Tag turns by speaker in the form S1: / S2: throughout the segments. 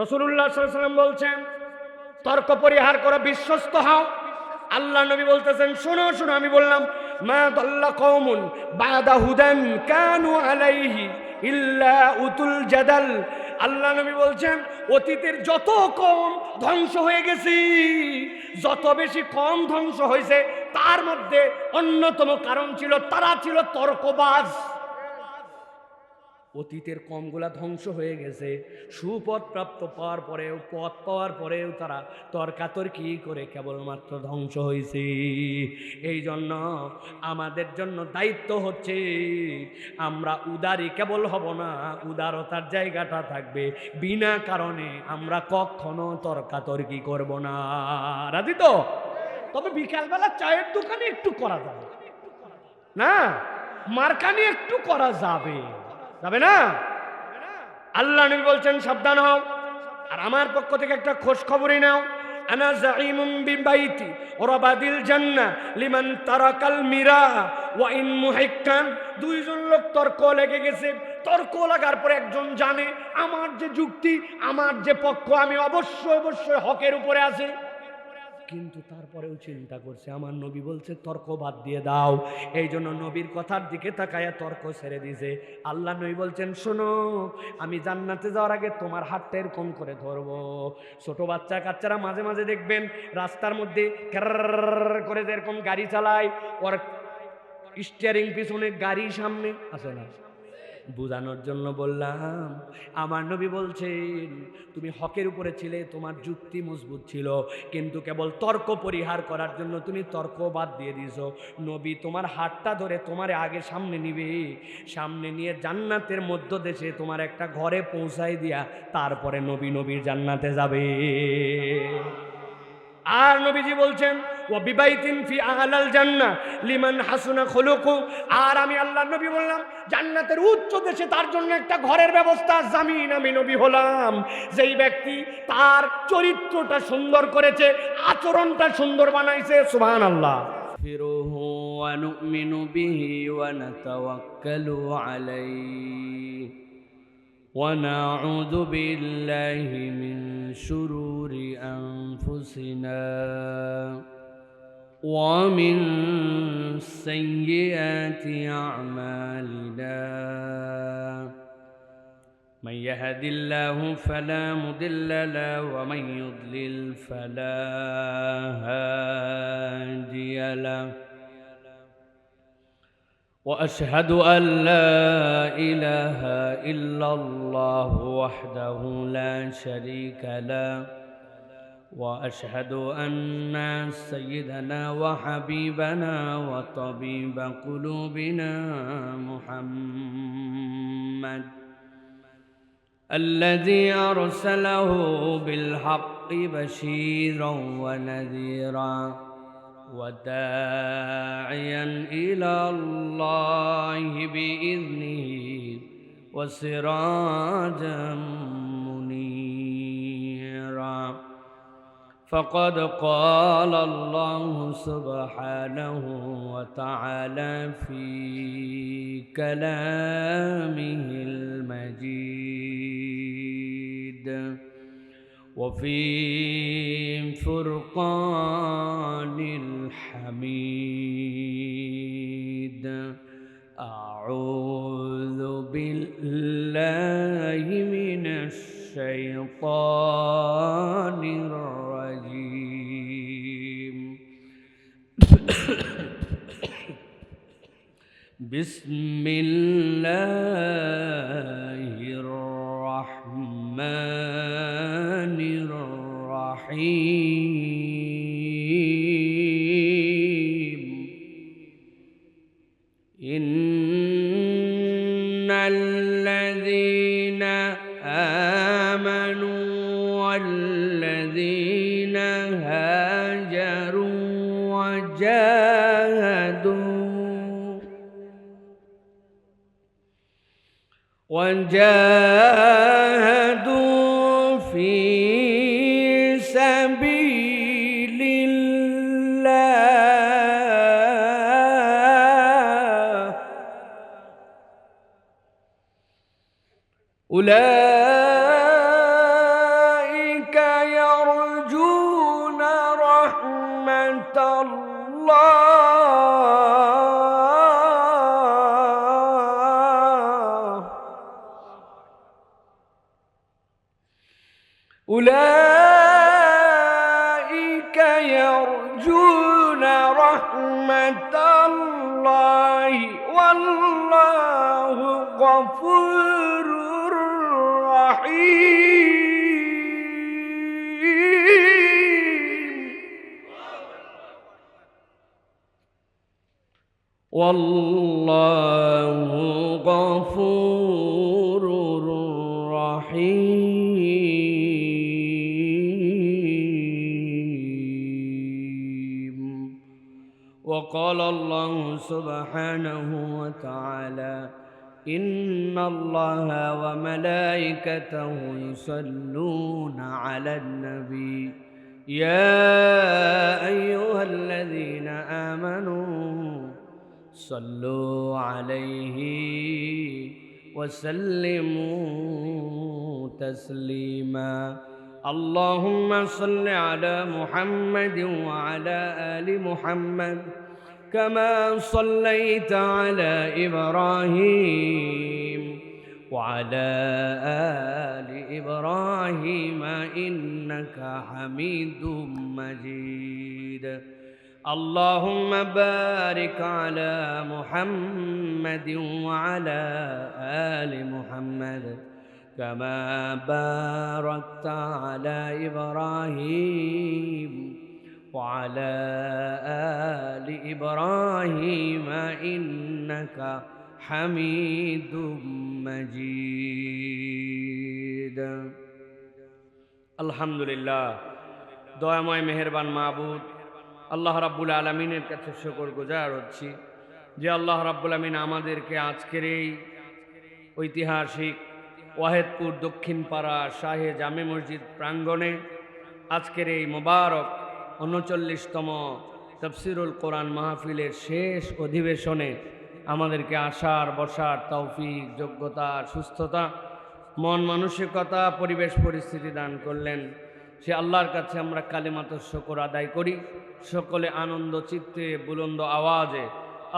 S1: রাসূলুল্লাহ সাল্লাল্লাহু আলাইহি ওয়াসাল্লাম বলছেন তর্ক পরিহার করো, বিশ্বস্ত হও। আল্লাহ নবী বলতেছেন শোনো শোনো, আমি বললাম মা দাল্লা কওমুন বাদা হুদান কানু আলাইহি ইল্লা উতুল জাদাল। আল্লাহ নবী বলছেন অতীতের যত কম ধ্বংস হয়ে গেছি, যত বেশি কম ধ্বংস হয়েছে, তার মধ্যে অন্যতম কারণ ছিল তারা ছিল তর্কবাজ। অতীতের কমগুলা ধ্বংস হয়ে গেছে, সুপথ প্রাপ্ত পাওয়ার পরেও, পথ পাওয়ার পরেও তারা তর্কাতর্কি করে কেবলমাত্র ধ্বংস হয়েছে। এই জন্য আমাদের জন্য দায়িত্ব হচ্ছে আমরা উদারি কেবল হব না, উদারতার জায়গাটা থাকবে। বিনা কারণে আমরা কখনো তর্কাতর্কি করব না। রাজি তো? তবে বিকালবেলা চায়ের দোকানে একটু করা যাবে না, মার্কানি একটু করা যাবে, যাবে না? আল্লাহ নবী বলছেন সাবধান হও। আর আমার পক্ষ থেকে একটা খোঁজ খবরই নাও, আনা যাইমুম বিবাইতি রাবাদিল জান্নাহ লিমান তারাকাল মিরা ওয়া ইন মুহিক্কান। দুইজন লোক তর্ক লেগে গেছে, তর্ক লাগার পরে একজন জানে আমার যে যুক্তি, আমার যে পক্ষ, আমি অবশ্যই অবশ্যই হকের উপরে আছি, কিন্তু তারপরেও চিন্তা করছে আমার নবী বলছে তর্ক বাদ দিয়ে দাও। এই জন্য নবীর কথার দিকে তাকায়া তর্ক ছেড়ে দিয়েছে। আল্লাহ নবী বলছেন শোনো, আমি জান্নাতে যাওয়ার আগে তোমার হাতটা এরকম করে ধরবো। ছোট বাচ্চা কাচ্চারা মাঝে মাঝে দেখবেন রাস্তার মধ্যে করে যেরকম গাড়ি চালায়, ওর স্টিয়ারিং পিছনে, গাড়ি সামনে আছে না, বুঝানোর জন্য বললাম। আমার নবী বলছেন তুমি হকের উপরে ছিলে, তোমার যুক্তি মজবুত ছিল, কিন্তু কেবল তর্ক পরিহার করার জন্য তুমি তর্ক বাদ দিয়ে দিছো। নবী তোমার হাতটা ধরে তোমার আগে সামনে নিবে, সামনে নিয়ে জান্নাতের মধ্য দেশে তোমার একটা ঘরে পৌঁছাই দিয়া তারপরে নবী নবীর জান্নাতে যাবে। আর নবীজি বলছেন ও বিবাইতিন ফি আহলাল জান্নাহ লিমান হাসুনা খুলুকু। আর আমি আল্লাহর নবী বললাম জান্নাতের উচ্চ দেশে তার জন্য একটা ঘরের ব্যবস্থা, জামিন আমি নবী হলাম। যেই ব্যক্তি তার চরিত্রটা সুন্দর করেছে, আচরণটা সুন্দর বানাইছে, সুবহানাল্লাহ।
S2: ফিরুহু ওয়া নু'মিনু বিহি ওয়া নাতাওয়াক্কালু আলাইহি ونعوذ بالله من شرور أنفسنا ومن سيئات أعمالنا من يهد الله فلا مضل له ومن يضلل فلا هادي له وأشهد أن لا إله إلا الله وحده لا شريك له وأشهد أن سيدنا وحبيبنا وطبيب قلوبنا محمد الذي أرسله بالحق بشيرا ونذيرا وداعيا إلى الله بإذنه وسراجا منيرا فقد قال الله سبحانه وتعالى في كلامه المجيد وفي فرقان الحميد أعوذ بالله من الشيطان الرجيم بسم الله الرحمن الرحيم إن الذين آمنوا والذين هاجروا وجاهدوا في سبيل الله أولئك أولئك يرجون رحمة الله والله غفور رحيم والله غفور رحيم وقال الله سبحانه وتعالى إن الله وملائكته يصلون على النبي يا أيها الذين آمنوا صلوا عليه وسلموا تسليما اللهم صل على محمد وعلى آل محمد كما صليت على إبراهيم وعلى آل إبراهيم إنك حميد مجيد اللهم بارك على محمد وعلى آل محمد كما باركت على إبراهيم وعلى آل إبراهيم إنك حميد مجيد الحمد لله দয়াময় মেহেরবান মাবুদ আল্লাহ রাব্বুল আলামিনের কাছে শুকর গুজার হচ্ছি যে আল্লাহ রাব্বুল আলামিন আমাদেরকে আজকের এই ঐতিহাসিক ওয়াহেদপুর দক্ষিণপাড়া শাহে জামে মসজিদ প্রাঙ্গণে আজকের এই মোবারক ৩৯তম তাফসীরুল কোরআন মাহফিলের শেষ অধিবেশনে আমাদেরকে আসার বসার তৌফিক যোগ্যতা সুস্থতা মন মানসিকতা পরিবেশ পরিস্থিতি দান করলেন সে আল্লাহর কাছে আমরা কালিমাতুশ শুকর আদায় করি সকলে আনন্দ চিত্তে বুলন্দ আওয়াজে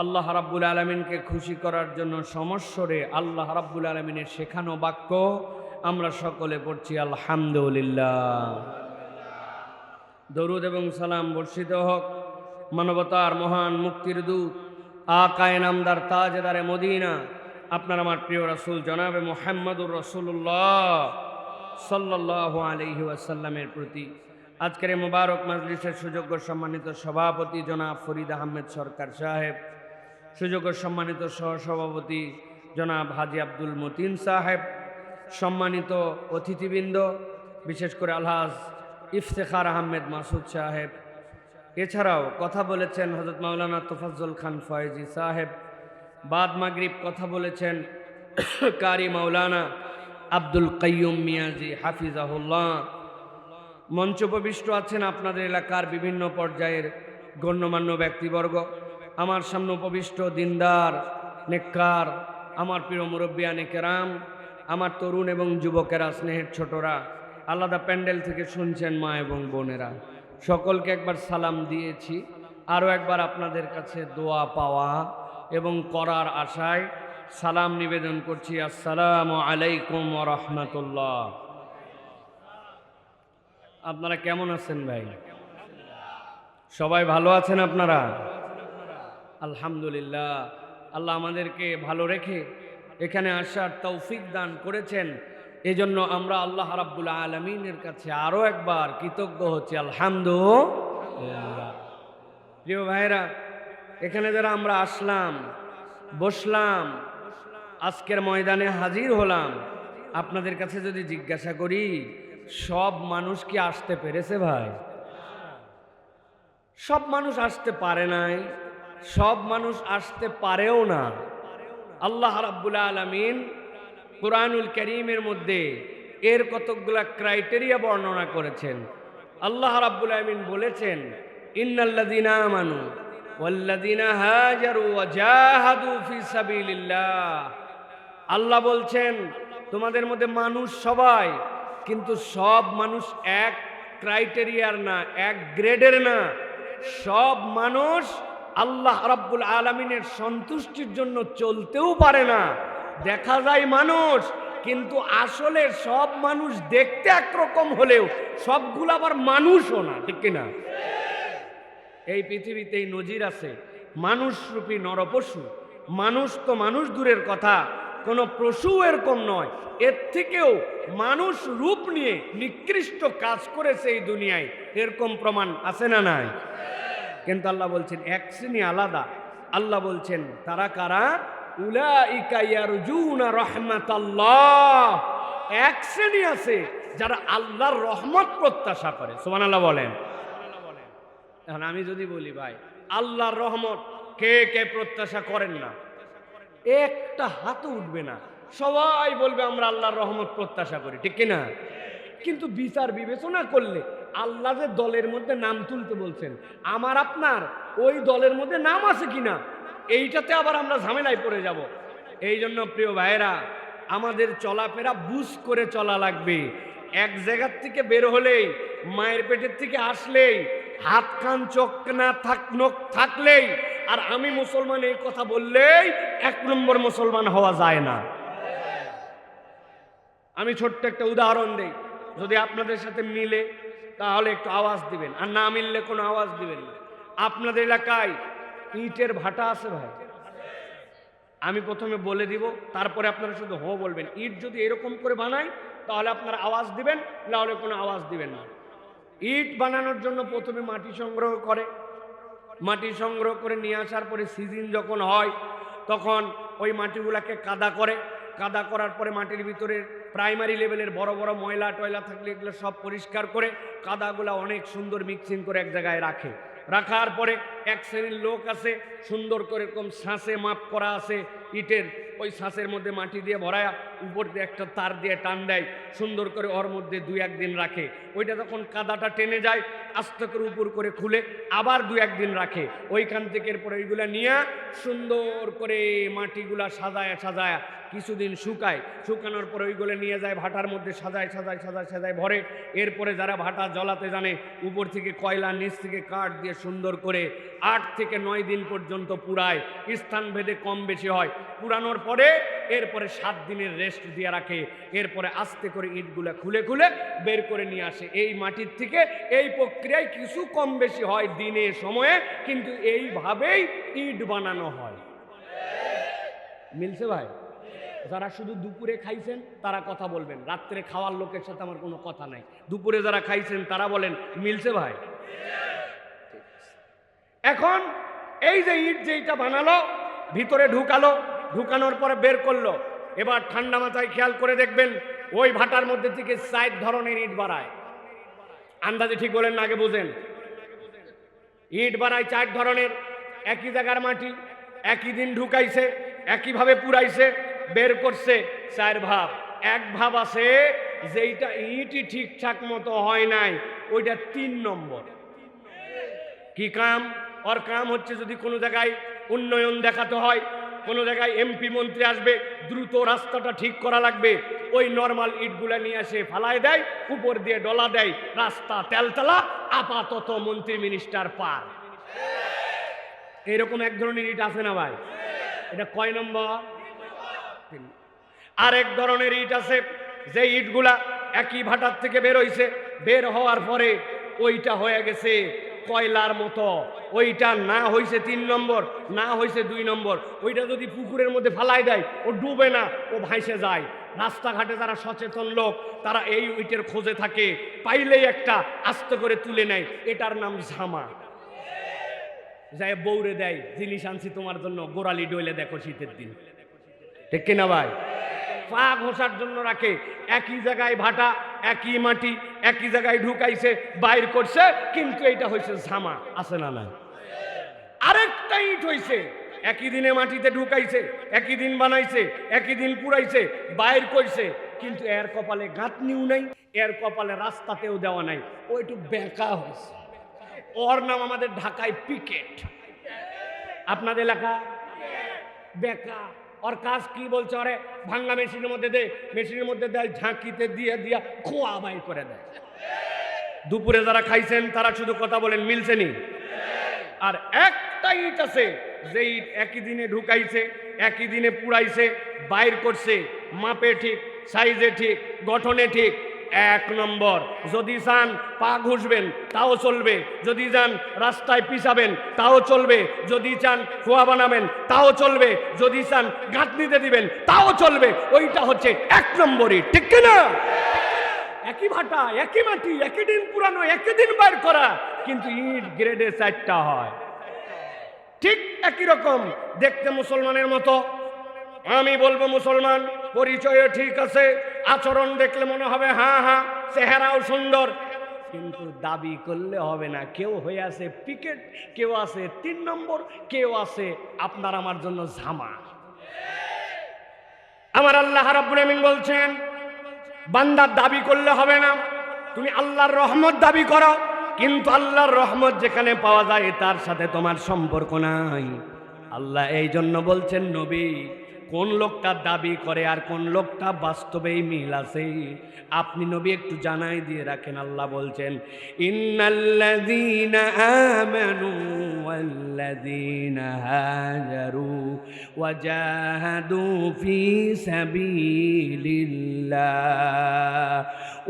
S2: আল্লাহ রাব্বুল আলামিনকে খুশি করার জন্য সমস্বরে আল্লাহ রাব্বুল আলামিনের শেখানো বাক্য আমরা সকলে পড়ছি আলহামদুলিল্লাহ দরুদ এবং সালাম বর্ষিত হোক মানবতার মহান মুক্তির দূত আকায়ে নামদার তাজদারে মদিনা আপনার আমার প্রিয় রাসূল জনাবে মুহাম্মদুর রাসূলুল্লাহ সাল্লাল্লাহু আলাইহি ওয়াসাল্লামের প্রতি আজকের এই মোবারক মাজলিসের সুযোগ্য সম্মানিত সভাপতি জনাব ফরিদ আহমেদ সরকার সাহেব সুযোগ্য সম্মানিত সহসভাপতি জনাব হাজী আব্দুল মতিন সাহেব সম্মানিত অতিথিবৃন্দ বিশেষ করে আলহাজ ইফতেখার আহমেদ মাসুদ সাহেব এছাড়াও কথা বলেছেন হযরত মাওলানা তোফাজ্জল খান ফয়েজি সাহেব বাদ মাগরিব কথা বলেছেন কারি মাওলানা আব্দুল কাইয়ুম মিয়াজি হাফিজাহুল্লাহ মঞ্চোপবিষ্ট আছেন আপনাদের এলাকার বিভিন্ন পর্যায়ের গণ্যমান্য ব্যক্তিবর্গ আমার সামনে উপবিষ্ট দিনদার নেককার আমার প্রিয় মুরব্বিয়ানে কেরাম আমার তরুণ এবং যুবকেরা স্নেহের ছোটরা আলাদা প্যান্ডেল থেকে শুনছেন মা এবং বোনেরা সকলকে একবার সালাম দিয়েছি আরও একবার আপনাদের কাছে দোয়া পাওয়া এবং করার আশায় সালাম নিবেদন করছি আসসালামু আলাইকুম ওয়া রাহমাতুল্লাহ আপনারা কেমন আছেন ভাই সবাই ভালো আছেন আপনারা আলহামদুলিল্লাহ আল্লাহ আমাদেরকে ভালো রেখে এখানে আসার তৌফিক দান করেছেন এজন্য আমরা আল্লাহ রাব্বুল আলামিনের কাছে আরও একবার কৃতজ্ঞ হচ্ছি আলহামদুলিল্লাহ প্রিয় ভাইরা এখানে যারা আমরা আসলাম বসলাম আজকের ময়দানে হাজির হলাম আপনাদের কাছে যদি জিজ্ঞাসা করি সব মানুষ কি আসতে পেরেছে ভাই সব মানুষ আসতে পারে নাই সব মানুষ আসতে পারেও না আল্লাহ রাব্বুল আলামিন কুরআনুল কারীমের মধ্যে এর কতগুলা ক্রাইটেরিয়া বর্ণনা করেছেন আল্লাহ রাব্বুল আলামিন বলেছেন ইন্নাল্লাযীনা আমানু ওয়াল্লাযীনা হাজারু ওয়া জাহাদু ফি সাবিলিল্লাহ আল্লাহ বলছেন তোমাদের মধ্যে মানুষ সবাই কিন্তু সব মানুষ এক ক্রাইটেরিয়ার না এক গ্রেডের না সব মানুষ আল্লাহ রাব্বুল আলামিনের সন্তুষ্টির জন্য চলতেও পারে না দেখা যায় মানুষ
S1: কিন্তু আসলে সব মানুষ দেখতে একরকম হলেও সবগুলো আবার মানুষও না, ঠিক কিনা? এই পৃথিবীতে নজির আছে, মানুষরূপী নরপশু। মানুষ তো মানুষ দূরের কথা, কোনো পশু এরকম নয়, এর থেকেও মানুষ রূপ নিয়ে নিকৃষ্ট কাজ করেছে এই দুনিয়ায়, এরকম প্রমাণ আছে না নাই? কিন্তু আল্লাহ বলছেন এক শ্রেণী আলাদা। আল্লাহ বলছেন তারা কারা? উলাইকা ইয়ারজুনা রাহমাতাল্লাহ। এক শ্রেণী আছে যারা আল্লাহর রহমত প্রত্যাশা করে। সুবহানাল্লাহ বলেন। এখন আমি যদি বলি ভাই আল্লাহর রহমত কে কে প্রত্যাশা করেন না, একটা হাতও উঠবে না, সবাই বলবে আমরা আল্লাহর রহমত প্রত্যাশা করি, ঠিক কিনা? কিন্তু বিচার বিবেচনা করলে আল্লাহ যে দলের মধ্যে নাম তুলতে বলছেন, আমার আপনার ওই দলের মধ্যে নাম আছে কিনা এইটাতে আবার আমরা ঝামেলায় পড়ে যাব। এই জন্য প্রিয় ভাইয়েরা, আমাদের চলাফেরা বুঝ করে চলা লাগবে। এক জায়গার থেকে বের হলেই, মায়ের পেটের থেকে আসলেই, হাত কান চোখ না থাকলেই আর আমি মুসলমান এই কথা বললেই 1 নম্বর মুসলমান হওয়া যায় না। আমি ছোট্ট একটা উদাহরণ দেই, যদি আপনাদের সাথে মিলে তাহলে একটু আওয়াজ দিবেন, আর না মিললে কোনো আওয়াজ দিবেন না। আপনাদের এলাকায় ইটের ভাটা আছে ভাই? আমি প্রথমে বলে দিব, তারপরে আপনারা শুধু হো বলবেন। ইট যদি এরকম করে বানাই তাহলে আপনারা আওয়াজ দিবেন, নাহলে কোনো আওয়াজ দিবেন না। ইট বানানোর জন্য প্রথমে মাটি সংগ্রহ করে, মাটি সংগ্রহ করে নিয়ে আসার পরে সিজন যখন হয় তখন ওই মাটিগুলাকে কাদা করে, কাদা করার পরে মাটির ভিতরে প্রাইমারি লেভেলের বড় বড় ময়লা টয়লা থাকলে এগুলো সব পরিষ্কার করে কাদাগুলা অনেক সুন্দর মিক্সিং করে এক জায়গায় রাখে। রাখার পরে এক শ্রেণীর লোক আছে, সুন্দর করে এরকম ছাঁচে মাপ করা আছে ইটের, ওই ছাঁচের মধ্যে মাটি দিয়ে ভরায়া উপর দিয়ে একটা তার দিয়ে টান দেয়, সুন্দর করে ওর মধ্যে 2-1 দিন রাখে। ওইটা যখন কাদাটা টেনে যায় আস্তে করে উপর করে খুলে আবার 2-1 দিন রাখে। ওইখান থেকে এরপরে ওইগুলা নিয়ে সুন্দর করে মাটিগুলা সাজায় সাজায় কিছুদিন শুকায়, শুকানোর পরে ওইগুলো নিয়ে যায় ভাটার মধ্যে সাজায় সাজায় সাজায় সাজায় ভরে। এরপরে যারা ভাটা জ্বলাতে জানে উপর থেকে কয়লা, নিচ থেকে কাঠ দিয়ে সুন্দর করে 8 থেকে 9 দিন পর্যন্ত পুরায়, স্থান ভেদে কম বেশি হয়। পুরানোর পরে এরপরে 7 দিনের রেস্ট দিয়ে রাখে। এরপরে আস্তে করে ইটগুলা খুলে খুলে বের করে নিয়ে আসে। এই মাটির থেকে এই প্রক্রিয়ায় কিছু কম বেশি হয় দিনে সময়ে, কিন্তু এইভাবেই ইট বানানো হয়। মিলছে ভাই? যারা শুধু দুপুরে খাইছেন তারা কথা বলবেন, রাত্রে খাওয়ার লোকের সাথে আমার কোনো কথা নাই। দুপুরে যারা খাইছেন তারা বলেন মিলছে ভাই? এখন এই যে ইট যেটা বানালো, ভিতরে ঢুকালো, ঢুকানোর পরে বের করলো, এবার ঠান্ডা মাথায় খেয়াল করে দেখবেন ওই ভাটার মধ্যে থেকে 4 ধরনের ইট বাড়ায়। আন্দাজে ঠিক বলেন না, আগে বুঝেন। ইট বাড়ায় 4 ধরনের, একই জায়গার মাটি, একই দিন ঢুকাইছে, একইভাবে পুরাইছে, বের করছে 4 ভাব। এক ভাব আছে যেইটা ইটই ঠিকঠাক মতো হয় নাই, ওইটা 3 নম্বর। কি কাম? ওর কাম হচ্ছে যদি কোনো জায়গায় উন্নয়ন দেখাতে হয়, কোনো জায়গায় এমপি মন্ত্রী আসবে, দ্রুত রাস্তাটা ঠিক করা লাগবে, ওই নর্মাল ইটগুলা নিয়ে এসে ফালায় দেয়, উপর দিয়ে ডলা দেয়, রাস্তা তেলতলা, আপাতত মন্ত্রী মিনিস্টার পার। এরকম এক ধরনের ইট আছে না ভাই? এটা কয় নম্বর? আরেক ধরনের ইট আছে যে ইটগুলা একই ভাটার থেকে বের হইছে, বের হওয়ার পরে ওইটা হয়ে গেছে কয়লার মতো, ওইটা না হইছে 3 নম্বর, না হইছে 2 নম্বর। ওইটা যদি পুকুরের মধ্যে ফালাই দেয় ও ডুবে না, ও ভাসে যায়। রাস্তাঘাটে যারা সচেতন লোক তারা এই ইটের খোঁজে থাকে, পাইলেই একটা আস্তে করে তুলে নেয়, এটার নাম ঝামা। যাই বৌরে দেয়, জিনিস আনছি তোমার জন্য, গোড়ালি ডইলে দেখো শীতের দিন, ঠিক কিনা ভাই? পা ঘষার জন্য রাখে, একই জায়গায় ভাটা, একই মাটি, একই জায়গায় ঢুকাইছে, বাইর করছে, কিন্তু এইটা হয়েছে ঝামা। আছে না নাই? আরেকটা ইট হইছে একই দিনে মাটিতে ঢুকাইছে, একই দিন বানাইছে, একই দিন পুরাইছে, বাইর করছে, কিন্তু এর কপালে গাঁথনিও নাই, এর কপালে রাস্তাতেও দেওয়া নাই, ও একটু বেঁকা হয়েছে। ওর নাম আমাদের ঢাকায় পিকেট। আপনাদের এলাকা বেঁকা। ওর কাজ কি বলছে? ওরে ভাঙ্গা মেশিনের মধ্যে দে, মেশিনের মধ্যে দেয়, ঝাঁকিতে দিয়ে দিয়া খোয়া বাই করে দেয়। দুপুরে যারা খাইছেন তারা শুধু কথা বলেন, মিলছে নি? আর একটা ইট আছে যে ইট একই দিনে ঢুকাইছে, একই দিনে পুরাইছে, বাইর করছে, মাপে ঠিক
S2: সাইজে ঠিক, গঠনে ঠিক। 1 নম্বর, যদি চান পা ঘুষবেন তাও চলবে, যদি চান রাস্তায় পিছাবেন তাও চলবে, যদি চান খোয়া বানাবেন তাও চলবে, যদি চান গাঁথনিতে দিবেন তাও চলবে। ওইটা হচ্ছে 1 নম্বরই, ঠিক কিনা? একই ভাটা, একই মাটি, একই দিন পুরানো, একই দিন বার করা, কিন্তু ইট গ্রেডে 4টা হয়। ঠিক একই রকম দেখতে মুসলমানের মতো। আমি বলবো মুসলমান, পরিচয় ঠিক আছে, আচরণ দেখলে মনে হবে হ্যাঁ হ্যাঁ, চেহারাও সুন্দর, কিন্তু দাবি করলে হবে না। কেউ হয়ে আছে পিকেট, কেউ আছে 3 নম্বর, কেউ আছে আপনার আমার জন্য জামা। আমার আল্লাহ রাব্বুল আমিন বলছেন, বান্দার দাবি করলে হবে না, তুমি আল্লাহর রহমত দাবি করো, কিন্তু আল্লাহর রহমত যেখানে পাওয়া যায় তার সাথে তোমার সম্পর্ক নাই। আল্লাহ এই জন্য বলছেন, নবী, কোন লোকটা দাবি করে আর কোন লোকটা বাস্তবেই মিল আছে আপনি নবী একটু জানাই দিয়ে রাখেন। আল্লাহ বলছেন, ইন্নাল্লাযীনা আমানু ওয়াল্লাযীনা হাজারু ওয়াজাহাদু ফী সাবিলিল্লাহ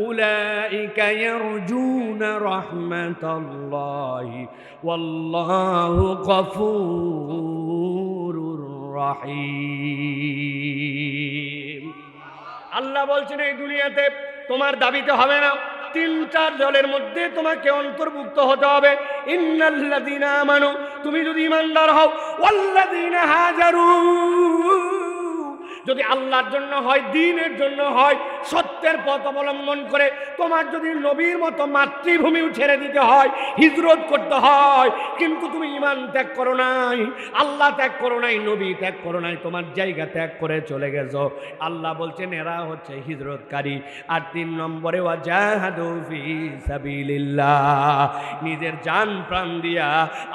S2: উলাইকা ইয়ারজুনা রাহমাতাল্লাহি ওয়াল্লাহু গফুরুর রহিম। আল্লাহ বলছেন, এই দুনিয়াতে তোমার দাবিতে হবে না, 3-4 দলের মধ্যে তোমাকে অন্তর্ভুক্ত হতে হবে। ইন্নাল্লাযীনা আমানু, তুমি যদি ঈমানদার হও, ওয়াল্লাযীনা হাজারু, যদি আল্লাহর জন্য হয়, দ্বীনের জন্য হয়, সত্যের পথ অবলম্বন করে, তোমার যদি নবীর মতো মাতৃভূমিও ছেড়ে দিতে হয়, হিজরত করতে হয়, কিন্তু তুমি ঈমান ত্যাগ করো নাই, আল্লাহ ত্যাগ করো নাই, নবী ত্যাগ করো নাই, তোমার জায়গা ত্যাগ করে চলে গেছো, আল্লাহ বলছেন এরা হচ্ছে হিজরতকারী। আর 3 নম্বরে, ওয়াজাহাদু ফী সাবিলিল্লাহ, নিজের জান প্রাণ দিয়া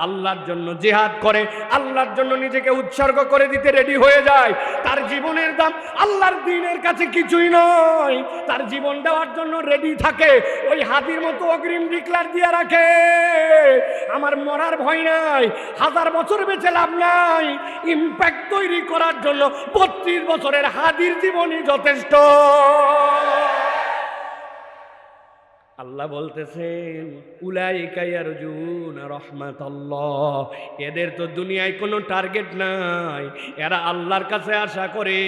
S2: আল্লাহর জন্য জিহাদ করে, আল্লাহর জন্য নিজেকে উৎসর্গ করে দিতে রেডি হয়ে যায়। তার জীবনের দাম আল্লাহর দ্বীনের কাছে কিছুই নয়, তার জীবন দেওয়ার জন্য রেডি থাকে, ওই হাতির মতো অগ্রিম ডিক্লার দিয়ে রাখে, আমার মরার ভয় নাই, 1000 বছর বেঁচে লাভ নাই, ইম্প্যাক্ট তৈরি করার জন্য 32 বছরের হাদির জীবনই যথেষ্ট। আল্লাহ বলতেছেন, উলাইকা ইয়ারজুনা রাহমাতাল্লাহ, এদের তো দুনিয়ায় কোনো টার্গেট নাই, এরা আল্লাহর কাছে আশা করে,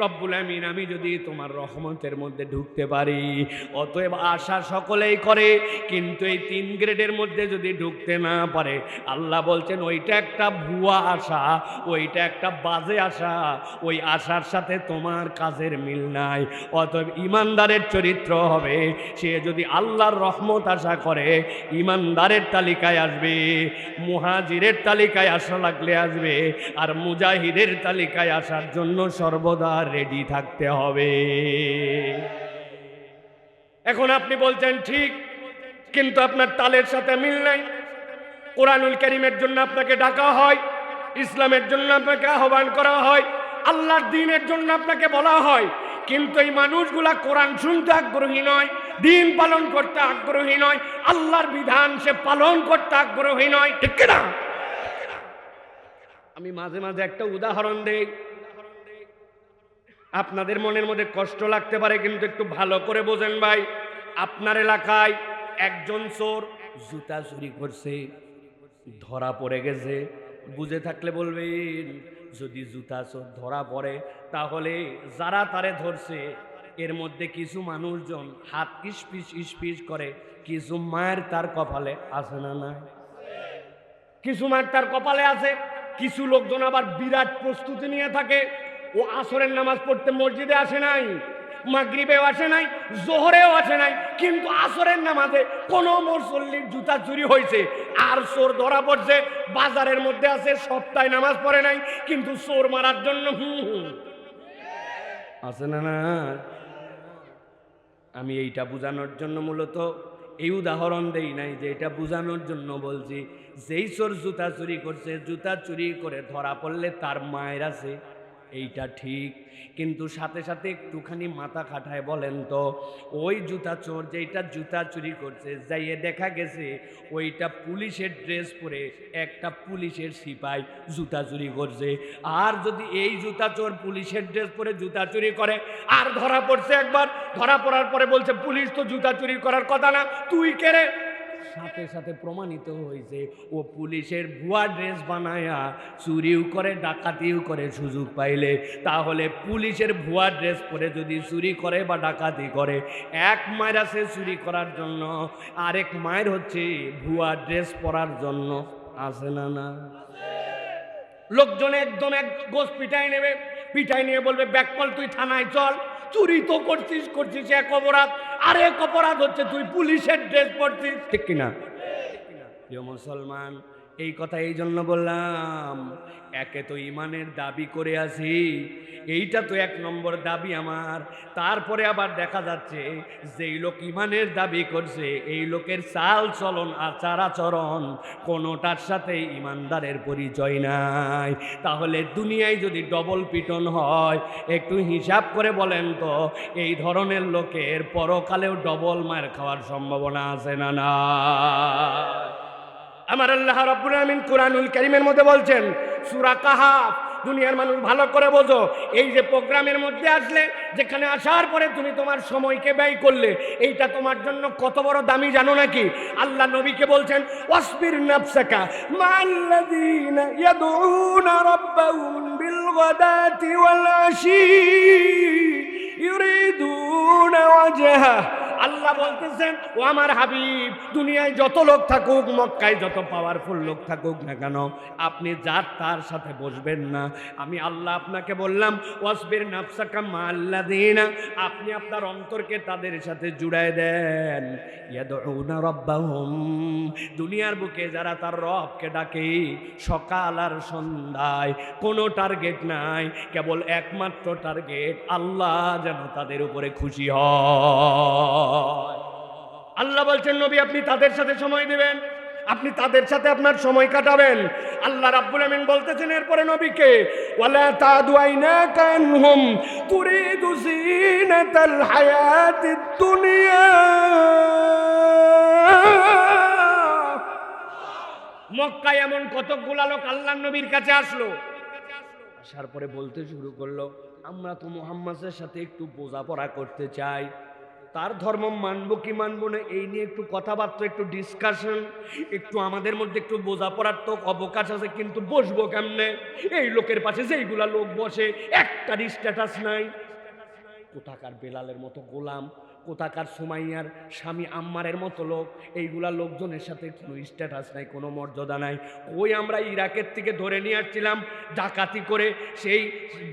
S2: রব্বুল আমিন আমি যদি তোমার রহমতের মধ্যে ঢুকতে পারি। অতএব আশা সকলেই করে, কিন্তু এই 3 গ্রেডের মধ্যে যদি ঢুকতে না পারে, আল্লাহ বলছেন ওইটা একটা ভুয়া আশা, ওইটা একটা বাজে আশা, ওই আশার সাথে তোমার কাজের মিল নাই। অতএব ইমানদারের চরিত্র হবে, সে যদি আল্লাহর রহমত আশা করে, ইমানদারের তালিকায় আসবে, মুহাজিরের তালিকায় আসা লাগলে আসবে, আর মুজাহিদের তালিকায় আসার জন্য সর্বদা রেডি থাকতে হবে। এখন আপনি বলছেন ঠিক, কিন্তু আপনার তালের সাথে মিল নাই। কোরআনুল কারীমের জন্য আপনাকে ডাকা হয়, ইসলামের জন্য আপনাকে আহ্বান করা হয়, আল্লাহর দ্বীনের জন্য আপনাকে বলা হয়, কিন্তু এই মানুষগুলা কোরআন শুনতে আগ্রহী নয়, দ্বীন পালন করতে আগ্রহী নয়, আল্লাহর বিধান সে পালন করতে আগ্রহী নয়, ঠিক না? আমি মাঝে মাঝে একটা উদাহরণ দেই, আপনাদের মনের মধ্যে কষ্ট লাগতে পারে, কিন্তু একটু ভালো করে বোঝেন ভাই। আপনার এলাকায় একজন চোর জুতা চুরি করছে, ধরা পড়ে গেছে, বুঝে থাকলে বলবেন, যদি জুতা চোর ধরা পড়ে তাহলে যারা তারে ধরছে এর মধ্যে কিছু মানুষজন হাত ইস্পিস ইস্পিস করে, কিছু মায়ের তার কপালে আছে না? না, কিছু মায়ের তার কপালে আছে। কিছু লোকজন আবার বিরাট প্রস্তুতি নিয়ে থাকে, ও আসরের নামাজ পড়তে মসজিদে আসে নাই, মাগরিবেও আসে নাই, জোহরেও আসে নাই, কিন্তু আসরের নামাজে কোনো মুসল্লির জুতা চুরি হয়েছে, আর চোর ধরা পড়ছে, বাজারের মধ্যে আছে, সপ্তাহে নামাজ পড়ে নাই, কিন্তু চোর মারার জন্য আছে না? না, আমি এইটা বোঝানোর জন্য মূলত এই উদাহরণ দেই নাই, যে এটা বোঝানোর জন্য বলছি, যেই চোর জুতা চুরি করছে, জুতা চুরি করে ধরা পড়লে তার মায়ের আছে,
S1: এইটা ঠিক, কিন্তু সাথে সাথে একটুখানি মাথা খাটায় বলেন তো, ওই জুতা চোর যেইটা জুতা চুরি করছে যাইয়ে দেখা গেছে ওইটা পুলিশের ড্রেস পরে একটা পুলিশের সিপাই জুতা চুরি করছে। আর যদি এই জুতা চোর পুলিশের ড্রেস পরে জুতা চুরি করে আর ধরা পড়ছে, একবার ধরা পড়ার পরে বলছে পুলিশ তো জুতা চুরি করার কথা না, তুই কে রে? সাথে সাথে প্রমাণিত হয়েছে ও পুলিশের ভুয়া ড্রেস বানায়া চুরিও করে ডাকাতিও করে সুযোগ পাইলে। তাহলে পুলিশের ভুয়া ড্রেস পরে যদি চুরি করে বা ডাকাতি করে, এক মায়ের আছে চুরি করার জন্য, আরেক মায়ের হচ্ছে ভুয়া ড্রেস পরার জন্য। আছে না? না, লোকজন একদম এক গোস পিটাই নেবে, পিটাই নিয়ে বলবে ব্যাককল তুই থানায় চল, চুরি তো করছিস এক অপরাধ, আরেক অপরাধ হচ্ছে তুই পুলিশের ড্রেস পরছিস। ঠিক কিনা? প্রিয় মুসলমান, এই কথা এই জন্য বললাম, একে তো ইমানের দাবি করে আছি, এইটা তো এক নম্বর দাবি আমার। তারপরে আবার দেখা যাচ্ছে যেই লোক ইমানের দাবি করছে এই লোকের চাল চলন আচার আচরণ কোনোটার সাথে ইমানদারের পরিচয় নাই। তাহলে দুনিয়ায় যদি ডবল পিটন হয়, একটু হিসাব করে বলেন তো এই ধরনের লোকের পরকালেও ডবল মার খাওয়ার সম্ভাবনা আছে না? না, আমার আল্লাহ রাব্বুল আমিন কুরআনুল কারীমের মধ্যে বলছেন, সূরা কাহাফ। দুনিয়ার মানুষ ভালো করে বোঝো, এই যে প্রোগ্রামের মধ্যে আসলে, যেখানে আসার পরে তুমি তোমার সময়কে ব্যয় করলে, এইটা তোমার জন্য কত বড় দামি জানো নাকি? আল্লাহ নবীকে বলছেন ওয়াসবির নাফসাকা মা'আল্লাযীনা ইয়াদউনা রাব্বাহুম বিল গাদাতি ওয়াল আশি ইউরিদুনা ওয়াজহা। আল্লাহ বলতেছেন, ও আমার হাবিব, দুনিয়ায় যত লোক থাকুক, মক্কায় যত পাওয়ারফুল লোক থাকুক না কেন, আপনি যার তার সাথে বসবেন না। আমি আল্লাহ আপনাকে বললাম ওয়াসবির নাফসাকা মা'আল্লাযীনা, আপনি আপনার অন্তরকে তাদের সাথে জুড়ায় দেন ইয়াদউনা রাব্বাহুম, দুনিয়ার বুকে যারা তার রবকে ডাকে সকাল আর সন্ধ্যায়, কোনো টার্গেট নাই, কেবল একমাত্র টার্গেট আল্লাহ যেন তাদের উপরে খুশি হয়। আল্লাহ বলছেন নবী আপনি তাদের সাথে সময় দিবেন, আপনি তাদের সাথে আপনার সময় কাটাবেন। আল্লাহ রাব্বুল আমিন বলতেছেন এরপরে নবীকে, ওয়ালা তাদু আইনাকা আনহুম তুরিদু জিনাতাল হায়াতিদ দুনিয়া। মক্কায় এমন কতকগুলা লোক আল্লাহর নবীর কাছে আসলো, আসার পরে বলতে শুরু করলো, আমরা তো মুহাম্মাদের সাথে একটু বোঝাপড়া করতে চাই, তার ধর্ম মানবো কি মানবো না এই নিয়ে একটু কথাবার্তা, একটু ডিসকাশন, একটু আমাদের মধ্যে একটু বোঝাপড়ার তো অবকাশ আছে, কিন্তু বসবো কেমনে? এই লোকের পাশে যেইগুলা লোক বসে একটার স্ট্যাটাস নাই, কোথাকার বেলালের মতো গোলাম, কোথাকার সুমাইয়ার স্বামী আম্মারের মতো লোক, এইগুলা লোকজনের সাথে কোনো স্ট্যাটাস নাই, কোনো মর্যাদা নাই। ওই আমরা ইরাকের থেকে ধরে নিয়ে আসছিলাম ডাকাতি করে, সেই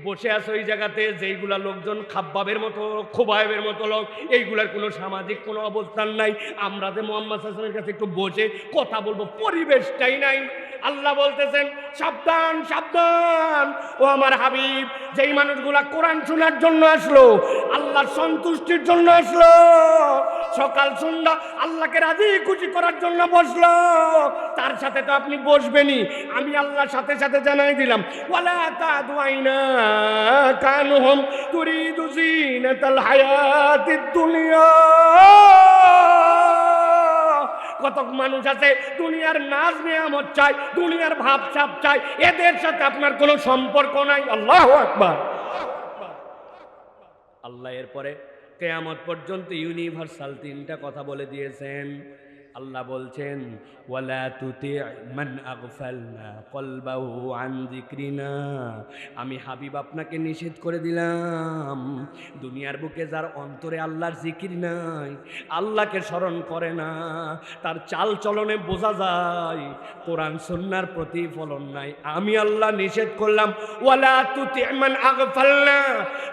S1: বসে আছে ওই জায়গাতে যেইগুলা লোকজন খাব্বাবের মতো, খোবায়েবের মতো লোক, এইগুলার কোনো সামাজিক কোনো অবস্থান নাই। আমরা যে মোহাম্মদ হাসানের কাছে একটু বসে কথা বলবো, পরিবেশটাই নাই। আল্লাহ বলতেছেন সাবধান সাবধান, ও আমার হাবিব, যেই মানুষগুলা কোরআন শোনার জন্য আসলো, আল্লাহর সন্তুষ্টির জন্য আসলো, সকাল সন্ধ্যা আল্লাহকে রাজি খুশি করার জন্য বসলো, তার সাথে তো আপনি বসবেনই। আমি আল্লাহর সাথে সাথে জানাই দিলাম, ওয়ালা তাদু আইনাকা আনহুম তুরিদু জিনাতাল হায়াতিদ দুনিয়া। কত মানুষ আছে দুনিয়ার নাজ নিয়ামত চাই, দুনিয়ার ভাব ছাপ চাই, এদের সাথে আপনার কোনো সম্পর্ক নাই। আল্লাহু আকবার। আল্লাহ এরপরে কিয়ামত পর্যন্ত ইউনিভার্সাল তিনটা কথা বলে দিয়েছেন। আল্লাহ বলছেন ওয়ালা তুতি মান আগফালনা কলবাহু আন যিকরিনা, আমি হাবিব আপনাকে নিষেধ করে দিলাম, দুনিয়ার বুকে যার অন্তরে আল্লাহর জিকির নাই, আল্লাহকে স্মরণ করে না, তার চাল চলনে বোঝা যায় কোরআন সুন্নাহর প্রতিফলন নাই। আমি আল্লাহ নিষেধ করলাম ওয়ালা তুতি মান আগফালনা,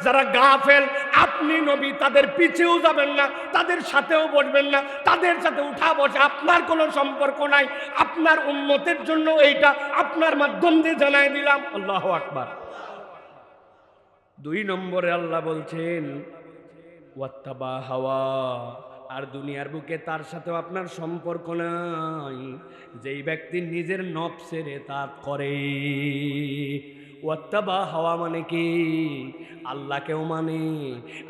S1: যারা গাফেল, আপনি নবী তাদের পিছেও যাবেন না, তাদের সাথেও বসবেন না, তাদের সাথে উঠা বসা আপনার কোনো সম্পর্ক নাই। আপনার উম্মতের জন্য এইটা আপনার মাধ্যম দিয়ে জানাই দিলাম। আল্লাহু আকবার। 2 নম্বরে আল্লাহ বলছেন ওয়াত্তাবা হাওয়া, আর দুনিয়ার বুকে তার সাথেও আপনার সম্পর্ক নাই যেই ব্যক্তি নিজের নফসের এতাত করে। ওয়াত্তাবা হাওয়া মানে কি? আল্লাহকেও মানে,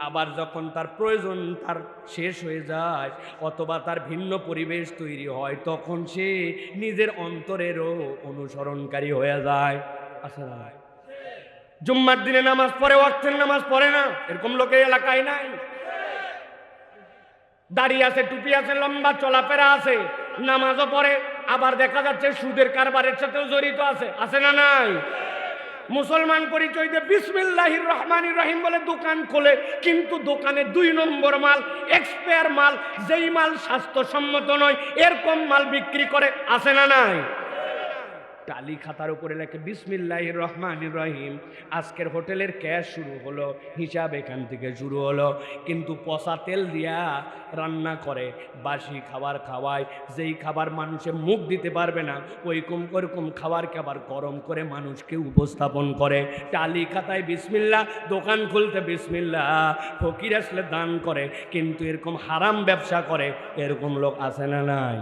S1: আবার যখন তার প্রয়োজন তার শেষ হয়ে যায় অথবা তার ভিন্ন পরিবেশ তৈরি হয় তখন সে নিজের অন্তরেরও অনুসরণকারী হয়ে যায়। আচ্ছা, জুম্মার দিনে নামাজ পড়ে, ওয়াক্তের নামাজ পড়ে না, এরকম লোক এই এলাকায় নাই। দাড়ি আছে, টুপি আছে, লম্বা চলাফেরা আছে, নামাজও পড়ে, আবার দেখা যাচ্ছে সুদের কারবারের সাথেও জড়িত আছে। আছে না নাই? মুসলমান পরিচয় দিয়ে বিসমিল্লাহির রহমানির রহিম বলে দোকান খোলে, কিন্তু দোকানে 2 নম্বর মাল, এক্সপায়ার মাল, যেই মাল স্বাস্থ্যসম্মত নয় এরকম মাল বিক্রি করে। আছে না নাই? টালি খাতার উপরে লেখে বিসমিল্লাহির রহমানির রহিম। আজকের হোটেলের ক্যাশ শুরু হলো, হিসাব এখান থেকে শুরু হলো, কিন্তু পচা তেল দিয়া রান্না করে, বাসি খাবার খাওয়ায়, যেই খাবার মানুষে মুখ দিতে পারবে না ওইরকম খাবারকে আবার গরম করে মানুষকে উপস্থাপন করে। টালি খাতায় বিসমিল্লাহ, দোকান খুলতে বিসমিল্লাহ, ফকির আসলে দান করে, কিন্তু এরকম হারাম ব্যবসা করে, এরকম লোক আছে না নাই?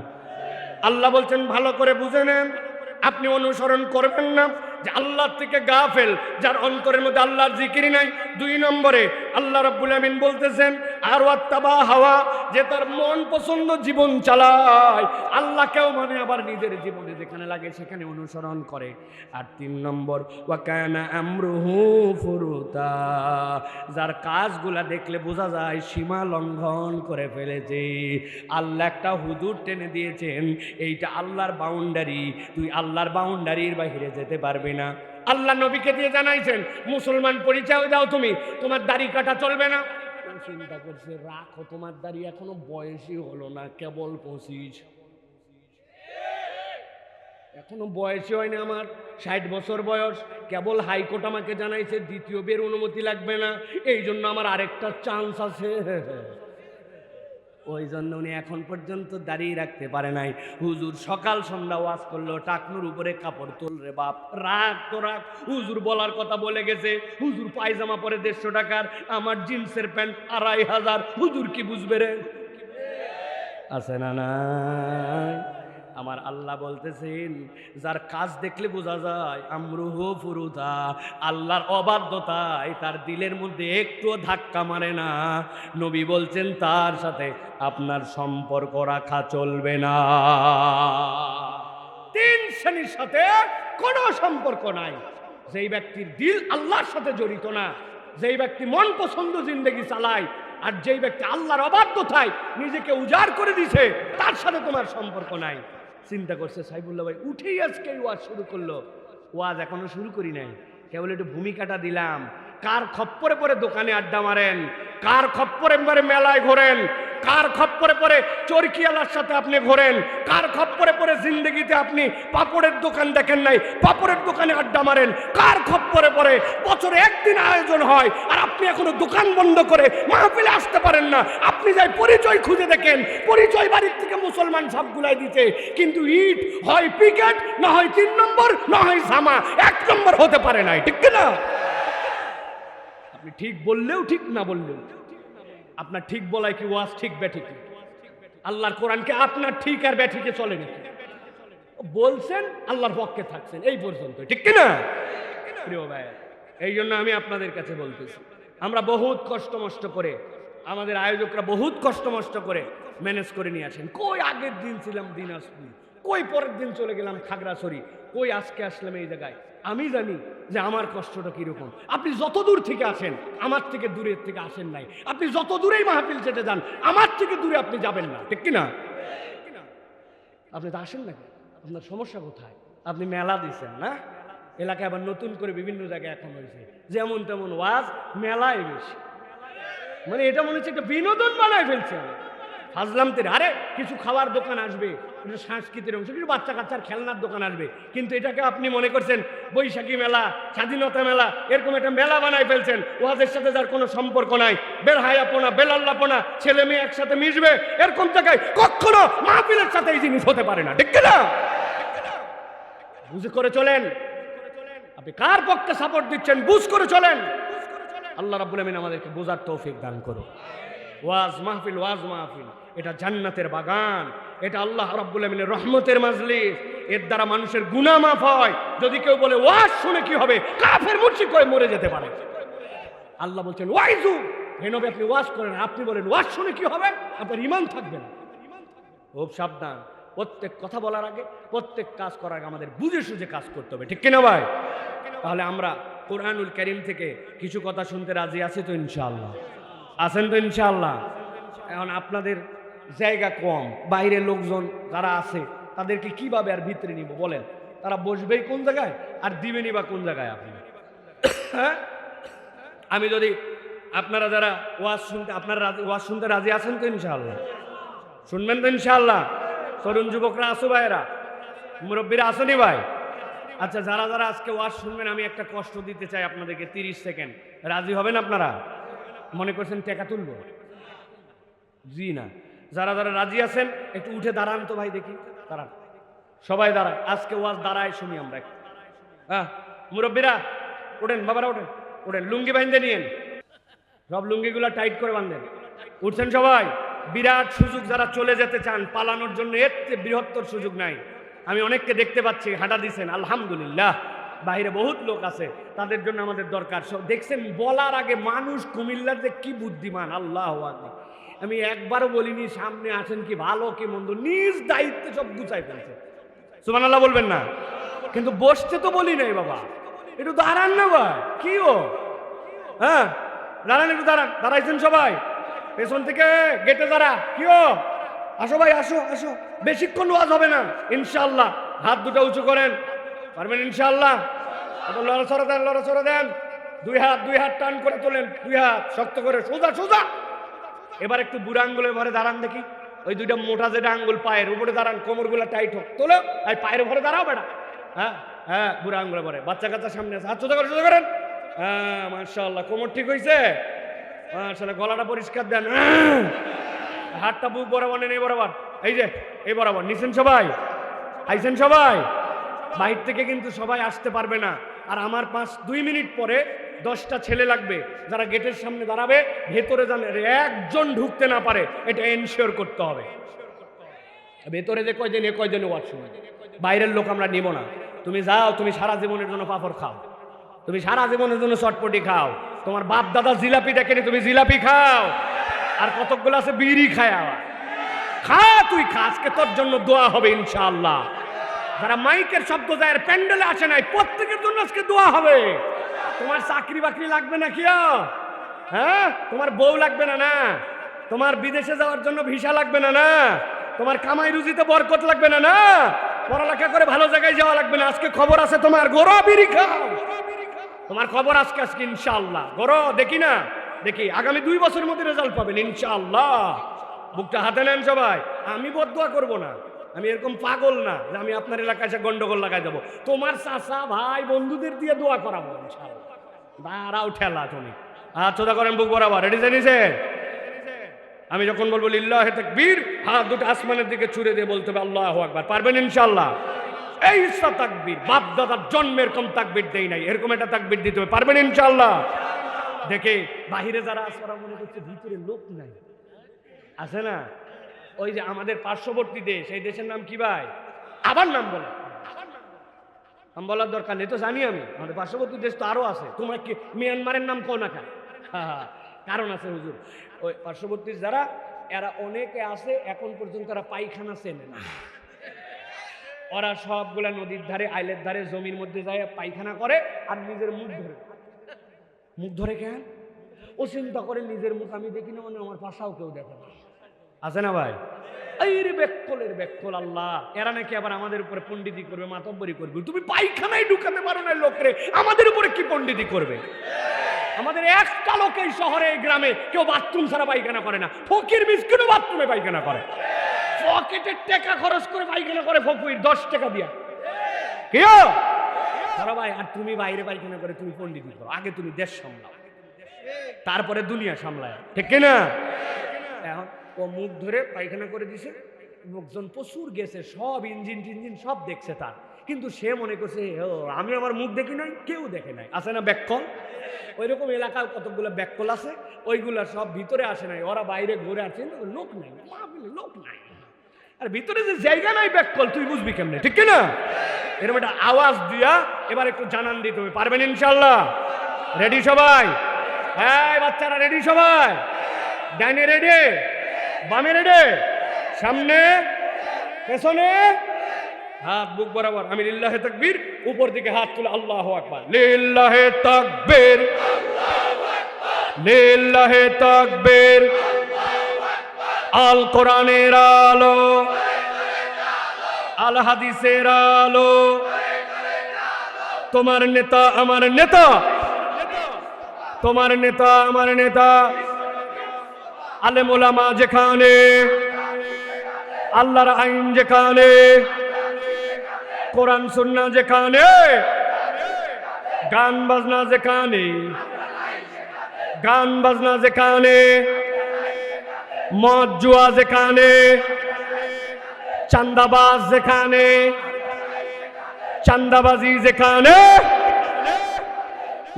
S1: আল্লাহ বলছেন ভালো করে বুঝে নেন, আপনি অনুসরণ করবেন না যে আল্লাহ থেকে গাফেল, যার অন্তরের মধ্যে আল্লাহর জিকির নাই। 2 নম্বরে আল্লাহ রাব্বুল আমিন বলতেছেন আর ওয়াত্তাবা হাওয়া, যে তার মন পছন্দ জীবন চালায়, আল্লাহকেও মানে আবার নিজের জীবনে যেখানে লাগে সেখানে অনুসরণ করে। আর 3 নম্বর ওয়া কানা আমরুহু ফুরুতা, যার কাজগুলা দেখলে বোঝা যায় সীমা লঙ্ঘন করে ফেলেছে। আল্লাহ একটা হুদুদ টেনে দিয়েছেন, এইটা আল্লাহর বাউন্ডারি, তুই আল্লাহর বাউন্ডারির বাইরে যেতে পারবি না। আল্লাহ নবীকে দিয়ে জানাইছেন মুসলমান পরিচয় দাও তুমি, তোমার দাড়ি কাটা চলবে না। চিন্তা করছে রাখো, তোমার দাড়ি এখনো বয়সই হলো না, কেবল 25, এখনো বয়সই হয়নি, আমার 60 বছর বয়স। কেবল হাইকোর্ট আমাকে জানাইছে 2য় বের অনুমতি লাগবে না, এই জন্য আমার আরেকটা চান্স আছে। ওই জন্য উনি এখন পর্যন্ত দাঁড়িয়ে রাখতে পারে নাই। হুজুর সকাল সন্ধ্যা ওয়াজ করলো, টাকনুর উপরে কাপড় তোল রে বাপ, রাখ তো রাখ। হুজুর বলার কথা বলে গেছে, হুজুর পায়জামা পরে 150 টাকার, আমার জিন্সের প্যান্ট 2500, হুজুর কি বুঝবে রে? আছে না নাই? আমার আল্লাহ বলতেছেন যার কাজ দেখলে বোঝা যায় আমরুহু ফুরুতা, আল্লাহর অবাধ্যতায় তার দিলের মধ্যে একটু ধাক্কা মারে না, নবী বলছেন তার সাথে আপনার সম্পর্ক রাখা চলবে না। 3 শ্রেণীর সাথে কোনো সম্পর্ক নাই। যেই ব্যক্তির দিল আল্লাহর সাথে জড়িত না, যেই ব্যক্তি মন পছন্দ জিন্দেগি চালায়, আর যেই ব্যক্তি আল্লাহর অবাধ্যতায় নিজেকে উজাড় করে দিছে, তার সাথে তোমার সম্পর্ক নাই। চিন্তা করছে সাইফুল্লাহ ভাই উঠেই আজকে ওয়াজ শুরু করলো। ওয়াজ এখনো শুরু করি নাই, কেবল একটু ভূমিকাটা দিলাম। কার খপ্পরে পরে দোকানে আড্ডা মারেন, কার খপ্পরে পরে মেলায় ঘোরেন, কার খপ্পরে পরে চরকিয়ালার সাথে আপনি ঘোরেন, কার খপ্পরে পরে জিন্দগিতে আপনি পাপড়ের দোকান দেখেন নাই, পাপড়ের দোকানে আড্ডা মারেন, কার খপ্পরে পরে বছরে একদিন আয়োজন হয় আর আপনি এখনো দোকান বন্ধ করে মাহফিলে আসতে পারেন না। আপনি যাই পরিচয় খুঁজে দেখেন, পরিচয় বাড়ির থেকে মুসলমান সবগুলাই দিতে, কিন্তু ইট হয় পিকেট, না হয় 3 নম্বর, না হয় জামা, 1 নম্বর হতে পারে নাই। ঠিক না? আপনি ঠিক বললেও ঠিক, না বললেও আপনার ঠিক বলাই কি ওয়াজ ঠিক ব্যাঠিক? আল্লাহর কোরআনকে আপনার ঠিক আর ব্যাঠিকে চলে নাকি? বলছেন আল্লাহর পক্ষে থাকছেন, এই পর্যন্ত। ঠিক কিনা প্রিয় ভাই? এই জন্য আমি আপনাদের কাছে বলতেছি, আমরা বহুত কষ্ট মষ্ট করে, আমাদের আয়োজকরা বহুত কষ্ট মষ্ট করে ম্যানেজ করে নিয়ে আসেন। কই আগের দিন ছিলাম দিনাজপুর, কই পরের দিন চলে গেলাম খাগড়াছড়ি, কই আজকে আসলাম এই জায়গায়। আমি জানি যে আমার কষ্টটা কিরকম। আপনি যত দূর থেকে আসেন, আমার থেকে দূরের থেকে আসেন নাই। আপনি যত দূরেই মাহফিল চেটে যান, আমার থেকে দূরে আপনি যাবেন না। ঠিক কিনা? আপনি তো আসেন নাকি? আপনার সমস্যা কোথায়? আপনি মেলা দিচ্ছেন না, এলাকায় আবার নতুন করে বিভিন্ন জায়গায় এখন হয়েছে যেমন তেমন ওয়াজ, মেলায় বেশি, মানে এটা মনে হচ্ছে একটা বিনোদন বানায় ফেলছেন। ফাজলাম তেরে। আরে কিছু খাওয়ার দোকান আসবে, এটা সাংস্কৃতিক অংশ, কিছু বাচ্চা কাচ্চার খেলনার দোকান আসবে, কিন্তু এটাকে আপনি মনে করছেন বৈশাখী মেলা, স্বাধীনতা মেলা, এরকম একটা মেলা বানায় ফেলছেন। ওয়াজের সাথে যার কোনো সম্পর্ক নাই, বেরহায়াপনা, বেলাল্লাপনা, ছেলে মেয়ে একসাথে মিশবে, এরকম জায়গায় কখনো মাহফিলের সাথে এই জিনিস হতে পারে না। ঠিক না? বুঝে করে চলেন। আপনি কার পক্ষে সাপোর্ট দিচ্ছেন বুঝ করে চলেন। আল্লাহ রাব্বুল আমিন আমাদেরকে বোঝার তৌফিক দান করুন। ওয়াজ মাহফিল, ওয়াজ মাহফিল এটা জান্নাতের বাগান, এটা আল্লাহ রাব্বুল আমিনের রহমতের মাজলিস। এর দ্বারা মানুষের গুনাহ মাফ হয়। যদি কেউ বলে ওয়াজ শুনে কি হবে, কাফের মুশরিক হয়ে মরে যেতে পারে। আল্লাহ বলছেন ওয়াইজু, হে নবী আপনি ওয়াজ করেন, আপনি বলেন ওয়াজ শুনে কি হবে, আপনার ঈমান থাকবে না। খুব সাবধান, প্রত্যেক কথা বলার আগে, প্রত্যেক কাজ করার আগে আমাদের বুঝে সুঝে কাজ করতে হবে, ঠিক কিনা ভাই? তাহলে আমরা কোরআনুল কারীম থেকে কিছু কথা শুনতে রাজি আছি তো ইনশাআল্লাহ? আছেন তো ইনশাআল্লাহ? এখন আপনাদের জায়গা কম, বাইরের লোকজন যারা আছে তাদেরকে কিভাবে আর ভিতরে নিব বলেন? তারা বসবেই কোন জায়গায় আর দিবেনই বা কোন জায়গায় আপনি? হ্যাঁ, আমি যদি আপনারা যারা ওয়াজ শুনতে, আপনারা ওয়াজ শুনতে রাজি আছেন তো ইনশাআল্লাহ? শুনবেন তো ইনশাআল্লাহ? তরুণ যুবকরা আসো, ভাইরা, মুরব্বীরা আসেনি ভাই? আচ্ছা, যারা যারা আজকে ওয়াজ শুনবেন, আমি একটা কষ্ট দিতে চাই আপনাদেরকে, 30 সেকেন্ড। রাজি হবেন আপনারা? মনে করছেন টাকা তুলবো? জি না। যারা যারা রাজি আছেন একটু উঠে দাঁড়ান তো ভাই, দেখি দাঁড়ান, সবাই দাঁড়ায়। আজকে ওয়াজ দাঁড়ায় শুনি আমরা। হ্যাঁ মুরব্বীরা ওঠেন, বাবারা ওঠেন, ওঠেন, লুঙ্গি বাঁধে নিয়েন, সব লুঙ্গিগুলা টাইট করে বাঁধেন। উঠছেন সবাই? বিরাট সুযোগ, যারা চলে যেতে চান পালানোর জন্য, এর চেয়ে বৃহত্তর সুযোগ নাই। আমি অনেককে দেখতে পাচ্ছি হাঁটা দিচ্ছেন, আলহামদুলিল্লাহ। বাইরে বহুত লোক আছে, তাদের জন্য আমাদের দরকার। সব দেখছেন বলার আগে মানুষ কুমিল্লার যে কি বুদ্ধিমান, আল্লাহ আকবার। আমি একবারও বলিনি সামনে আছেন কি ভালো কি মন্দ, নিজ দায়িত্বে সব গুছাই ফেলছে। সুবহানাল্লাহ বলবেন না? কিন্তু বসতে তো বলি নাই বাবা, একটু দাঁড়ান না ভাই। কি ও, হ্যাঁ দাঁড়ান, একটু দাঁড়ান। দাঁড়াইছেন সবাই? পেছন থেকে গেটে দাঁড়া। কি ও, আসো ভাই, আসো আসো, বেশিক্ষণ ওয়াজ হবে না ইনশাআল্লাহ। হাত দুটো উঁচু করেন, পারবেন ইনশাআল্লাহ? লড়াচড়া দেন, লড়াচড়া দেন। দুই হাত টান করে তোলেন, দুই হাত শক্ত করে, সোজা সোজা। এবার একটু বুড়া আঙ্গুলের ভরে দাঁড়ান দেখি, ওই দুইটা মোটা যেটা আঙ্গুল পায়ের উপরে দাঁড়ান, কোমরগুলো টাইট হোক, তোলো। আর পায়ের ভরে দাঁড়াও বেটা। হ্যাঁ হ্যাঁ, বুড়া আঙ্গুলের ভরে। বাচ্চা কাচ্চা সামনে আছে, হাত সোজা করে, সোজা করেন। হ্যাঁ মাশাআল্লাহ, কোমর ঠিক হয়েছে মাশাআল্লাহ। গলাটা পরিষ্কার দেন, হাতটা বুক বরাবর নেই, বরাবর, এই যে এই বরাবর নিছেন সবাই? আইছেন সবাই? বাইরে থেকে কিন্তু সবাই আসতে পারবে না। আর আমার 2 মিনিট পরে 10টা ছেলে লাগবে, যারা গেটের সামনে দাঁড়াবে, ভেতরে যেন একজন ঢুকতে না পারে, এটা এনশিওর করতে হবে। ভেতরে যে কয়জন ওয়াজ শুনে, বাইরের লোক আমরা নিব না। তুমি যাও, তুমি সারা জীবনের জন্য পাপড় খাও, তুমি সারা জীবনের জন্য চটপটি খাও, তোমার বাপ দাদা জিলাপি দেখেনি, তুমি জিলাপি খাও। আর কতকগুলো আছে বিড়ি খায়, খা, তুই খা, আজকে তোর জন্য দোয়া হবে ইনশাআল্লাহ। যারা মাইকের শব্দ যায়, প্যান্ডেলে আসে নাই, প্রত্যেকের জন্য আজকে দোয়া হবে। তোমার চাকরি বাকরি লাগবে না কি? হ্যাঁ, তোমার বউ লাগবে না? না, তোমার বিদেশে যাওয়ার জন্য ভিসা লাগবে না? না, তোমার কামাই রুজিতে বরকত লাগবে না? না, পড়ালেখা করে ভালো জায়গায় যাওয়া লাগবে না? আজকে খবর আছে তোমার, গরো বিড়ি খাও, তোমার খবর আজকে আজকে ইনশাআল্লাহ। গরো দেখি না, দেখি আগামী 2 বছরের মধ্যে রেজাল্ট পাবেন ইনশাআল্লাহ। বুকটা হাতে নেন সবাই। আমি বদদোয়া করব না, আমি এরকম পাগল না যে আমি আপনার এলাকায় এসে গন্ডগোল লাগাই দেবো। তোমার চাচা ভাই বন্ধুদের দিয়ে দোয়া করাবো ইনশাআল্লাহ। দাঁড়াও ঠেলা, তুমি হাত সোজা করেন বুক বরাবর, রেডি জানিছে? আমি যখন বলবো লিল্লাহে তাকবীর, হাত দুটো আসমানের দিকে ছুড়ে দিয়ে বলতে হবে আল্লাহু আকবার। পারবেন ইনশাআল্লাহ? এই তাকবীর বাপ দাদার জন্মে এরকম তাকবীর দেই নাই, এরকম একটা তাকবীর দিতে হবে। পারবেন ইনশাআল্লাহ? দেখে বাহিরে যারা আছে ওরা মনে করছে ভিতরে লোক নাই, আছে না? ওই যে আমাদের পার্শ্ববর্তী দেশ, এই দেশের নাম কি ভাই? আবার নাম বলে, নাম বলার দরকার নেই তো, জানি আমি। আমাদের পার্শ্ববর্তী দেশ তো আরো আছে। তোমার কি মিয়ানমারের নাম কও না কেন? কারণ আছে হুজুর, ওই পার্শ্ববর্তী যারা, এরা অনেকে আছে এখন পর্যন্ত তারা পায়খানা চেনে না। ওরা সবগুলা নদীর ধারে, আইলের ধারে, জমির মধ্যে যায় পায়খানা করে, আর নিজের মুখ ধরে কেন? ও চিন্তা করে নিজের মুখ আমি দেখি না, মানে আমার পাশাও কেউ দেখে না, আছে না ভাই? এই রে বেকলের বেকল আল্লাহ, এরা নাকি আবার আমাদের উপরে পণ্ডিতি করবে, মাতব্বরি করবে। তুমি পায়খানায় ঢুকাতে পারো না লোকরে, আমাদের উপরে কি পণ্ডিতি করবে? আমাদের একটা লোক এই শহরে, এই গ্রামে কেউ বাথরুম ছাড়া পায়খানা করে না। ফকির মিসকিনও বাথরুমে পায়খানা করে, পকেটের টাকা খরচ করে পায়খানা করে ফকির, 10 টাকা দিয়া। কেউ ধরো ভাই, আর তুমি বাইরে পায়খানা করে তুমি পণ্ডিতি করো। আগে তুমি দেশ সামলাও, তারপরে দুনিয়া সামলায়, ঠিক না? এখন ও মুখ ধরে পায়খানা করে দিছে, লোকজন প্রচুর গেছে, সব ইঞ্জিন টিঞ্জিন সব দেখছে তার, কিন্তু সে মনে করছে আমি আমার মুখ দেখি নাই, কেউ দেখে নাই, আছে না ব্যাককল? ওই রকম এলাকায় কতগুলো ব্যাককল আছে, ওইগুলা সব ভিতরে আসে নাই, ওরা বাইরে ঘুরে আসছে, লোক নাই, লোক নাই। আর ভিতরে যে জায়গা নাই ব্যাককল তুই বুঝবি কেমনে, ঠিক না? এরকম একটা আওয়াজ দিয়া এবার একটু জানান দিতে হবে, পারবেন ইনশাল্লাহ? রেডি সবাই? হ্যাঁ বাচ্চারা রেডি সবাই? ডাইনে রেডি, বামে রেডি, সামনে পেছনে, হাত বুক বরাবর। আমি লিল্লাহে তাকবীর, উপর দিকে হাত তুলে আল্লাহু আকবার। লিল্লাহে তাকবীর, লিল্লাহে তাকবীর। আল কোরআনের আলো, আল হাদিসের আলো, তোমার নেতা আমার নেতা, তোমার নেতা আমার নেতা। আলেম ওলামা যেখানে, আল্লাহর আইন যেখানে, কোরআন সুন্নাহ যেখানে, গান বাজনা যেখানে, গান বাজনা যেখানে, মদ জুয়া যেখানে, চান্দাবাজ যেখানে, চান্দাবাজি যেখানে,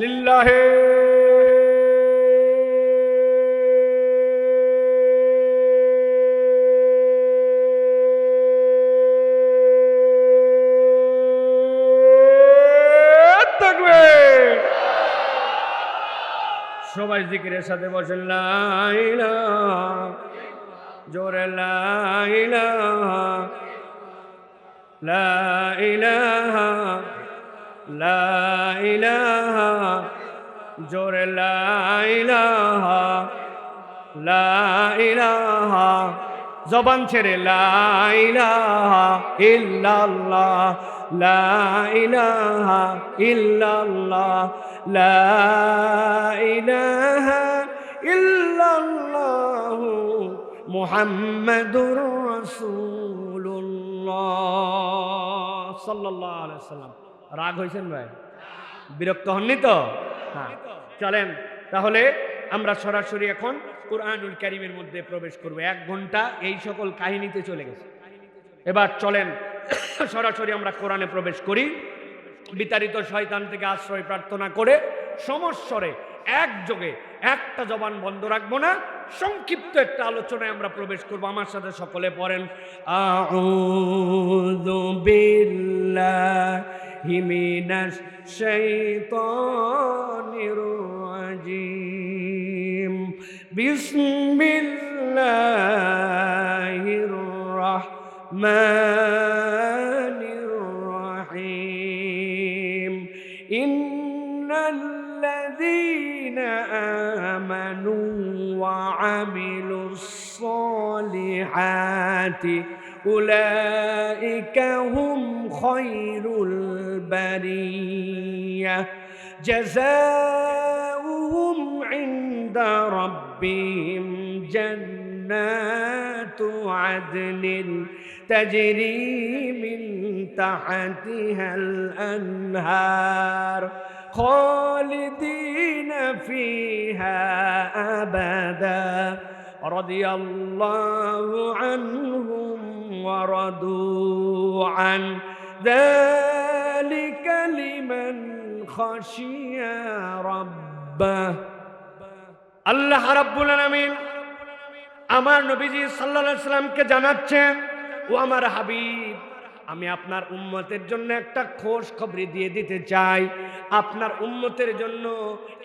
S1: লিল্লাহে তাকবীর। সবাই জিকিরের সাথে বসেন, লা ইলাহা, জোরে লা ইলাহা, লা ইলাহা, লা ইলাহা, জোরে লা ইলাহা, লা ইলাহা। জবান ছেড়ে লা ইলাহা ইল্লাল্লাহ, লা ইলাহা ইল্লাল্লাহ, লা ইলাহা ইল্লাল্লাহু মুহাম্মাদুর রাসূলুল্লাহ সাল্লাল্লাহু আলাইহি ওয়াসাল্লাম। রাগ হয়েছেন ভাই? বিরক্ত হননি তো? হ্যাঁ, চলেন তাহলে আমরা সরাসরি এখন কুরআনুল কারীমের মধ্যে প্রবেশ করব। 1 ঘন্টা এই সকল কাহিনীতে চলে গেছে, এবার চলেন সরাসরি আমরা কোরআনে প্রবেশ করি। বিতাড়িত শয়তান থেকে আশ্রয় প্রার্থনা করে সমস্বরে একযোগে, একটা জবান বন্ধ রাখবো না, সংক্ষিপ্ত একটা আলোচনায় আমরা প্রবেশ করব। আমার সাথে সকলে পড়েন, আউযু বিল্লাহি মিনাশ শাইতানির রাজিম, বিসমিল্লাহির রাহমানির রাহিম। ইন্নাল্লাযীনা আমানু ওয়া আমিলুস সালিহাতি উলাইকা হুম খায়রুল বারিয়াহ, জাযাউহুম ইনদা রাব্বিহিম জান্নাতু আদনিন তাজরি মিন তাহতিহাল আনহার খালিদিনা ফিহা আবাদা রাদিয়াল্লাহু আনহুম ওয়া রাদু আন, যালিকা লিমান খাশিয়া রাব্বাহ। আল্লাহ রাব্বুল আলামিন আমার নবীজি সাল্লাল্লাহু আলাইহি সাল্লামকে জানাচ্ছেন, ও আমার হাবিব, আমি আপনার উম্মতের জন্য একটা খোঁজ খবরি দিয়ে দিতে চাই। আপনার উম্মতের জন্য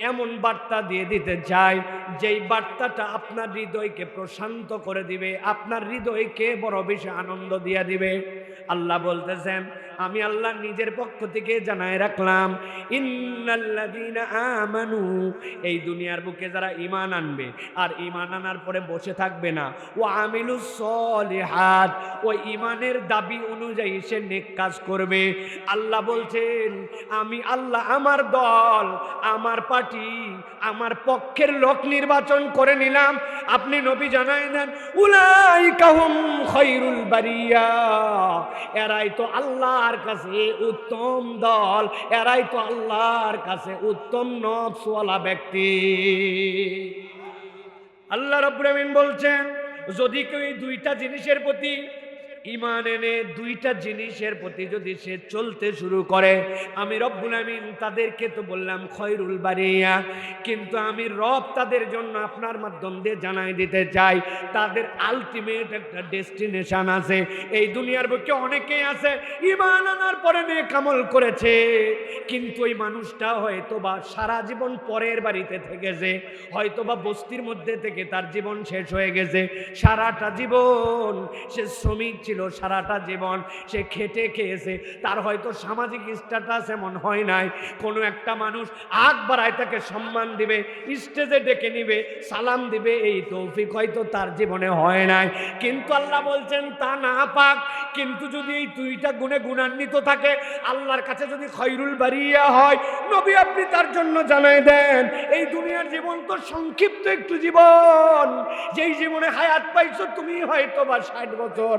S1: এমন বার্তা দিয়ে দিতে চাই যেই বার্তাটা আপনার হৃদয়কে প্রশান্ত করে দিবে, আপনার হৃদয়কে বড় বেশি আনন্দ দিয়ে দিবে। আল্লাহ বলতেছেন, আমি আল্লাহ নিজের পক্ষ থেকে জানায় রাখলাম, ইন্নাল্লাযীনা আমানু, এই দুনিয়ার বুকে যারা ঈমান আনবে আর ঈমান আনার পরে বসে থাকবে না, ওয়া আমিলুস সলিহাত, ওই ঈমানের দাবি অনুযায়ী সে নেক কাজ করবে। আল্লাহ বলছেন, আমি আল্লাহ আমার দল, আমার পার্টি, আমার পক্ষের লোক নির্বাচন করে নিলাম। আপনি নবী জানায় দেন, উলাইকা হুম খায়রুল বারিয়া, এরাই তো আল্লাহর কাছে উত্তম দল, এরাই তো আল্লাহর কাছে উত্তম নফসওয়ালা ব্যক্তি। আল্লাহ রাব্বুল আমিন বলছেন, যদি কেউ এই দুইটা জিনিসের প্রতি ঈমান এনে দুইটা জিনিসের প্রতি যদি সে চলতে শুরু করে, আমি রব্বুল আমিন তাদেরকে তো বললাম খয়রুল বারিয়া, কিন্তু আমি রব তাদের জন্য আপনার মাধ্যম দিয়ে জানাই দিতে চাই তাদের আলটিমেট একটা ডেস্টিনেশন আছে। এই দুনিয়ার বুকে অনেকেই আছে ঈমান আনার পরে নেক আমল করেছে, কিন্তু ওই মানুষটা হয়তো বা সারা জীবন পরের বাড়িতে থেকেছে, হয়তো বা বস্তির মধ্যে থেকে তার জীবন শেষ হয়ে গেছে। সারাটা জীবন সে শ্রমিক ছিল, সারাটা জীবন সে খেটে খেয়েছে, তার হয়তো সামাজিক স্ট্যাটাস এমন হয় নাই। কোনো একটা মানুষ আগ বাড়ায় তাকে সম্মান দিবে, স্টেজে ডেকে নিবে, সালাম দিবে, এই তৌফিক হয়তো তার জীবনে হয় নাই। কিন্তু আল্লাহ বলছেন তা না পাক, কিন্তু যদি এই দুইটা গুণে গুণান্বিত থাকে, আল্লাহর কাছে যদি খয়রুল বারিয়া হয়, নবী আপনি তার জন্য জানাই দেন এই দুনিয়ার জীবন তো সংক্ষিপ্ত একটু জীবন, যেই জীবনে হায়াত পাইছো তুমি হয়তো বা 60 বছর,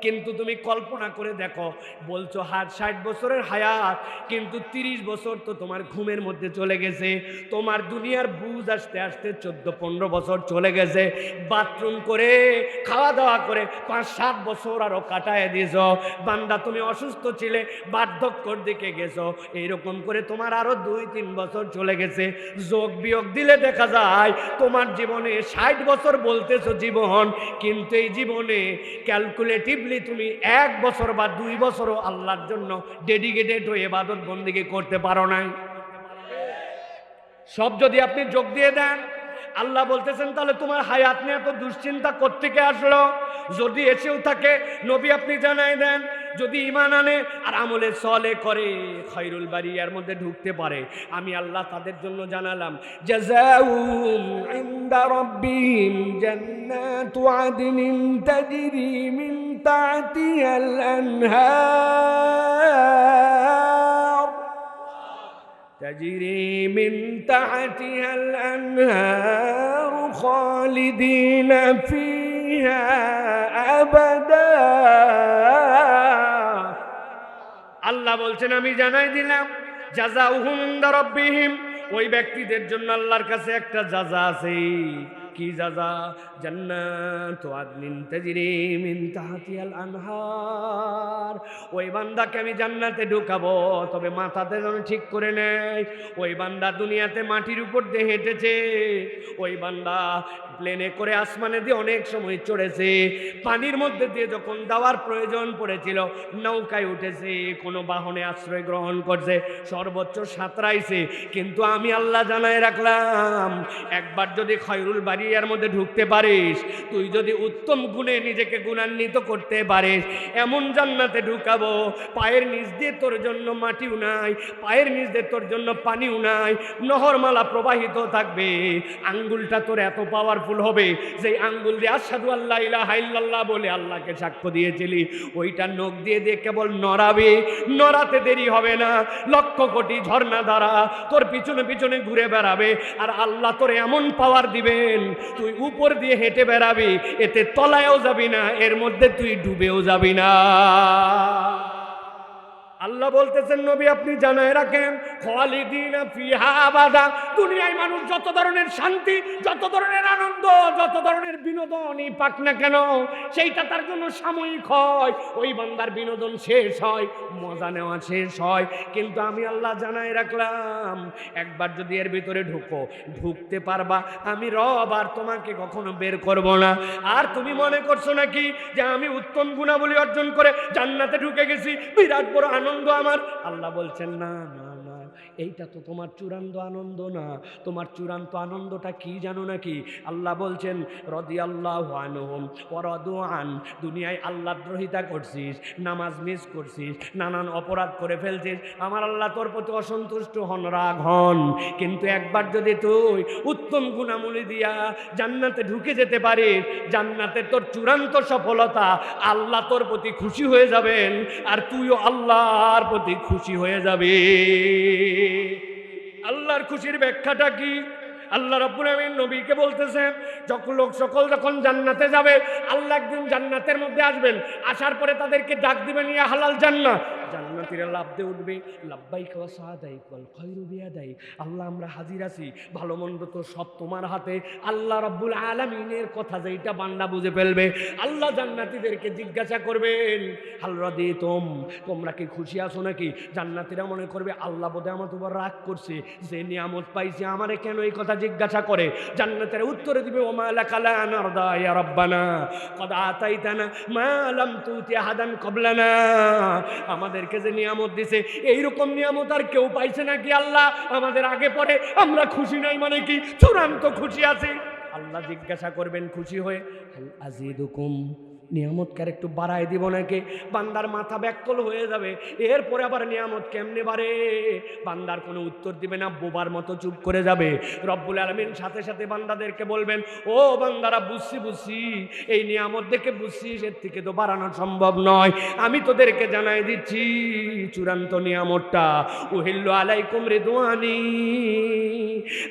S1: কিন্তু তুমি কল্পনা করে দেখো, বলছো 60 বছরের হায়াত, কিন্তু 30 বছর তো তোমার ঘুমের মধ্যে চলে গেছে, তোমার দুনিয়ার বুঝ আসতে আসতে 14-15 বছর চলে গেছে, বাথরুম করে খাওয়া দাওয়া করে 5-7 বছর আরো কাটায় দিয়েছ। বান্দা তুমি অসুস্থ ছিলে, বার্ধক্যর দিকে গেছো, এইরকম করে তোমার আরো 2-3 বছর চলে গেছে। যোগ বিয়োগ দিলে দেখা যায় তোমার জীবনে 60 বছর বলতেছো জীবন, কিন্তু এই জীবনে ক্যালকুলেটিভলি তুমি 1 বছর বা 2 বছরও আল্লাহর জন্য ডেডিকেটেড হয়ে ইবাদত বন্দেগী করতে পারো নাই। সব যদি আপনি যোগ দিয়ে দেন, আল্লাহ বলতেছেন তাহলে তোমার হায়াত নিয়ে এত দুশ্চিন্তা কোত্থেকে আসলো? যদি এসেও থাকে, নবী আপনি জানাই দেন যদি ঈমান আনে আর আমলে সলে করে খয়রুল বারিয়ার মধ্যে ঢুকতে পারে, আমি আল্লাহ তাদের জন্য জানালাম জাযাউহুম ইনদা রাব্বিহিম জান্নাতু আদনিন তাজরি মিন তাহতিহাল আনহার تجري من تحتها الأنهار خالدين فيها أبدا। আল্লাহ বলছেন আমি জানাই দিলাম জাযাউহুম ইনদা রাব্বিহিম, ওই ব্যক্তিদের জন্য আল্লাহর কাছে একটা জাযা আছে। কি জাযা? জান্নাতু আদনিন তাজরি মিন তাহতিহাল আনহার। ওই বান্দাকে আমি জান্নাতে ঢুকাবো, তবে মাথাতে যেন ঠিক করে নেয়। ওই বান্দা দুনিয়াতে মাটির উপর দিয়ে হেঁটেছে, ওই বান্দা প্লেনে করে আসমানে দিয়ে অনেক সময় চড়েছে, পানির মধ্যে দিয়ে যখন যাওয়ার প্রয়োজন পড়েছিল নৌকায় উঠেছে, কোনো বাহনে আশ্রয় গ্রহণ করছে, সর্বোচ্চ সাঁতরাইছে। কিন্তু আমি আল্লাহ জানাই রাখলাম, একবার যদি খয়রুল বারিয়ার মধ্যে ঢুকতে পারিস, তুই যদি উত্তম গুণে নিজেকে গুণান্বিত করতে পারিস, এমন জান্নাতে ঢুকাবো পায়ের নিচ দিয়ে তোর জন্য মাটিও নাই, পায়ের নিচ দিয়ে তোর জন্য পানিও নাই, নহরমালা প্রবাহিত থাকবে। আঙ্গুলটা তোর এত পাওয়ারফুল হবে যে আঙ্গুল দিয়ে আশহাদু আল্লা ইলাহা ইল্লাল্লাহ বলে আল্লাহকে সাক্ষ্য দিয়েছিলি, ওইটা নখ দিয়ে দিয়ে কেবল নড়াবে, নড়াতে দেরি হবে না, লক্ষ কোটি ঝর্ণা দ্বারা তোর পিছনে পিছনে ঘুরে বেড়াবে, আর আল্লাহ তোর এমন পাওয়ার দিবেন তুই উপর দিয়ে হেঁটে বেড়াবি, এতে তলায়ও যাবি না, এর মধ্যে তুই ডুবেও যাবি না। আল্লাহ বলতেছেন নবী আপনি জানায় রাখেন খালিদিনা ফিহা আবাদা। দুনিয়ায় মানুষ যত ধরনের শান্তি, যত ধরনের আনন্দ, যত ধরনের বিনোদনই পাক না কেন, সেইটা তার জন্য সাময়িক হয়। ওই বান্দার বিনোদন শেষ হয়, মজা নেওয়া শেষ হয়, কিন্তু আমি আল্লাহ জানায় রাখলাম একবার যদি এর ভিতরে ঢুকতে পারবা, আমি রব আর তোমাকে কখনো বের করব না। আর তুমি মনে করছো নাকি যে আমি উত্তম গুণাবলী অর্জন করে জান্নাতে ঢুকে গেছি, বিরাট বড় আনন্দ আমার? আল্লাহ বলছেন না না না, এইটা তো তোমার চূড়ান্ত আনন্দ না। তোমার চূড়ান্ত আনন্দটা কি জানো নাকি? আল্লাহ বলছেন রাদিয়াল্লাহু আনহুম ওয়া রাদু আন। দুনিয়ায় আল্লাহর দ্রোহিতা করছিস, নামাজ মিস করছিস, নানান অপরাধ করে ফেলছিস, আমার আল্লাহ তোর প্রতি অসন্তুষ্ট হন, রাগ হন, কিন্তু একবার যদি তুই উত্তম গুণাবলী দিয়া জান্নাতে ঢুকে যেতে পারিস, জান্নাতে তোর চূড়ান্ত সফলতা, আল্লাহ তোর প্রতি খুশি হয়ে যাবেন আর তুইও আল্লাহর প্রতি খুশি হয়ে যাবে। আল্লাহর খুশির ব্যাখ্যাটা কি? আল্লাহ রাব্বুল আমিন নবীকে বলতেছেন যখন জান্নাতে যাবে, আল্লাহ একদিন জান্নাতের মধ্যে আসবেন, আসার পরে তাদেরকে ডাক দিবেন ইয়া হালাল জান্নাত, জান্নাতীরা লাফ দিয়ে উঠবে, লাব্বাইক ওয়া সাদাইক ওয়াল খায়রু বিয়াদাইক। আল্লাহ আমরা হাজির আছি, ভালো মন্দ তো সব তোমার হাতে। আল্লাহ রাব্বুল আলামিনের কথা যেটা বান্দা বুঝে ফেলবে, আল্লাহ জান্নাতীদেরকে জিজ্ঞাসা করবেন, হাল রাদিতুম, তোমরা কি খুশি আছো নাকি? জান্নাতীরা মনে করবে আল্লাহ বোধহয় আমার উপর রাগ করছে, যে নিয়ামত পাইছে আমারে কেন এই কথা জিজ্ঞাসা করে। জান্নাতীরা উত্তরে দিবে, ওয়া মা লাকা লা নারদা ইয়া রাব্বানা কদ আতাইতানা মা লাম তুতি আহাদান ক্বাবলানা। আমাদেরকে যে নিয়ামত দিছে এইরকম নিয়ামত আর কেউ পাইছে নাকি আল্লাহ আমাদের আগে পরে? আমরা খুশি নাই মানে কি? চূড়ান্ত খুশি আছি। আল্লাহ জিজ্ঞাসা করবেন খুশি হয়ে, হাল আজিদুকুম, নিয়ামতকার একটু বাড়াই দিব নাকি? বান্দার মাথা ব্যাকল হয়ে যাবে। এরপরে আবার নিয়ামত কেমনে বাড়ে? বান্দার কোনো উত্তর দিবে না, বোবার মতো চুপ করে যাবে। রব্বুল আলামিন সাথে সাথে বান্দাদেরকে বলবেন, ও বান্দারা বুঝছি, এই নিয়ামত দেখে বুঝছিস, এর থেকে তো বাড়ানো সম্ভব নয়। আমি তোদেরকে জানাই দিচ্ছি চূড়ান্ত নিয়ামতটা, উহিল্লু আলাইকুম রিদওয়ানি,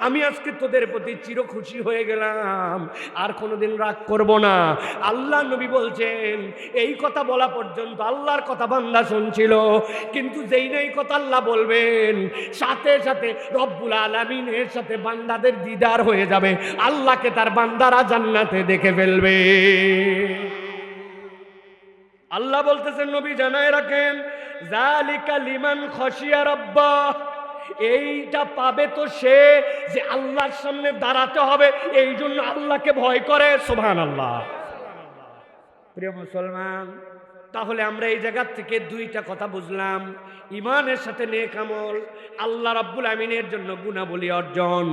S1: আমি আজকে তোদের প্রতি চির খুশি হয়ে গেলাম, আর কোনোদিন রাগ করব না। আল্লাহ নবী বলছেন, এই কথা বলা পর্যন্ত আল্লাহর কথা বান্দা শুনছিল, কিন্তু যেই নাই কথা আল্লাহ বলবেন, সাথে সাথে রব্বুল আলামিনের সাথে বান্দাদের দিদার হয়ে যাবে। আল্লাহকে তার বান্দারা জান্নাতে দেখে ফেলবে। আল্লাহ বলতেছেন, নবী জানায় রাখেন, যালিকা লিমান খাশিয়া রাব্বাহ, এইটা পাবে তো সে যে আল্লাহর সামনে দাঁড়াতে হবে, এই জন্য আল্লাহকে ভয় করে। সুবহানাল্লাহ। প্রিয় মুসলমান, তাহলে আমরা এই জায়গার থেকে দুইটা কথা বুঝলাম, ইমানের সাথে নেক আমল, আল্লাহ রাব্বুল আমিনের জন্য গুণাবলী অর্জন,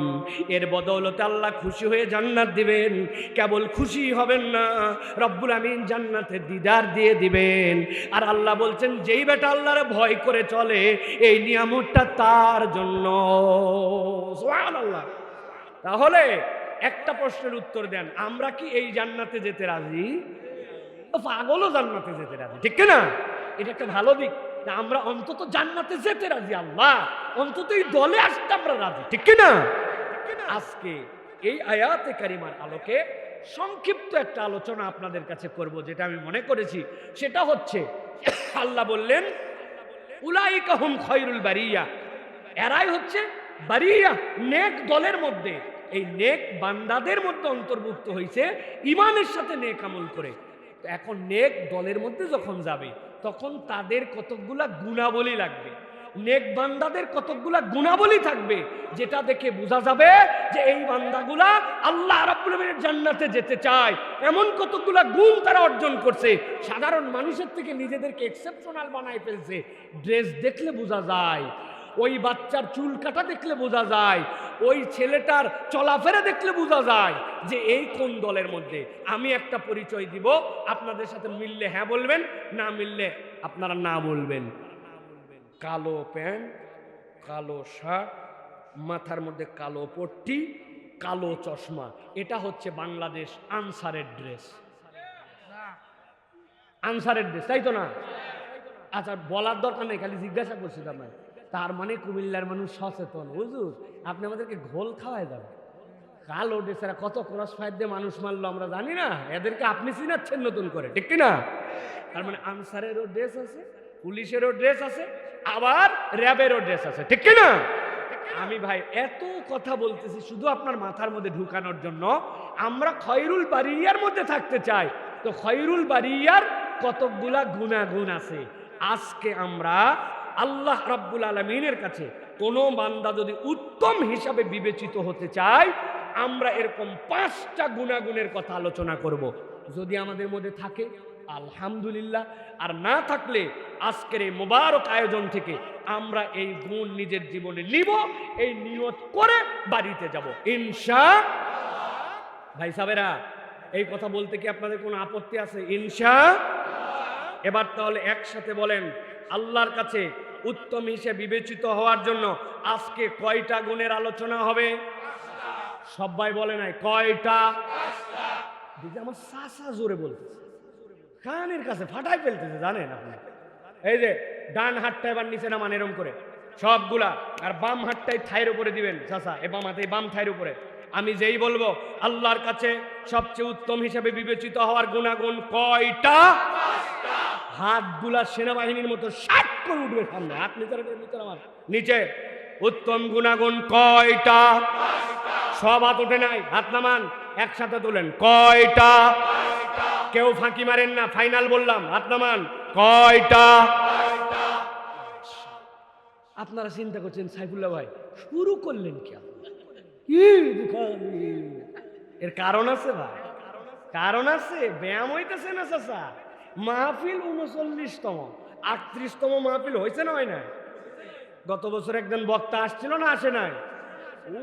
S1: এর বদৌলতে আল্লাহ খুশি হয়ে জান্নাত দিবেন। কেবল খুশি হবেন না, রাব্বুল আমিন জান্নাতে দিদার দিয়ে দিবেন। আর আল্লাহ বলছেন, যেই বেটা আল্লাহর ভয় করে চলে, এই নিয়ামতটা তার জন্য। সুবহানাল্লাহ। তাহলে একটা প্রশ্নের উত্তর দেন, আমরা কি এই জান্নাতে যেতে রাজি? পাগলও জান্নাতে যেতে রাজি, ঠিক না? এটা একটা ভালো দিক। আমরা অন্তত জান্নাতে যেতে রাজি, আল্লাহ অন্তত এই দলে আসতে আমরা রাজি, ঠিক না? আজকে এই আয়াতে কারিমার আলোকে সংক্ষিপ্ত একটা আলোচনা আপনাদের কাছে করব, যেটা আমি মনে করেছি সেটা হচ্ছে, আল্লাহ বললেন উলাইকা হুম খায়রুল বারিয়া, এরাই হচ্ছে বারিয়া, নেক দলের মধ্যে, এই নেক বান্দাদের মধ্যে অন্তর্ভুক্ত হয়েছে ইমানের সাথে নেক আমল করে। এখন নেক দলের মধ্যে যখন যাবে, তখন তাদের কতকগুলা গুণাবলী লাগবে, নেক বান্দাদের কতকগুলা গুণাবলী থাকবে, যেটা দেখে বোঝা যাবে যে এই বান্দাগুলা আল্লাহ রাব্বুল আমিনের জান্নাতে যেতে চায়। এমন কতকগুলা গুণ তারা অর্জন করছে, সাধারণ মানুষের থেকে নিজেদেরকে এক্সেপশনাল বানায় ফেলছে। ড্রেস দেখলে বোঝা যায়, ওই বাচ্চার চুল কাটা দেখলে বোঝা যায়, ওই ছেলেটার চলাফেরা দেখলে বোঝা যায় যে এই কোন দলের মধ্যে। আমি একটা পরিচয় দিব, আপনাদের সাথে মিললে হ্যাঁ বলবেন, না মিললে আপনারা না বলবেন। কালো প্যান্ট, কালো শার্ট, মাথার মধ্যে কালো পট্টি, কালো চশমা, এটা হচ্ছে বাংলাদেশ আনসারের ড্রেস। আনসারের ড্রেস, তাই তো না? আচ্ছা, বলার দরকার নেই, খালি জিজ্ঞাসা করছি আপনার। তার মানে কুমিল্লার মানুষ সচেতন। হুজুর, আপনি আমাদেরকে ঘোল খাওয়ায় যাবেন। কালো ড্রেসেরা কত ক্রস ফায়ার দিয়ে মানুষ মারলো আমরা জানি না, এদেরকে আপনি চিনাচ্ছেন নতুন করে, ঠিক না? তার মানে আনসারেরও ড্রেস আছে, পুলিশেরও ড্রেস আছে, আবার র্যাবেরও ড্রেস আছে, ঠিক না? আমি ভাই এত কথা বলতেছি শুধু আপনার মাথার মধ্যে ঢুকানোর জন্য। আমরা খয়রুল বারিয়ার মধ্যে থাকতে চাই, তো খয়রুল বারিয়ার কতকগুলা গুণাগুণ আছে। আজকে আমরা আল্লাহ রাব্বুল আলামিনের কাছে কোনো বান্দা যদি উত্তম হিসাবে বিবেচিত হতে চায়, আমরা এরকম 5টা গুণাগুণের কথা আলোচনা করব। যদি আমাদের মধ্যে থাকে আলহামদুলিল্লাহ, আর না থাকলে আজকের এই মোবারক আয়োজন থেকে আমরা এই গুণ নিজের জীবনে নিব, এই নিয়ত করে বাড়িতে যাব ইনশাআল্লাহ। ভাই সাহেবেরা, এই কথা বলতে কি আপনাদের কোনো আপত্তি আছে? ইনশাআল্লাহ। এবার তাহলে একসাথে বলেন, আল্লাহর কাছে উত্তম হিসেবে বিবেচিত হওয়ার জন্য আজকে কয়টা গুণের আলোচনা হবে? সবাই বলে নাই কয়টা? দিদি আমার সাসা জোরে বলতেছে, কানের কাছে ফাটাই ফেলতেছে, জানেন আপনি? এই যে ডান হাতটা এবার নিচে নামান এরম করে সবগুলা, আর বাম হাতটাই থাইয়ের উপরে দিবেন। চাচা এ বাম হাতে, বাম থাইয়ের উপরে। আমি যেই বলবো আল্লাহর কাছে সবচেয়ে উত্তম হিসেবে বিবেচিত হওয়ার গুণাগুণ কয়টা? হাতগুলা সেনাবাহিনীর মতো শাট করে উঠবে সামনে, হাত নিচে রেখে নিচে আমার নিচে। উত্তম গুণাগুণ কয়টা? সব হাত ওঠে নাই, হাত নামান, একসাথে তোলেন। কয়টা? কেউ ফাঁকি মারেন না, ফাইনাল বললাম, হাত নামান। কয়টা? আপনারা চিন্তা করছেন সাইফুল্লাহ ভাই শুরু করলেন কি? এর কারণ আছে ভাই, কারণ আছে। ব্যায়াম হইতেছে না চাচা। মাহফিল 39তম, 38তম মাহফিল হয়েছে না হয় না? গত বছর একজন বক্তা আসছিল না আসে নাই?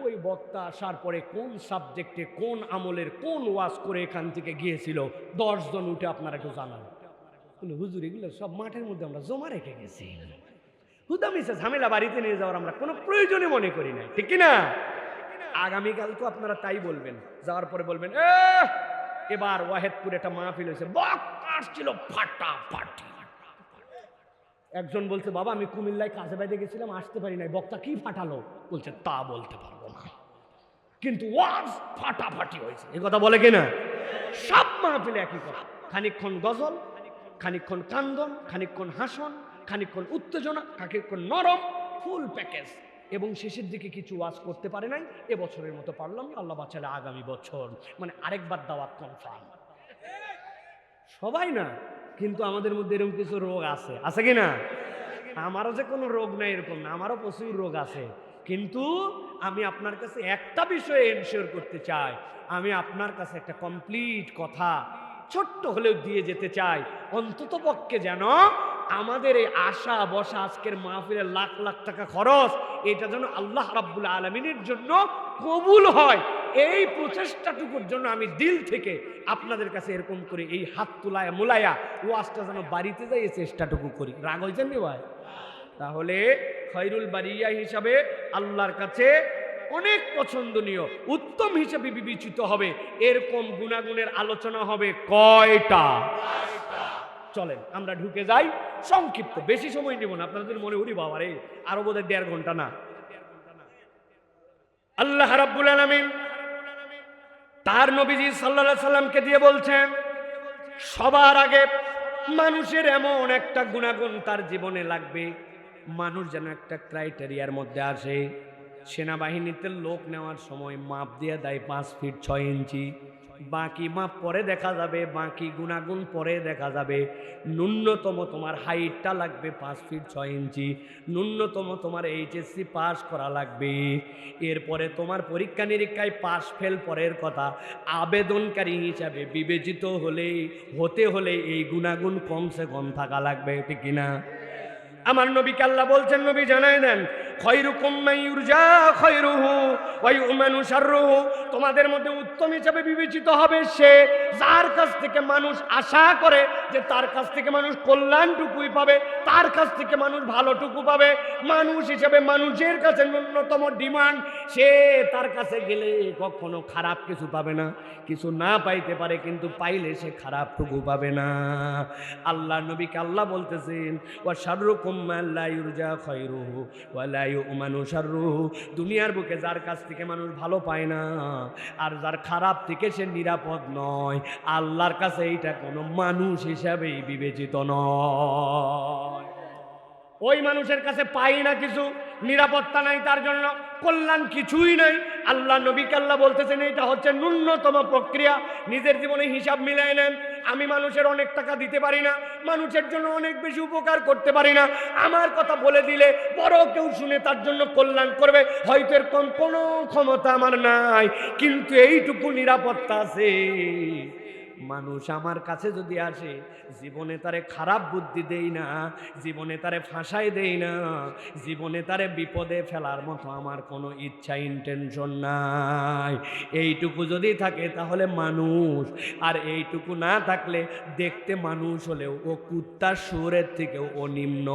S1: ওই বক্তা আসার পরে কোন সাবজেক্টে কোন আমলের কোন ওয়াজ করে এখান থেকে গিয়েছিল 10 জন উঠে আপনারা একটু জানান। হুজুর এগুলো সব মাঠের মধ্যে আমরা জমা রেখে গেছি, হুদামিসে ঝামেলা বাড়িতে নিয়ে যাওয়ার আমরা কোনো প্রয়োজনে মনে করি না, ঠিক কিনা? আগামীকাল তো আপনারা তাই বলবেন, যাওয়ার পরে বলবেন এবার ওয়াহেদপুরে একটা মাহফিল হয়েছে, বক্তা আসছিল ফাটাফাটি। একজন বলছে বাবা আমি কুমিল্লায় কাজে বাইরে গেছিলাম, আসতে পারি নাই, বক্তা কি ফাটালো? বলছে তা বলতে পারবো না, কিন্তু ওয়াজ ফাটাফাটি হয়েছে। এই কথা বলে কিনা? সব মাহফিলে একই কথা, খানিকক্ষণ গজল, খানিকক্ষণ কান্দন, খানিকক্ষণ হাসন, খানিকক্ষণ উত্তেজনা, খানিকক্ষণ নরম, ফুল প্যাকেজ। এবং শেষের দিকে কিছু ওয়াজ করতে পারে নাই, এবছরের মতো পারলাম না, আল্লাহ বাঁচালে আগামী বছর, মানে আরেকবার দাওয়াত কনফার্ম। সবাই না, কিন্তু আমাদের মধ্যে এরকম কিছু রোগ আছে, আছে কি না? আমারও যে কোনো রোগ নাই এরকম না, আমারও প্রচুর রোগ আছে। কিন্তু আমি আপনার কাছে একটা বিষয়ে এনশিওর করতে চাই, আমি আপনার কাছে একটা কমপ্লিট কথা ছোট্ট হলেও দিয়ে যেতে চাই, অন্তত পক্ষে যেন আমাদের এই আশা বসা আজকের মাহফিলের লাখ লাখ টাকা খরচ, এটা যেন আল্লাহ রাব্বুল আলামিনের জন্য কবুল হয়, এই প্রচেষ্টাটুকুর জন্য আমি দিল থেকে আপনাদের কাছে এরকম করে এই হাত তুলায়া মুলায়া ওয়াজটা যেন বাড়িতে যাই এই চেষ্টাটুকু করি। রাগ হয়েছেন নি ভাই? তাহলে খৈরুল বারিয়া হিসাবে আল্লাহর কাছে অনেক পছন্দনীয়, উত্তম হিসেবে বিবেচিত হবে এরকম গুণাগুণের আলোচনা হবে কয়টা? চলেন আমরা ঢুকে যাই, সংক্ষিপ্ত, বেশি সময় নেব না। আপনাদের মনে উড়ি বাবা রে, আরো বোধহয় 1.5 ঘন্টা না। আল্লাহ রাব্বুল আলামিন তার নবীজি সাল্লাল্লাহু আলাইহি সাল্লামকে দিয়ে বলছেন, সবার আগে মানুষের এমন একটা গুণাগুণ তার জীবনে লাগবে, মানুষ যেন একটা ক্রাইটেরিয়ার মধ্যে আসে। সেনাবাহিনীতে লোক নেওয়ার সময় মাপ দিয়ে দেয় 5 ফিট 6 ইঞ্চি, বাকি মাপ পরে দেখা যাবে, বাকি গুণাগুণ পরে দেখা যাবে। ন্যূনতম তোমার হাইটটা লাগবে 5 ফিট 6 ইঞ্চি, ন্যূনতম তোমার এইচএসসি পাস করা লাগবে। এরপরে তোমার পরীক্ষা নিরীক্ষায় পাস ফেল পরের কথা, আবেদনকারী হিসাবে বিবেচিত হতে হলে এই গুণাগুণ কমসে কম থাকা লাগবে, ঠিক কিনা? আমার নবীকে আল্লাহ বলছেন, নবী জানাই দেন, খৈরুকুম মান ইউরজা খৈরুহু ওয়া ইউমানু শাররুহু, তোমাদের মধ্যে উত্তম হিসেবে বিবেচিত হবে সে যার কাছ থেকে মানুষ আশা করে যে তার কাছ থেকে মানুষ কল্যাণটুকুই পাবে, তার কাছ থেকে মানুষ ভালোটুকু পাবে। মানুষ হিসেবে মানুষের কাছে ন্যূনতম ডিমান্ড, সে তার কাছে গেলে কখনো খারাপ কিছু পাবে না, কিছু না পাইতে পারে কিন্তু পাইলে সে খারাপটুকু পাবে না। আল্লাহ নবীকে আল্লাহ বলতেছেন, ওয়া শাররুকুম মান লা ইউরজা খৈরুহু ওয়া লা ইউমানু শাররুহু, দুনিয়ার বুকে যার কাছ থেকে মানুষ ভালো পায় না আর যার খারাপ থেকে সে নিরাপদ নয়, আল্লাহর কাছে এইটা কোনো মানুষ হিসাবেই বিবেচিত নয়। ওই মানুষের কাছে পাই না কিছু, নিরাপত্তা নাই, তার জন্য কল্যাণ কিছুই নাই। আল্লাহ নবীকে আল্লাহ বলতেছেন এটা হচ্ছে ন্যূনতম প্রক্রিয়া। নিজের জীবনে হিসাব মিলাই নেন, আমি মানুষের অনেক টাকা দিতে পারি না, মানুষের জন্য অনেক বেশি উপকার করতে পারি না, আমার কথা বলে দিলে বড় কেউ শুনে তার জন্য কল্যাণ করবে, হয়তো এরকম কোনো ক্ষমতা আমার নাই, কিন্তু এইটুকু নিরাপত্তা আছে, মানুষ আমার কাছে যদি আসে জীবনে তারে খারাপ বুদ্ধি দেই না, জীবনে তারে ফাঁসাই দেই না, জীবনে তারে বিপদে ফেলার মতো আমার কোনো ইচ্ছা ইন্টেনশন নাই। এইটুকু যদি থাকে তাহলে মানুষ, আর এইটুকু না থাকলে দেখতে মানুষ হলেও ও কুত্তার সুরের থেকেও ও নিম্ন।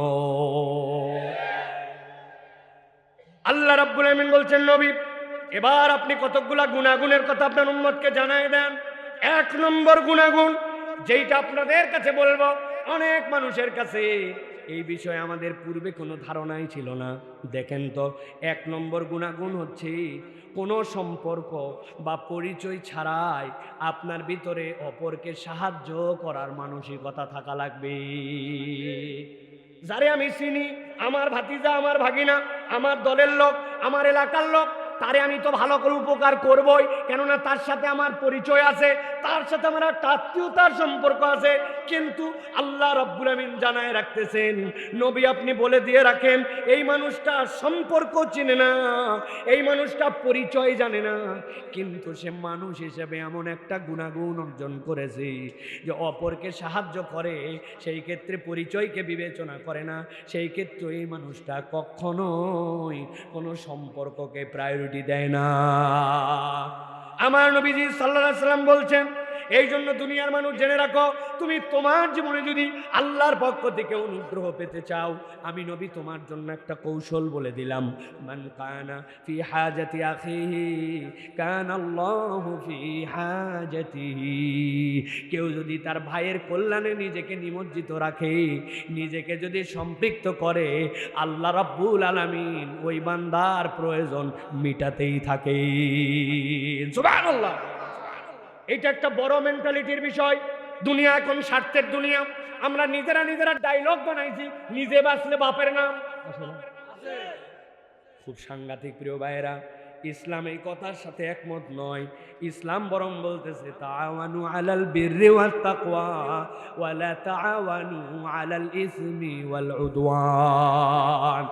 S1: আল্লাহ রাব্বুল আমিন বলছেন, নবী এবার আপনি কতগুলা গুণাগুণের কথা আপনার উম্মতকে জানাই দেন। 1 নম্বর গুণাগুণ যেইটা আপনাদের কাছে বলবো, অনেক মানুষের কাছে এই বিষয়ে আমাদের পূর্বে কোনো ধারণাই ছিল না। দেখেন তো, 1 নম্বর গুণাগুণ হচ্ছে কোনো সম্পর্ক বা পরিচয় ছাড়াই আপনার ভিতরে অপরকে সাহায্য করার মানসিকতা থাকা লাগবে। যারে আমি চিনি, আমার ভাতিজা, আমার ভাগিনা, আমার দলের লোক, আমার এলাকার লোক, তারে আমি তো ভালো করে উপকার করবই, কেননা তার সাথে আমার পরিচয় আছে, তার সাথে আমার একটা আত্মীয়তার সম্পর্ক আছে। কিন্তু আল্লাহ রাব্বুল আমিন জানায় রাখতেছেন, নবী আপনি বলে দিয়ে রাখেন, এই মানুষটা সম্পর্ক চিনে না, এই মানুষটা পরিচয় জানে না, কিন্তু সে মানুষ হিসেবে এমন একটা গুণাগুণ অর্জন করেছে যে অপরকে সাহায্য করে, সেই ক্ষেত্রে পরিচয়কে বিবেচনা করে না, সেই ক্ষেত্রে এই মানুষটা কখনোই কোনো সম্পর্ককে প্রায়োরিটি দেয় না। আমার নবীজি সাল্লাল্লাহু আলাইহি ওয়াসাল্লাম বলছেন, এই জন্য দুনিয়ার মানুষ জেনে রাখো, তুমি তোমার জীবনে যদি আল্লাহর পক্ষ থেকে অনুগ্রহ পেতে চাও, আমি নবী তোমার জন্য একটা কৌশল বলে দিলাম। মান কানা ফি হাজাতি আখিহি কানা আল্লাহু ফি হাজাতিহি। কেউ যদি তার ভাইয়ের কল্যাণে নিজেকে নিমজ্জিত রাখে, নিজেকে যদি সম্পৃক্ত করে, আল্লাহ রাব্বুল আলামিন ওই বান্দার প্রয়োজন মিটাতেই থাকে। সুবহানাল্লাহ। এটা একটা বড় মেন্টালিটির বিষয়। দুনিয়া এখন স্বার্থের দুনিয়া। আমরা নিজেরা ডায়লগ বানাইছি, নিজে বাঁচলে বাপের নাম। খুব সাংঘাতিক প্রিয় ভাইয়েরা, ইসলাম এই কথার সাথে একমত নয়। ইসলাম বরং বলতেছে, তাআওয়ানু আলাল বিররি ওয়াত তাকওয়া ওয়া লা তাআওয়ানু আলাল ইসমি ওয়াল উদওয়ান।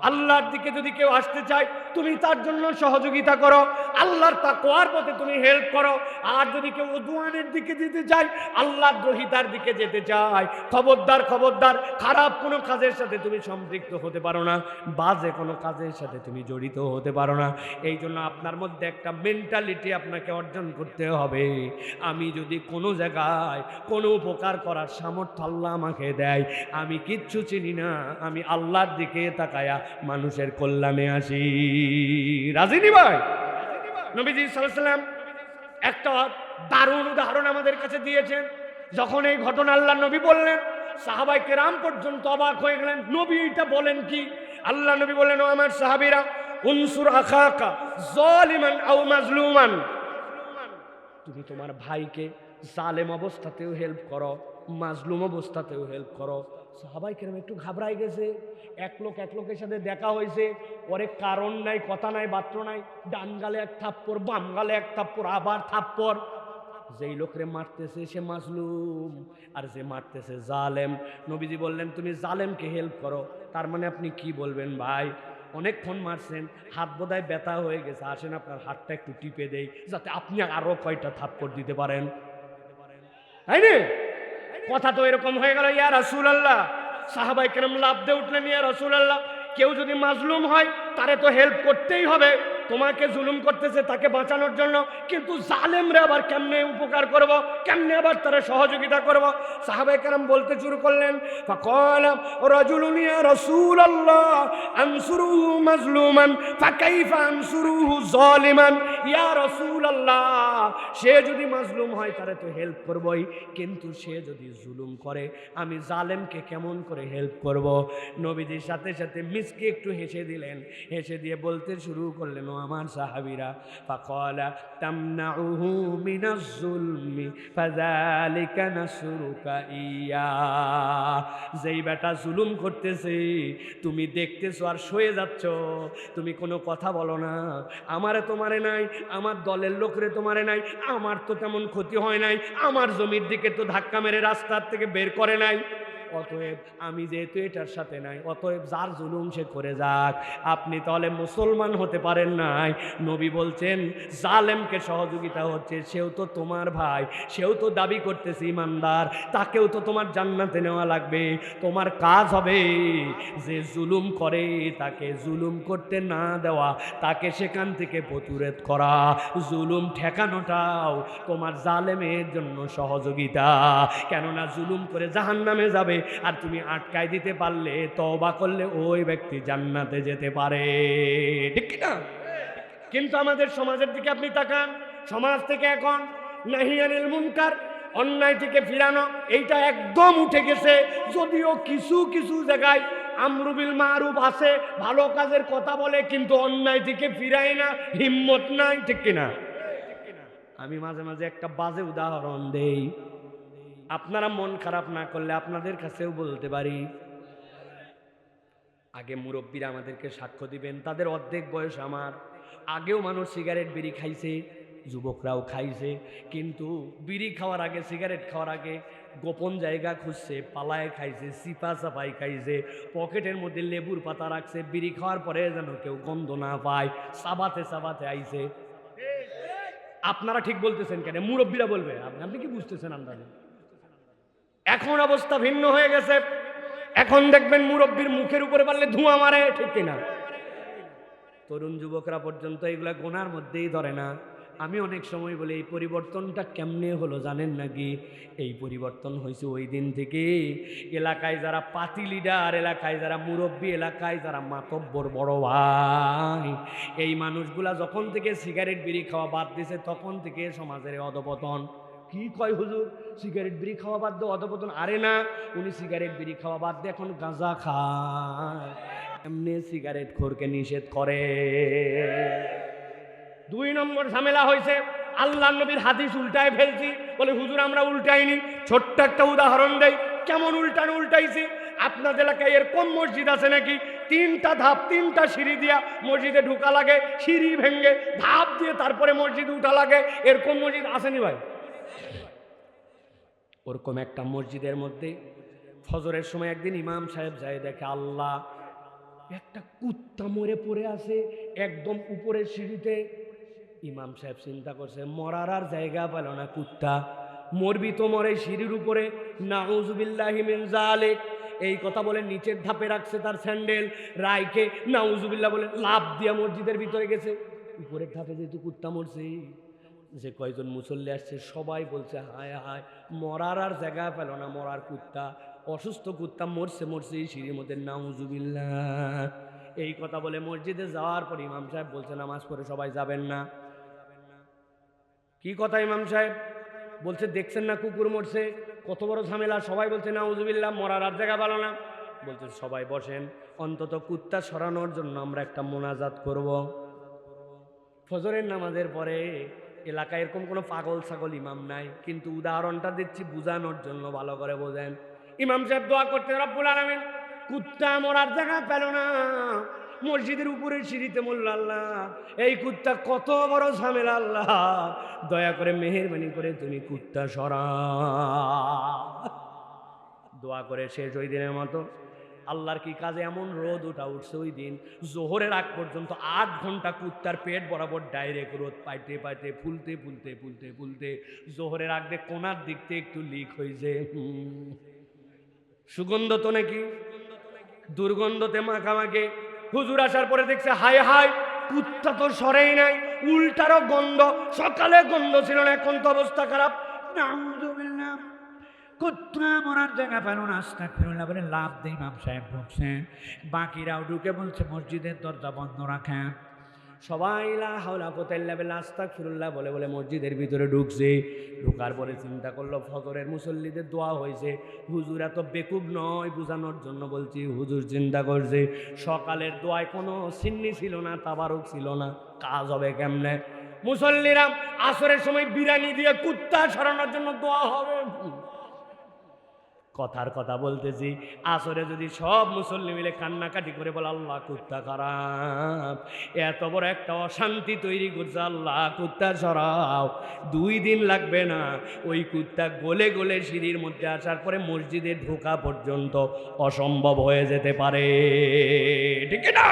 S1: আল্লাহর দিকে যদি কেউ আসতে চায়, তুমি তার জন্য সহযোগিতা করো, আল্লাহর তাকওয়ার পথে তুমি হেল্প করো। আর যদি কেউ উদওয়ানের দিকে যেতে চায়, আল্লাহর দ্রোহিতার দিকে যেতে চায়, খবরদার খবরদার, খারাপ কোনো কাজের সাথে তুমি সম্পৃক্ত হতে পারো না, বাজে কোনো কাজের সাথে তুমি জড়িত হতে পারো না। এই জন্য আপনার মধ্যে একটা মেন্টালিটি আপনাকে অর্জন করতে হবে। আমি যদি কোনো জায়গায় কোনো উপকার করার সামর্থ্য আল্লাহ আমাকে দেয়, আমি কিচ্ছু চিনি না, আমি আল্লাহর দিকে তাকায়া মানুষের কল্যাণে আসি। রাজি নি ভাই? নবীজি সাল্লাল্লাহু আলাইহি ওয়াসাল্লাম একটা দারুণ উদাহরণ আমাদের কাছে দিয়েছেন। যখন এই ঘটনা আল্লাহ নবী বললেন, সাহাবায়ে কেরাম পর্যন্ত অবাক হয়ে গেলেন, নবী এটা বলেন কি? আল্লাহ নবী বললেন, ও আমার সাহাবীরা, উনসুর আখাকা যালিমান আও মাজলুমান। তুমি তোমার ভাইকে জালেম অবস্থাতেও হেল্প করো, মাজলুম অবস্থাতেও হেল্প করো। সাহাবায়ে কেরাম একটু ঘাবড়াই গেছে। এক লোকের সাথে দেখা হয়েছে, ওরে কারণ নাই, কথা নাই, বাত্র নাই, ডান গালে এক থাপ্পড়, বাম গালে এক থাপ্পড়, আবার থাপ্পড়। যেই লোকরে মারতেছে সে মাজলুম, আর যে মারতেছে জালেম। নবীজি বললেন, তুমি জালেমকে হেল্প করো। তার মানে আপনি কি বলবেন ভাই? অনেকক্ষণ মারছেন, হাত বোধহয় ব্যথা হয়ে গেছে, আসেন আপনার হাতটা একটু টিপে দেই, যাতে আপনি আরো কয়টা থাপ্পড় দিতে পারেন। তাই না? কথা তো এরকম হয়ে গেল। ইয়া রাসূলুল্লাহ, সাহাবায়ে কেরাম লাফ দিয়ে উঠলেন, ইয়া রাসূলুল্লাহ, কেউ যদি মাজলুম হয় তারে তো হেল্প করতেই হবে। তোমাকে জুলুম করতেছে তাকে বাঁচানোর জন্য, কিন্তু জালেমরে আবার কেমনে উপকার করব, কেমনে আবার তারা সহযোগিতা করব? সাহাবায়ে কেরাম বলতে শুরু করলেন, ফাকালা রাজুলুন ইয়া রাসূলুল্লাহ আনসুরুহু মাজলুমান ফাকাইফা আনসুরুহু যালিমান। ইয়া রাসূলুল্লাহ, সে যদি মাজলুম হয় তারে তো হেল্প করবই, কিন্তু সে যদি জুলুম করে, আমি জালেমকে কেমন করে হেল্প করব? নবীজির সাথে সাথে মিসকে একটু হেসে দিলেন, হেসে দিয়ে বলতে শুরু করলেন, ও আমার সাহাবীরা, ফাকালা তামনাউহু মিনাজ যুলমি ফাযালিকা নাসরুকা ইয়া। যেই বেটা জুলুম করতেছে, তুমি দেখতেছো আর সয়ে যাচ্ছ, তুমি কোনো কথা বলো না, আমারে তোমারে নাই, আমার দলের লোকরে তোমারে নাই, আমার তো তেমন ক্ষতি হয় নাই, আমার জমির দিকে তো ধাক্কা মেরে রাস্তার থেকে বের করে নাই, অতএব আমি যেহেতু এটার সাথে নাই, অতএব যার জুলুম সে করে যাক। আপনি তাহলে মুসলমান হতে পারেন নাই। নবী বলছেন, জালেমকে সহযোগিতা হচ্ছে, সেও তো তোমার ভাই, সেও তো দাবি করতেছে ইমানদার, তাকেও তো তোমার জান্নাতে নেওয়া লাগবে। তোমার কাজ হবে যে জুলুম করে তাকে জুলুম করতে না দেওয়া, তাকে সেখান থেকে প্রতিরোধ করা, জুলুম ঠেকানোটাও তোমার জালেমের জন্য সহযোগিতা। কেননা জুলুম করে জাহান্নামে যাবে, আর তুমি আটকায় দিতে পারলে, তওবা করলে ওই ব্যক্তি জান্নাতে যেতে পারে, ঠিক কি না? কিন্তু আমাদের সমাজের দিকে আপনি তাকান, সমাজ থেকে এখন নাহি আনিল মুনকার, অন্যায় থেকে ফিরানো এইটা একদম উঠে গেছে। যদিও কিছু কিছু জায়গায় আমরু বিল মারুফ আছে, ভালো কাজের কথা বলে, কিন্তু অন্যায় থেকে ফিরায় না, হিম্মত নাই, ঠিক কিনা? আমি মাঝে মাঝে একটা বাজে উদাহরণ দেই, আপনারা মন খারাপ না করলে আপনাদের কাছেও বলতে পারি। আগে মুরব্বীরা আমাদেরকে সাক্ষ্য দিবেন, তাদের অর্ধেক বয়স আমার। আগেও মানুষ সিগারেট বিড়ি খাইছে, যুবকরাও খাইছে, কিন্তু বিড়ি খাওয়ার আগে, সিগারেট খাওয়ার আগে গোপন জায়গা খুঁজছে, পালায় খাইছে, সিপা সাপাই খাইছে, পকেটের মধ্যে লেবুর পাতা রাখছে, বিড়ি খাওয়ার পরে যেন কেউ গন্ধ না পায়, সাবাতে সাবাতে আইছে। আপনারা ঠিক বলতেছেন কেন? মুরব্বীরা বলবে, আপনি কি বুঝতেছেন আন্দাজে? এখন অবস্থা ভিন্ন হয়ে গেছে। এখন দেখবেন মুরব্বীর মুখের উপরে পারলে ধোঁয়া মারে, ঠিক কিনা? তরুণ যুবকরা পর্যন্ত এগুলা গোনার মধ্যেই ধরে না। আমি অনেক সময় বলি, এই পরিবর্তনটা কেমনে হলো জানেন নাকি? এই পরিবর্তন হয়েছে ওই দিন থেকে এলাকায় যারা পাতি লিডার, এলাকায় যারা মুরব্বী, এলাকায় যারা মাতব্বর বড় ভাই, এই মানুষগুলা যখন থেকে সিগারেট বিড়ি খাওয়া বাদ দিছে, তখন থেকে সমাজের অধপতন। কি কয় হুজুর, সিগারেট বিড়ি খাওয়া বাদ দিয়ে অধপতন? আরে না, উনি সিগারেট বিড়ি খাওয়া বাদ দিয়ে এখন গাঁজা খায়, এমনি সিগারেট খোরকে নিষেধ করে। 2 নম্বর ঝামেলা হয়েছে, আল্লাহ নবীর হাদিস উল্টায় ফেলছি। বলে হুজুর আমরা উল্টাইনি। ছোট্ট একটা উদাহরণ দেই, কেমন উল্টাইছি। আপনাদের এলাকায় এরকম মসজিদ আছে নাকি 3টা ধাপ, 3টা সিঁড়ি দিয়া মসজিদে ঢুকা লাগে, সিঁড়ি ভেঙ্গে ধাপ দিয়ে তারপরে মসজিদে উঠা লাগে? এরকম মসজিদ আসেনি ভাই? ওরকম একটা মসজিদের মধ্যে ফজরের সময় একদিন ইমাম সাহেব যায়, দেখে আল্লাহ, একটা কুত্তা মরে পড়ে আছে একদম উপরের সিঁড়িতে। ইমাম সাহেব চিন্তা করছে, মরার আর জায়গা পেল না, কুত্তা মরবি তো মরে সিঁড়ির উপরে, নাউজুবিল্লাহি মিন যালিক। এই কথা বলে নিচের ধাপে রাখছে তার স্যান্ডেল, রাইকে নাউজুবিল্লাহ বলে লাফ দিয়া মসজিদের ভিতরে গেছে। উপরের ধাপে যেহেতু কুত্তা মরছে, যে কয়জন মুসল্লি আসছে সবাই বলছে হায় হায়, মরার আর জায়গা পেল না, মরার কুত্তা, অসুস্থ কুত্তা মরছে এই সিঁড়ির মধ্যে, নাউজুবিল্লাহ। এই কথা বলে মসজিদে যাওয়ার পর ইমাম সাহেব বলছে নামাজ পড়ে সবাই যাবেন না। কি কথা ইমাম সাহেব বলছে, দেখছেন না কুকুর মরছে, কত বড় ঝামেলা, সবাই বলছে নাউজুবিল্লাহ, মরার আর জায়গা পেল না। বলছে সবাই বসেন, অন্তত কুত্তা সরানোর জন্য আমরা একটা মোনাজাত করব। ফজরের নামাজের পরে এলাকায় এরকম কোনো পাগল ছাগল ইমাম নাই, কিন্তু উদাহরণটা দিচ্ছি বোঝানোর জন্য, ভালো করে বোঝেন। ইমাম সাহেব দোয়া করতে, রব্বুল আলামিন, কুত্তা মরার জায়গা পেল না, মসজিদের উপরের সিঁড়িতে মরল, আল্লাহ এই কুত্তা কত বড় ঝামেলা, আল্লাহ দয়া করে মেহেরবানি করে তুমি কুত্তা সরা। দোয়া করে শেষ ওই দিনের মতো। আল্লাহর কি কাজে এমন রোদ উঠছে ওই দিন, জোহরের আগ পর্যন্ত 8 ঘন্টা কুত্তার পেট বরাবর ডাইরেক্ট রোদ পাইতে পাইতে ফুলতে জোহরের আগ দিয়ে কোনার দিক থেকে একটু লিক হয়েছে। সুগন্ধ তো নাকি, দুর্গন্ধতে মাখামাখি। হুজুর আসার পরে দেখছে হায় হায়, কুত্তা তো সরেই নাই, উল্টারও গন্ধ। সকালে গন্ধ ছিল না, এখন তো অবস্থা খারাপ। নাউযুবিল্লাহ, কুত্তা মরার জায়গা পেল না, আস্তাগফিরুল্লাহ বলে লাভ দিয়ে ইমাম সাহেব ঢুকছে। বাকিরাও ঢুকে বলছে মসজিদের দরজা বন্ধ রাখেন। সবাই লা হাওলা কুওয়াতা ইল্লা বিল্লাহ আস্তাগফিরুল্লাহ বলে বলে মসজিদের ভিতরে ঢুকছে। ঢোকার পরে চিন্তা করলো ফজরের মুসল্লিদের দোয়া হয়েছে, হুজুর এত বেকুব নয়, বোঝানোর জন্য বলছি। হুজুর চিন্তা করছে সকালের দোয়ায় কোনো সিন্নি ছিল না, তাবারুক ছিল না, কাজ হবে কেমনে? মুসল্লিরা আসরের সময় বিরিয়ানি দিয়ে কুত্তা সরানোর জন্য দোয়া হবে। কথার কথা বলতেছি, আসরে যদি সব মুসল্লি মিলে কান্নাকাটি করে বলে আল্লাহ কুত্তা খারাপ, এত বড় একটা অশান্তি তৈরি করছে, আল্লাহ কুত্তা সরাও, 2 দিন লাগবে না, ওই কুত্তা গলে গলে সিঁড়ির মধ্যে আসার পরে মসজিদে ঢোকা পর্যন্ত অসম্ভব হয়ে যেতে পারে, ঠিক না?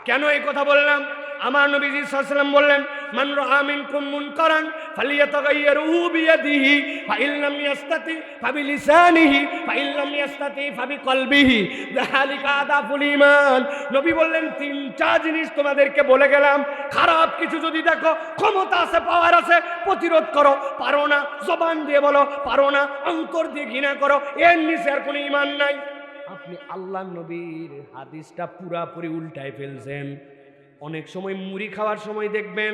S1: কেন এই কথা বললাম? আমার নবীজি সাল্লাল্লাহু আলাইহি ওয়াসাল্লাম বললেন, মান রাআ মিনকুম মুনকারান ফালিয়াতাগায়্যারহু বিয়াদিহি ফাইন লাম ইয়াস্তাতি ফাবিলিসানিহি ফাইন লাম ইয়াস্তাতি ফাবিকলবিহি যালিকা আদাফুল ঈমান। নবী বললেন 3টা জিনিস তোমাদেরকে বলে গেলাম, খারাপ কিছু যদি দেখো, ক্ষমতা আছে, পাওয়ার আছে, প্রতিরোধ করো, পারো না জবান দিয়ে বলো, পারো না অন্তর দিয়ে ঘৃণা করো, এর নিচে আর কোনো ঈমান নাই। আপনি আল্লাহর নবীর হাদিসটা পুরাপুরি উল্টায় ফেলছেন। অনেক সময় মুড়ি খাওয়ার সময় দেখবেন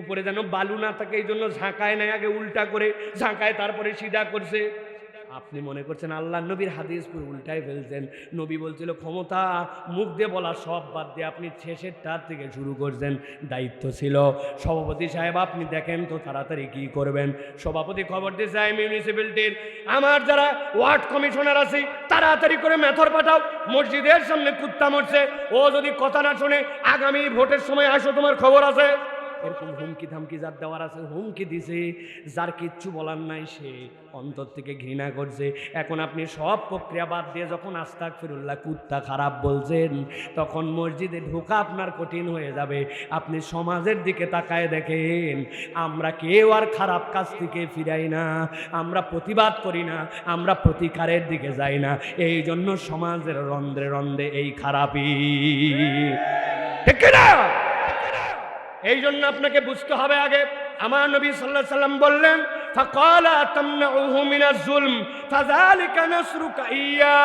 S1: উপরে যেন বালু না থাকে, এই জন্য ঝাঁকায় নাই, আগে উল্টা করে ঝাঁকায় তারপরে সিধা করছে। আপনি মনে করছেন আল্লাহ নবীর হাদিস পুরো উল্টাই ফেলছেন। নবী বলছিল ক্ষমতা মুখ দিয়ে বলা সব বাদ দিয়ে আপনি শেষেরটার থেকে শুরু করছেন। দায়িত্ব ছিল সভাপতি সাহেব, আপনি দেখেন তো তাড়াতাড়ি কি করবেন। সভাপতি খবর দিয়ে যায় মিউনিসিপ্যালিটির আমার যারা ওয়ার্ড কমিশনার আছে তাড়াতাড়ি করে মেথর পাঠাও, মসজিদের সামনে কুত্তা মরছে, ও যদি কথা না শোনে আগামী ভোটের সময় আসো, তোমার খবর আছে। এরকম হুমকি ধামকি যার দেওয়ার আছে হুমকি দিছে, যার কিচ্ছু বলার নাই সে অন্তর থেকে ঘৃণা করছে। এখন আপনি সব প্রক্রিয়া বাদ দিয়ে যখন আস্তাগফিরুল্লাহ কুত্তা খারাপ বলছেন, তখন মসজিদে ঢোকা আপনার কঠিন হয়ে যাবে। আপনি সমাজের দিকে তাকায় দেখেন, আমরা কেউ আর খারাপ কাজ থেকে ফিরাই না, আমরা প্রতিবাদ করি না, আমরা প্রতিকারের দিকে যাই না। এই জন্য সমাজের রন্ধ্রে রন্ধ্রে এই খারাপই, ঠিক না? এই জন্য আপনাকে বুঝতে হবে আগে। আমার নবী সাল্লাল্লাহু আলাইহি সাল্লাম বললেন ফাকালা তামনাউহু মিনাজ জুলম ফাযালিকা নাসরুকা ইয়া।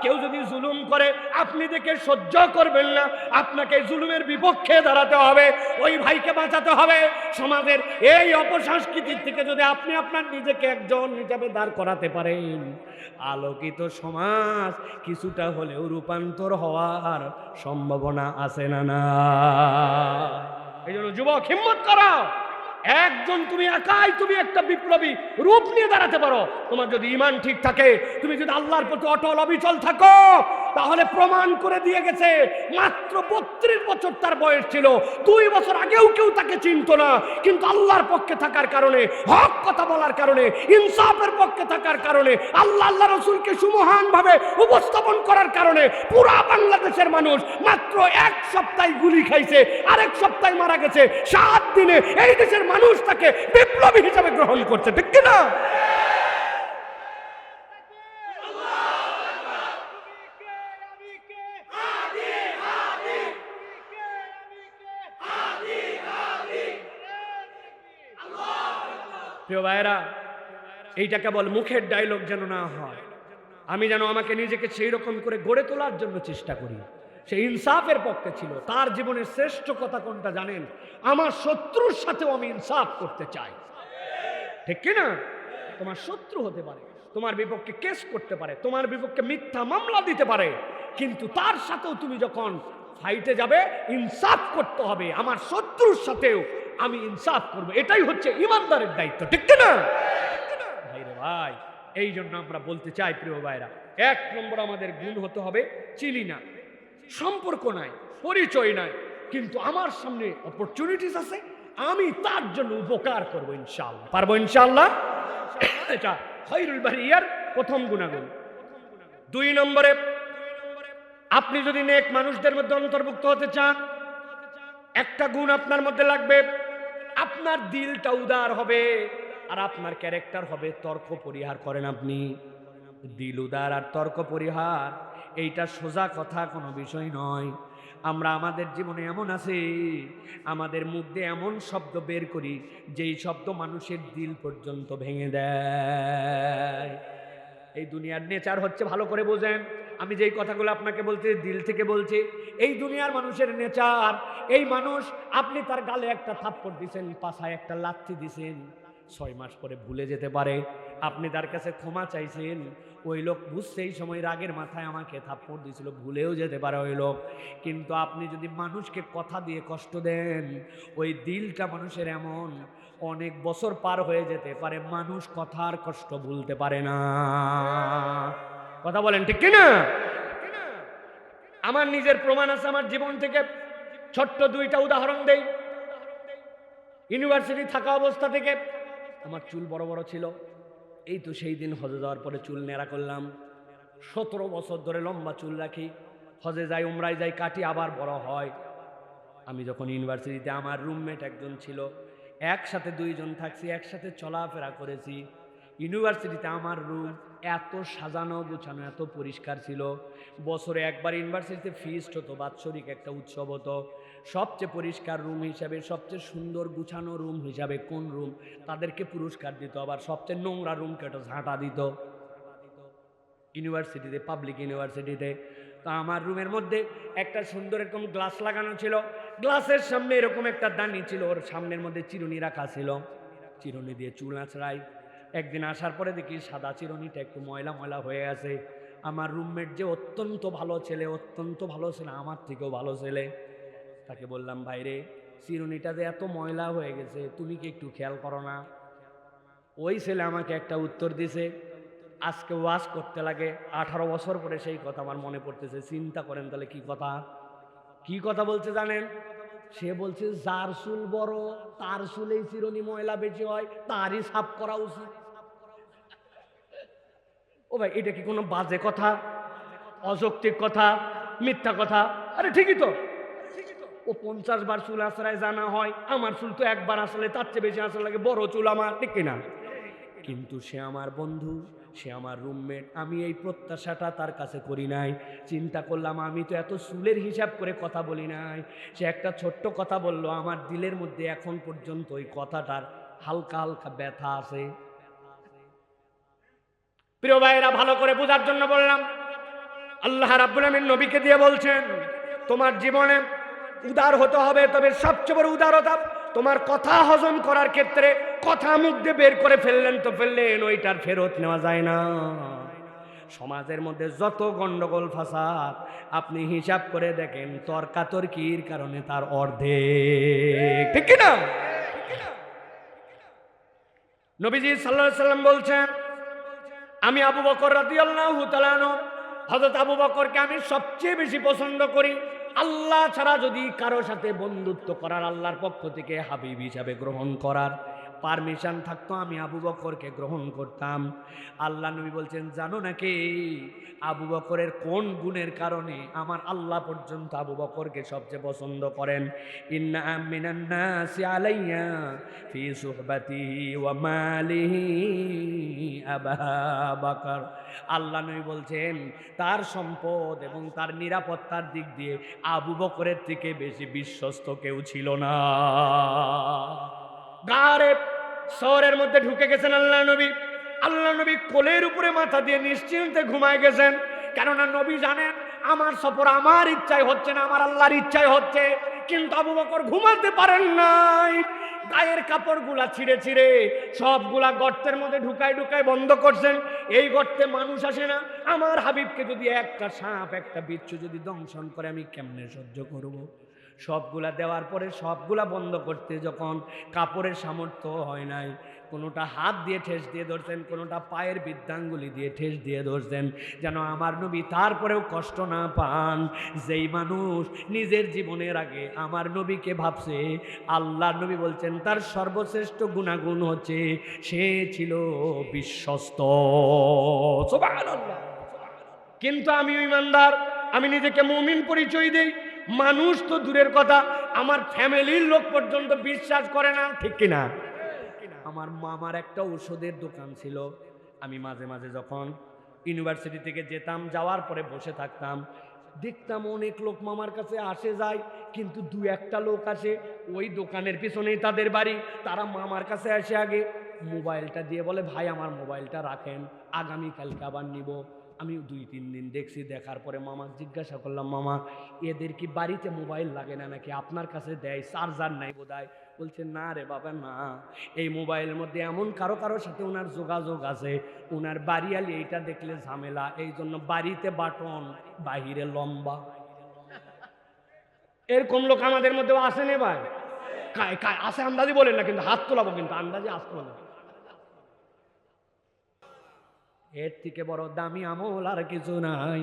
S1: কেউ যদি জুলুম করে আপনি দেখে সহ্য করবেন না, আপনাকে জুলুমের বিপক্ষে দাঁড়াতে হবে, ওই ভাইকে বাঁচাতে হবে। সমাজের এই অপসংস্কৃতির থেকে যদি আপনি আপনার নিজেকে একজন হিসাবে দাঁড় করাতে পারেন, আলোকিত সমাজ কিছুটা হলেও রূপান্তর হওয়ার সম্ভাবনা আছে না? না, এই জন্য যুবক হিম্মত করো। একজন তুমি একাই তুমি একটা বিপ্লবী রূপ নিয়ে দাঁড়াতে পারো। তোমার যদি ঈমান ঠিক থাকে, তুমি যদি আল্লাহর প্রতি অটল অবিচল থাকো, তাহলে প্রমাণ করে দিয়ে গেছে মাত্র 32 বছর তার বয়স ছিল। 2 বছর আগেও কেউ তাকে চিনত না, কিন্তু আল্লাহর পক্ষে থাকার কারণে, হক কথা বলার কারণে, ইনসাফের পক্ষে থাকার কারণে, আল্লাহ রাসূলকে সুমহান ভাবে উপস্থাপন করার কারণে পুরা বাংলাদেশের মানুষ মাত্র 1 সপ্তাহে গুলি খাইছে, আরেক সপ্তাহে মারা গেছে। 7 দিনে এই দেশের মানুষ তাকে বিপ্লবী হিসেবে গ্রহণ করছে, ঠিক কি না? প্রিয় ভাইরা, এইটা কেবল মুখের ডায়লগ যেন না হয়। আমি যেন আমাকে নিজেকে সেই রকম করে গড়ে তোলার জন্য চেষ্টা করি। সে ইনসাফের পক্ষে ছিল। তার জীবনের শ্রেষ্ঠ কথা কোনটা জানেন? আমার শত্রুর সাথেও আমি ইনসাফ করতে চাই, ঠিক কি না? তোমার শত্রু হতে পারে, তোমার বিপক্ষে কেস করতে পারে, তোমার বিপক্ষে মিথ্যা মামলা দিতে পারে, কিন্তু তার সাথেও তুমি যখন ফাইটে যাবে ইনসাফ করতে হবে। আমার শত্রুর সাথেও আমি ইনসাফ করব, এটাই হচ্ছে ইমানদারের দায়িত্ব, ঠিক না ভাই রে ভাই? এই জন্য আমরা বলতে চাই প্রিয় ভাইরা, 1 নম্বর আমাদের গুণ হতে হবে চিনি না, সম্পর্ক নাই, পরিচয় নাই, কিন্তু আমার সামনে অপরচুনিটিস আছে, আমি তার জন্য উপকার করব ইনশাআল্লাহ, পারবো ইনশাআল্লাহ। এটা খায়রুল বারিয়ার প্রথম গুণাগুণ। 2 নম্বরে, আপনি যদি নেক মানুষদের মধ্যে অন্তর্ভুক্ত হতে চান, একটা গুণ আপনার মধ্যে লাগবে, আপনার দিলটা উদার হবে আর আপনার ক্যারেক্টার হবে তর্ক পরিহার করেন আপনি। দিল উদার আর তর্ক পরিহার, এইটা সোজা কথা, কোনো বিষয় নয়। আমরা আমাদের জীবনে এমন আছে, আমাদের মুখ দিয়ে এমন শব্দ বের করি যেই শব্দ মানুষের দিল পর্যন্ত ভেঙে দেয়। এই দুনিয়ার নেচার হচ্ছে, ভালো করে বোঝেন, আমি যেই কথাগুলো আপনাকে বলছি দিল থেকে বলছি। এই দুনিয়ার মানুষের নেচার, এই মানুষ, আপনি তার গালে একটা থাপ্পড় দিছেন, পাছায় একটা লাথি দিছেন, 6 মাস পরে ভুলে যেতে পারে। আপনি তার কাছে ক্ষমা চাইছেন, ওই লোক বুঝছে এই সময় রাগের মাথায় আমাকে থাপ্পড় দিয়েছিল, ভুলেও যেতে পারে ওই লোক। কিন্তু আপনি যদি মানুষকে কথা দিয়ে কষ্ট দেন, ওই দিলটা মানুষের এমন, অনেক বছর পার হয়ে যেতে পারে, মানুষ কথার কষ্ট ভুলতে পারে না। কথা বলেন ঠিক কিনা? আমার নিজের প্রমাণ আছে আমার জীবন থেকে। ছোট্ট 2টা উদাহরণ দেই। ইউনিভার্সিটি থাকা অবস্থা থেকে আমার চুল বড় বড় ছিল। এই তো সেই দিন হজে যাওয়ার পরে চুল নেড়া করলাম। 17 বছর ধরে লম্বা চুল রাখি, হজে যাই, উমরায় যাই, কাটি, আবার বড় হয়। আমি যখন ইউনিভার্সিটিতে, আমার রুমমেট একজন ছিল, একসাথে 2 জন থাকছি, একসাথে চলাফেরা করেছি। ইউনিভার্সিটিতে আমার রুম এত সাজানো গুছানো, এত পরিষ্কার ছিল। বছরে একবার ইউনিভার্সিটিতে ফিস্ট হতো, বাৎসরিক একটা উৎসব হতো। সবচেয়ে পরিষ্কার রুম হিসাবে, সবচেয়ে সুন্দর গুছানো রুম হিসাবে কোন রুম, তাদেরকে পুরস্কার দিত। আবার সবচেয়ে নোংরা রুমকে একটা ঝাঁটা দিত। ইউনিভার্সিটিতে, পাবলিক ইউনিভার্সিটিতে তা আমার রুমের মধ্যে একটা সুন্দর এরকম গ্লাস লাগানো ছিল, গ্লাসের সামনে এরকম একটা দানি ছিল, ওর সামনের মধ্যে চিরুনি রাখা ছিল, চিরুনি দিয়ে চুল আঁচড়াই। একদিন আসার পরে দেখি সাদা চিরুনিটা একটু ময়লা ময়লা হয়ে আছে। আমার রুমমেট যে অত্যন্ত ভালো ছেলে, অত্যন্ত ভালো ছেলে, আমার থেকেও ভালো ছেলে, তাকে বললাম ভাইরে চিরুনিটা যে এত ময়লা হয়ে গেছে তুমি কি একটু খেয়াল করো না? ওই ছেলে আমাকে একটা উত্তর দিছে, আজকে ওয়াজ করতে লাগে 18 বছর পরে সেই কথা আমার মনে পড়তেছে। চিন্তা করেন তাহলে কি কথা, কি কথা বলছে জানেন? সে বলছে যার চুল বড় তার চুলেই চিরুনি ময়লা বেশি হয়, তারই সাফ করা উচিত। ও ভাই এটা কি কোনো বাজে কথা, অযৌক্তিক কথা, মিথ্যা কথা? আরে ঠিকই তো, ও 50 বার চুল আঁচড়ায় জানা হয়, আমার চুল তো একবার আসলে তার চেয়ে বেশি আসলে লাগে, বড় চুল আমার, ঠিক কিনা? কিন্তু সে আমার বন্ধু, সে আমার রুমমেট, আমি এই প্রত্যাশাটা তার কাছে করি নাই। চিন্তা করলাম আমি তো এত চুলের হিসাব করে কথা বলি নাই। সে একটা ছোট্ট কথা বলল, আমার দিলের মধ্যে এখন পর্যন্ত ওই কথাটার হালকা হালকা ব্যথা আছে। প্রিয় ভাইয়েরা, ভালো করে বোঝার জন্য বললাম, আল্লাহ রাব্বুল আমিন নবীকে দিয়ে বলছেন তোমার জীবনে উদার হতে হবে, তবে সবচেয়ে বড় উদারতা তোমার কথা হজম করার ক্ষেত্রে, কথা মুখ দিয়ে বের করে ফেললেন তো ফেললেন, ওইটার ফেরত নেওয়া যায় না। সমাজের মধ্যে যত গন্ডগোল ফাসাদ আপনি হিসাব করে দেখেন, তর্কাতর্কির কারণে তার অর্ধেক, ঠিক কিনা? নবীজি সাল্লাল্লাহু আলাইহি সাল্লাম বলছেন, আমি আবু বকর রাদিয়াল্লাহু তাআলা আনহু, হযরত আবু বকরকে আমি সবচেয়ে বেশি পছন্দ করি। আল্লাহ ছাড়া যদি কারো সাথে বন্ধুত্ব করার, আল্লাহর পক্ষ থেকে হাবিব হিসাবে গ্রহণ করার পারমিশন থাকতো, আমি আবু বকরকে গ্রহণ করতাম। আল্লাহ নবী বলছেন, জানো নাকি আবু বকরের কোন গুণের কারণে আমার আল্লাহ পর্যন্ত আবু বকরকে সবচেয়ে পছন্দ করেন? ইন্না মিনান নাসি আলাইয়া ফি সুহবাতিহি ওয়া মালিহি আবা বকর। আল্লাহ নবী বলছেন, তার সম্পদ এবং তার নিরাপত্তার দিক দিয়ে আবু বকরের থেকে বেশি বিশ্বস্ত কেউ ছিল না। গারে শহরের মধ্যে ঢুকে গেছেন আল্লাহ নবী। আল্লাহ নবী কোলের উপরে মাথা দিয়ে নিশ্চিন্তে ঘুমায় গেছেন, কেননা নবী জানেন আমার সফর আমার ইচ্ছায় হচ্ছে না, আমার আল্লাহর ইচ্ছায় হচ্ছে। কিন্তু আবু বকর ঘুমাতে পারেন নাই, গায়ের কাপড়গুলা ছিঁড়ে ছিঁড়ে সবগুলা গর্তের মধ্যে ঢুকায় ঢুকায় বন্ধ করছেন। এই গর্তে মানুষ আসে না, আমার হাবিবকে যদি একটা সাপ একটা বিচ্ছু যদি দংশন করে আমি কেমনে সহ্য করব? সবগুলা দেওয়ার পরে সবগুলা বন্ধ করতে যখন কাপড়ের সামর্থ্য হয় নাই, কোনোটা হাত দিয়ে ঠেস দিয়ে ধরছেন, কোনোটা পায়ের বৃদ্ধাঙ্গুলি দিয়ে ঠেস দিয়ে ধরছেন, যেন আমার নবী তারপরেও কষ্ট না পান। যেই মানুষ নিজের জীবনের আগে আমার নবীকে ভাবছে, আল্লাহ নবী বলছেন তার সর্বশ্রেষ্ঠ গুণাগুণ হচ্ছে সে ছিল বিশ্বস্ত। সুবহানাল্লাহ। কিন্তু আমি ইমানদার, আমি নিজেকে মুমিন পরিচয় দেই, মানুষ তো দূরের কথা, আমার ফ্যামিলির লোক পর্যন্ত বিশ্বাস করে না, ঠিক কিনা? আমার মামার একটা ওষুধের দোকান ছিল, আমি মাঝে মাঝে যখন ইউনিভার্সিটি থেকে যেতাম, যাওয়ার পরে বসে থাকতাম, দেখতাম অনেক লোক মামার কাছে আসে যায়, কিন্তু দু একটা লোক আসে ওই দোকানের পিছনেই তাদের বাড়ি, তারা মামার কাছে আসে আগে মোবাইলটা দিয়ে বলে ভাই আমার মোবাইলটা রাখেন, আগামীকালকে আবার নিব। আমি 2-3 দিন দেখছি, দেখার পরে মামা জিজ্ঞাসা করলাম, মামা এদের কি বাড়িতে মোবাইল লাগে না নাকি আপনার কাছে দেয়, চার্জার নাই বোধহয়? বলছে না রে বাবা না, এই মোবাইলের মধ্যে এমন কারো কারোর সাথে ওনার যোগাযোগ আছে, ওনার বাড়িয়ালি এইটা দেখলে ঝামেলা, এই জন্য বাড়িতে বাটন বাহিরে লম্বা। এরকম লোক আমাদের মধ্যেও আসে নে ভাই? আসে আন্দাজি বলেন না, কিন্তু হাত তোলাবো, কিন্তু আন্দাজি আসতো না। এর থেকে বড় দামি আমল আর কিছু নাই।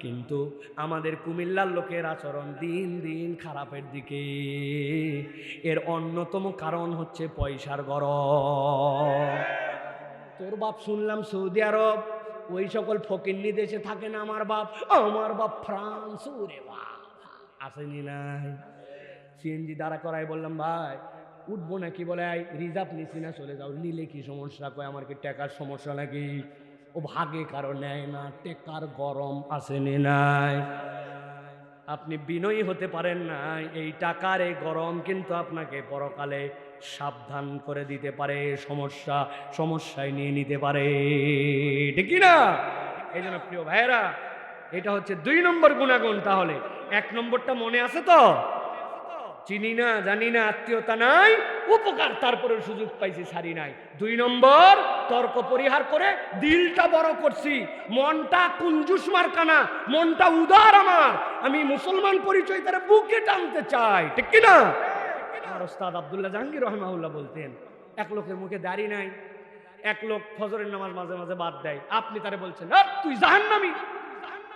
S1: কিন্তু আমাদের কুমিল্লার লোকের আচরণ দিন দিন খারাপের দিকে। এর অন্যতম কারণ হচ্ছে পয়সার গরম। তোর বাপ শুনলাম সৌদি আরব, ওই সকল ফকিন্নি দেশে থাকে না আমার বাপ ফ্রান্স, ওরে বাপ আসেনি নাই। সিএনজি দাঁড়া করাই বললাম ভাই উঠবো নাকি, বলে রিজার্ভ নিছি না, চলে যাও। নিলে কি সমস্যা? কয় আমার কি টাকার সমস্যা নাকি? ও ভাগে কারো নেয় না, টেকার গরম আসেনি নাই। আপনি বিনয়ী হতে পারেন না, এই টাকার এই গরম কিন্তু আপনাকে পরকালে সাবধান করে দিতে পারে, সমস্যায় নিয়ে নিতে পারে, ঠিক না? এই জন্য প্রিয় ভাইয়েরা, এটা হচ্ছে 2 নম্বর গুণাগুণ। তাহলে 1 নম্বরটা মনে আছে তো? চিনি না, জানি না, আত্মীয়তা নাই, উপকার তারপরে সুযোগ পাইছি, ছাড়ি নাই। 2 নম্বর তর্ক পরিহার করে দিলটা বড় করছি, মনটা কুঞ্জুস মার্কানা, মনটা উদার আমার, আমি মুসলমান পরিচয় তারা বুকে টানতে চাই, ঠিক কি না? আমার ওস্তাদ আব্দুল্লাহ জাহাঙ্গীর রহমাহুল্লাহ বলতেন, এক লোকের মুখে দাড়ি নাই, এক লোক ফজরের নামাজ মাঝে মাঝে বাদ দেয়, আপনি তারে বলছেন তুই জাহান্নামী,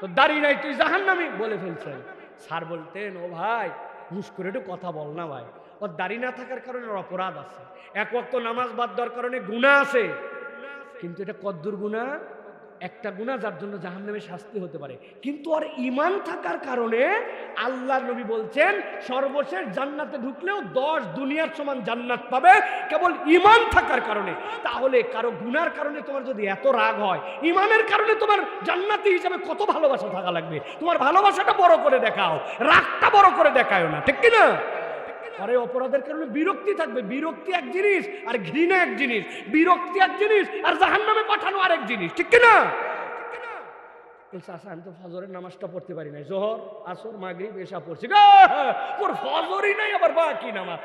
S1: তোর দাড়ি নাই, তুই জাহান্নামী বলে ফেলছেন। স্যার বলতেন, ও ভাই হুশ করে একটু কথা বল না ভাই, ওর দাড়ি না থাকার কারণে ওর অপরাধ আছে, এক ওয়াক্ত নামাজ বাদ দেওয়ার কারণে গুনাহ আছে, কিন্তু এটা কদ্দুর গুনাহ? একটা গুনাহ যার জন্য জাহান্নামে শাস্তি হতে পারে, কিন্তু ওর ঈমান থাকার কারণে আল্লাহর নবী বলছেন সর্বশেষ জান্নাতে ঢুকলেও 10 দুনিয়ার সমান জান্নাত পাবে, কেবল ঈমান থাকার কারণে। তাহলে কারো গুনার কারণে তোমার যদি এত রাগ হয়, ঈমানের কারণে তোমার জান্নাতি হিসাবে কত ভালোবাসা থাকা লাগবে। তোমার ভালোবাসাটা বড় করে দেখাও, রাগটা বড় করে দেখাও না, ঠিক কি না? পরে অপরাধের কারণে বিরক্তি থাকবে, বিরক্তি এক জিনিস আর ঘৃণা এক জিনিস, বিরক্তি এক জিনিস আর জাহান্নামে পাঠানো আরেক জিনিস, ঠিক কি না? আমি তো ফজরের নামাজটা পড়তে পারি নাই, জোহর আসর মাগরিব এশা পড়ছি, তোর ফজরই নাই আবার বাকি নামাজ,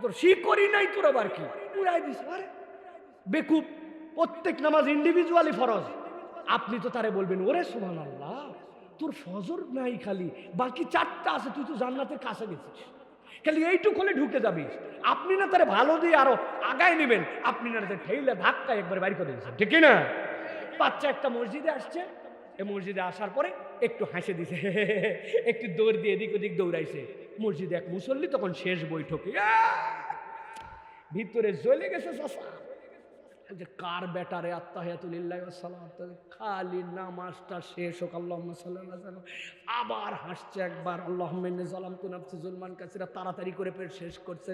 S1: তোর শিকরি নাই, তোর আবার কি উড়াই দিস? আরে বেকুব, প্রত্যেক নামাজ ইন্ডিভিজুয়ালি ফরজ। আপনি তো তারে বলবেন, ওরে সুবহানাল্লাহ তোর ফজর নাই, খালি বাকি 4টা আছে, তুই তো জান্নাতের কাছে গেছিস, খালি এইটুক হলে ঢুকে যাবি। আপনি না তারে ভালো দিয়ে আরো আগায় নেবেন, আপনি না ঠেইলে ধাক্কা একবার বাড়ি করে দিয়েছেন, ঠিক না? বাচ্চা একটা মসজিদে আসছে, এই মসজিদে আসার পরে একটু হাসে দিছে, একটু দৌড় দিয়ে এদিক ওদিক দৌড়াইছে। মসজিদে এক মুসল্লি তখন শেষ বৈঠকে ভিতরে জ্বলে গেছে, যে কার বেটারে আত্তাহিয়াতুলিল্লাহি ওয়াস সালাতু, খালি নামাজটা শেষ হোক আল্লাহুম্মা সাল্লি আলা সাল্লাম, আবার হাসছে একবার, আল্লাহুম্মা ইন্নী যালামতু নাফসি যুলমান কাসীরা, তাড়াতাড়ি করে পেট শেষ করছে,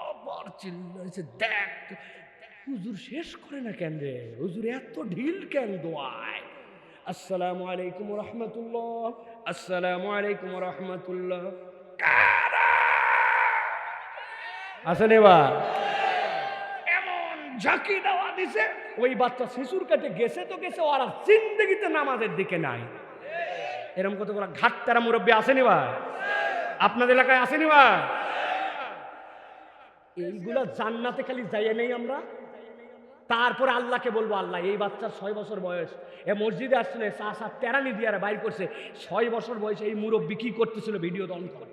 S1: আবার চিল্লাইছে, দেখ হুজুর শেষ করে না কেন রে, হুজুর এত ঢিল কেন দোয়ায়? আসসালামু আলাইকুম ওয়া রাহমাতুল্লাহ, আসসালামু আলাইকুম ওয়া রাহমাতুল্লাহ, আসেন এবার ঝাঁকি দেওয়া দিছে, ওই বাচ্চা শিশুর কাছে গেছে তো গেছে, ওরা জিন্দেগিতে নামাজের দিকে নাই। এরকম কত বড় ঘাটতারা মুরব্বী আসেনি বা আপনাদের এলাকায় আসেনি বা? এইগুলা জান্নাতে খালি যাইয়ে নেই আমরা, তারপরে আল্লাহকে বলবো, আল্লাহ এই বাচ্চার 6 বছর বয়স, এ মসজিদে আসছিল, চা তেরানি দিয়ে বাইর করছে, 6 বছর বয়সে এই মুরব্বী কি করতেছিল, ভিডিও অন করা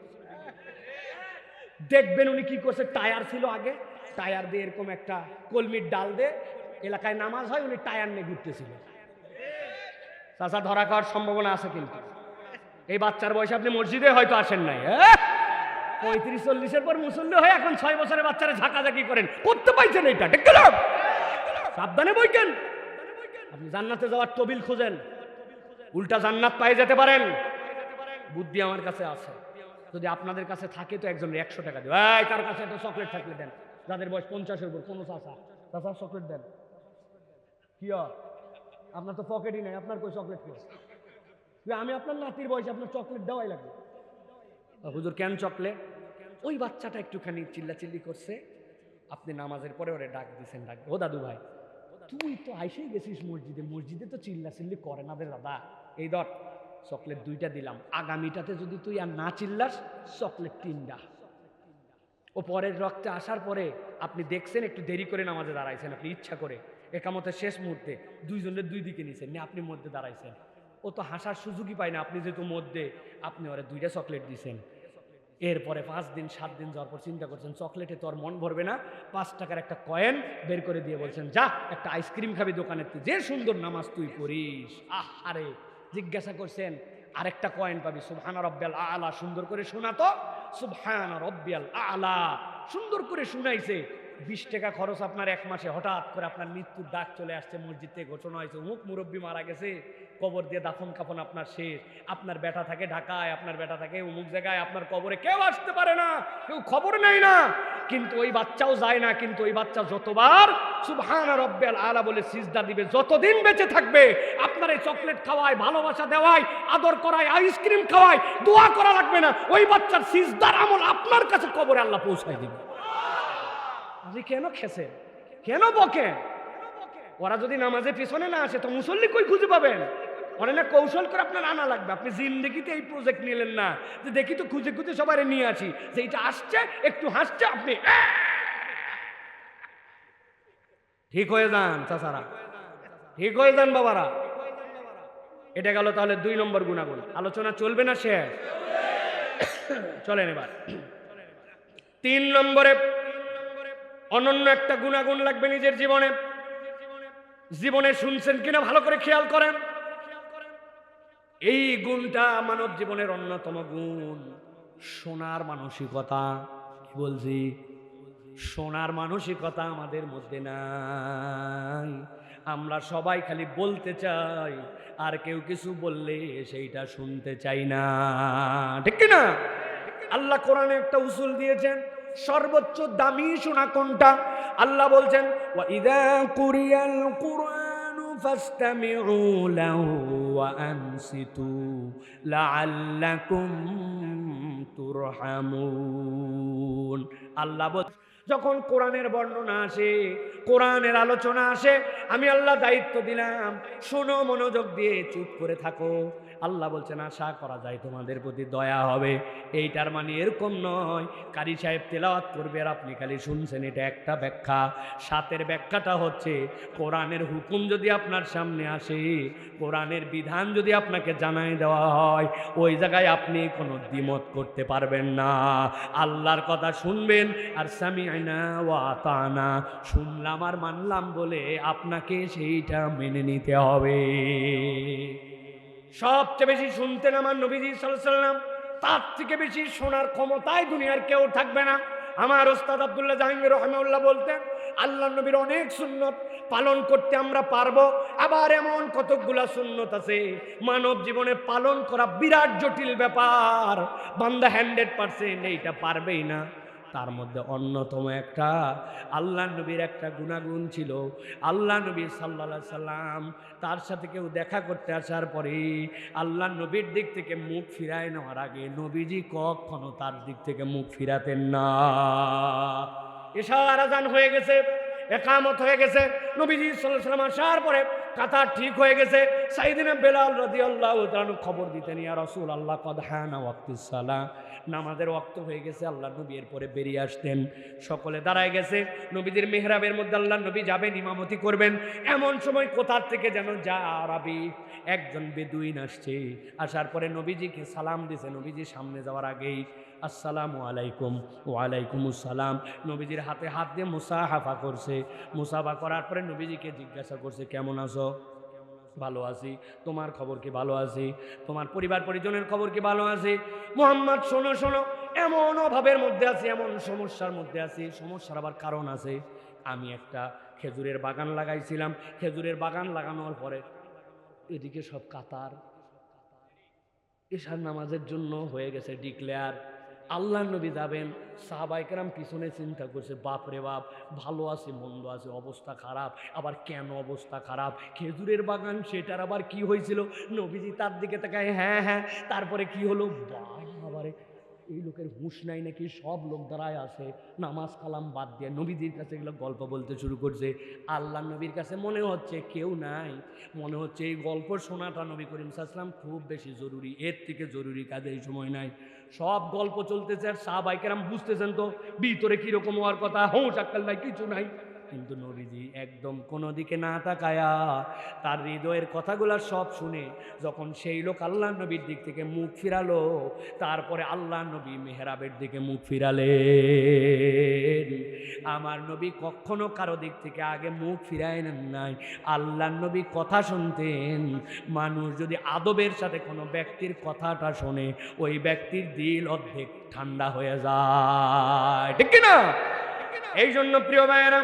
S1: দেখবেন উনি কি করছে। টায়ার ছিল আগে, টায়ার দিয়ে এরকম একটা কলমির ডাল দিয়ে, এলাকায় নামাজ হয়, উনি টায়ার নিয়ে ঘুরতেছিল। চাচা ধরা খাওয়ার সম্ভাবনা আছে, কিন্তু এই বাচ্চার বয়সে আপনি মসজিদে হয়তো আসেন নাই, 35-40-এর পর মুসল্লি হয়ে এখন 6 বছরের বাচ্চারা ঝাঁকাঝাঁকি করেন, করতে পাইছেন এইটা, ঠিক না? সাবধানে বইকেন, আপনি জান্নাতে যাওয়ার তবিল খোঁজেন, উল্টা জান্নাত পাই যেতে পারেন। বুদ্ধি আমার কাছে আছে, যদি আপনাদের কাছে থাকে তো একজনের 100 টাকা দেবে। কার কাছে একটা চকলেট থাকলে দেন, যাদের বয়স 50-এর উপর, কোনো চাচা চকলেট দেন। কি আপনার তো পকেটই নাই, আপনার কই চকলেট খেয়ে? আমি আপনার নাতির বয়সে আপনার চকলেট দেওয়াই লাগবে। হুজুর কেন চকলেট? ওই বাচ্চাটা একটুখানি চিল্লাচিল্লি করছে, আপনি নামাজের পরে ওরে ডাক দিয়েছেন, ডাক, ও দাদু ভাই তুই তো আইসেই গেছিস মসজিদে, মসজিদে তো চিল্লাচিল্লি করে না রে দাদা, এই ধর চকলেট 2টা দিলাম, আগামীটাতে যদি তুই আর না চিল্লাস চকলেট 3টা। ও পরের রক্তে আসার পরে আপনি দেখছেন একটু দেরি করে নামাজে দাঁড়াইছেন, আপনি ইচ্ছা করে একামতের শেষ মুহূর্তে 2 জনের 2 দিকে নিছেন, নিয়ে আপনি মধ্যে দাঁড়াইছেন, ও তো হাসার সুযোগই পায় না, আপনি যেহেতু মধ্যে, আপনি ওরা 2টা চকলেট দিয়েছেন। এরপরে 5 দিন 7 দিন যাওয়ার পর চিন্তা করছেন চকলেটে তো আর মন ভরবে না, 5 টাকার একটা কয়েন বের করে দিয়ে বলছেন, যা একটা আইসক্রিম খাবি দোকানের, তুই যে সুন্দর নামাজ তুই পড়িস। আরে জিজ্ঞাসা করছেন, আরেকটা কয়েন পাবি, সুবহান রাব্বিয়াল আলা, সুন্দর করে শোনা তো, সুবহান রাব্বিয়াল আলা, সুন্দর করে শুনাইছে। 20 টাকা খরচ আপনার 1 মাসে, হঠাৎ করে আপনার মৃত্যুর ডাক চলে আসছে, মসজিদ থেকে ঘোষণা হয়েছে অমুক মুরব্বী মারা গেছে, কবর দিয়ে দাফন কাফন আপনার শেষ, আপনার বেটা থাকে ঢাকায়, আপনার বেটা থাকে অমুক জায়গায়, আপনার কবরে কেউ আসতে পারে না, কেউ খবর নেয় না, কিন্তু ওই বাচ্চাও যায় না, কিন্তু ওই বাচ্চা যতবার সুবহান রাব্বিয়াল আলা বলে সিজদা দিবে, যতদিন বেঁচে থাকবে আপনার এই চকলেট খাওয়ায়, ভালোবাসা দেওয়ায়, আদর করায়, আইসক্রিম খাওয়ায়, দোয়া করা লাগবে না, ওই বাচ্চার সিজদার আমল আপনার কাছে কবরে আল্লাহ পৌঁছায় দিবে। আপনি কেন খেছেন, কেন বকেন? ওরা যদি নামাজের পিছনে না আসে তো মুসল্লি কই খুঁজে পাবেন? অনেক না কৌশল করে আপনার আনা লাগবে। আপনি জিন্দেগিতে এই প্রজেক্ট নিলেন না যে দেখি তো খুঁজে খুঁজে সবাই নিয়ে আসি, যে এটা আসছে একটু হাসছে আপনি ঠিক হয়ে যান চাচারা, ঠিক হয়ে যান বাবারা। এটা গেল তাহলে 2 নম্বর গুণাগুণ। আলোচনা চলবে না শেষ? চলেন এবার 3 নম্বরে অনন্য একটা গুণাগুণ লাগবে নিজের জীবনে। জীবনে শুনছেন কিনা ভালো করে খেয়াল করেন। এই গুণটা মানব জীবনের অন্যতম গুণ, শোনার মানসিকতা। কি বলছি? শোনার মানসিকতা আমাদের মধ্যে নাই। আমরা সবাই খালি বলতে চাই, আর কেউ কিছু বললে সেইটা শুনতে চাই না, ঠিক কি না? আল্লাহ কোরআনে একটা উসুল দিয়েছেন, সর্বোচ্চ দামি শোনা কোনটা? আল্লাহ বলছেন ওয়া ইযা কুরিয়াল কুরআনু ফাসতামিউ লাহু ওয়া আনসিতু লাআল্লাকুম তুরহামুন। আল্লাহ বলছেন যখন কোরআনের বর্ণনা আসে, কোরআনের আলোচনা আসে, আমি আল্লাহ দায়িত্ব দিলাম, শোনো মনোযোগ দিয়ে, চুপ করে থাকো। আল্লাহ বলছেন আশা করা যায় তোমাদের প্রতি দয়া হবে। এইটার মানে এরকম নয় কারি সাহেব তেলাওয়াত করবে আর আপনি খালি শুনছেন, এটা একটা ব্যাখ্যা। সাথের ব্যাখ্যাটা হচ্ছে কোরআনের হুকুম যদি আপনার সামনে আসে, কোরআনের বিধান যদি আপনাকে জানাই দেওয়া হয়, ওই জায়গায় আপনি কোনো দ্বিমত করতে পারবেন না। আল্লাহর কথা শুনবেন আর সামিআনা ওয়া আতানা, শুনলাম আর মানলাম বলে আপনাকে সেইটা মেনে নিতে হবে। সবচেয়ে বেশি শুনতেন আমার নবীজি সাল্লাল্লাহু আলাইহি ওয়াসাল্লাম, তার থেকে বেশি শোনার ক্ষমতায় দুনিয়ার কেউ থাকবে না। আমার ওস্তাদ আব্দুল্লাহ জাহাঙ্গীর রাহিমাহুল্লাহ বলতেন আল্লাহর নবীর অনেক সুন্নত পালন করতে আমরা পারবো, আবার এমন কতকগুলা সুন্নত আছে মানব জীবনে পালন করা বিরাট জটিল ব্যাপার, বান্দা 100% এইটা পারবেই না। তার মধ্যে অন্যতম একটা আল্লাহ নবীর একটা গুণাগুণ ছিল। আল্লাহ নবী সাল্লাল্লাহু আলাইহি সাল্লাম তার সাথে কেউ দেখা করতে আসার পরে আল্লাহ নবীর দিক থেকে মুখ ফিরায় নেওয়ার আগে নবীজি কখনো তার দিক থেকে মুখ ফিরাতেন না। এশার আযান হয়ে গেছে, একামত হয়ে গেছে, নবীজি সাল্লাল্লাহু আলাইহি সাল্লাম আসার পরে কাতার ঠিক হয়ে গেছে, সাইয়েদিনা বেলাল রাদিয়াল্লাহু তাআলা খবর দিতেন, ইয়া রাসূলুল্লাহ কদ হানা ওয়াক্তিস সালাহ, নামাজের ওয়াক্ত হয়ে গেছে। আল্লাহ নবী এরপরে বেরিয়ে আসতেন, সকলে দাঁড়ায় গেছে, নবীদের মেহরাবের মধ্যে আল্লাহ নবী যাবেন, ইমামতি করবেন। এমন সময় কোথার থেকে যেন যা আরবি একজন বেদুইন আসছে, আসার পরে নবীজিকে সালাম দিছে। নবীজি সামনে যাওয়ার আগেই আসসালামু আলাইকুম, ওয়ালাইকুমুস সালাম, নবীজির হাতে হাত দিয়ে মুসাহাফা করছে। মুসাফা করার পরে নবীজিকে জিজ্ঞাসা করছে কেমন আছো? ভালো আছি। তোমার খবর কি? ভালো আছি। তোমার পরিবার পরিজনের খবর কি? ভালো আছি। মুহাম্মদ শোনো শোনো, এমন অভাবের মধ্যে আছি, এমন সমস্যার মধ্যে আছি, সমস্যার আবার কারণ আছে। আমি একটা খেজুরের বাগান লাগাইছিলাম, খেজুরের বাগান লাগানোর পরে এদিকে সব কাতার, এশার নামাজের জন্য হয়ে গেছে ডিক্লেয়ার। আল্লাহ নবী যাবেন, সাহাবায়ে কেরাম পিছনে চিন্তা করছে, বাপ রে বাপ, ভালো আছে মন্দ আছে, অবস্থা খারাপ, আবার কেন অবস্থা খারাপ? খেজুরের বাগান, সেটার আবার কি হয়েছিল? নবীজি তার দিকে তাকায়, হ্যাঁ হ্যাঁ, তারপরে কি হলো? বাবারে, এই লোকের হুঁশ নাই নাকি? সব লোক দাঁড়ায় আছে, নামাজ কালাম বাদ দিয়ে নবীজির কাছে এগুলো গল্প বলতে শুরু করছে। আল্লাহ নবীর কাছে মনে হচ্ছে কেউ নাই, মনে হচ্ছে এই গল্প শোনাটা নবী করিম সাল্লাল্লাহু আলাইহি ওয়াসাল্লাম খুব বেশি জরুরি, এর থেকে জরুরি কাজে এই সময় নাই। সব গল্প চলতেছে আর সাহাবায়ে কেরাম বুঝতেছেন তো ভিতরে কিরকম হওয়ার কথা, হুঁশ আক্কেল নাই, কিছু নাই। কিন্তু নবীজি একদম কোনো দিকে না তাকায়া তার হৃদয়ের কথাগুলা সব শুনে যখন সেই লোক আল্লাহ নবীর দিক থেকে মুখ ফিরালো, তারপরে আল্লাহ নবী মেহরাবের দিকে মুখ ফিরালেন। আমার নবী কখনো কারো দিক থেকে আগে মুখ ফিরায় নেন নাই। আল্লাহ নবী কথা শুনতেন, মানুষ যদি আদবের সাথে কোনো ব্যক্তির কথাটা শোনে, ওই ব্যক্তির দিল অর্ধেক ঠান্ডা হয়ে যায়, ঠিক কিনা? এই জন্য প্রিয় ভাইয়েরা,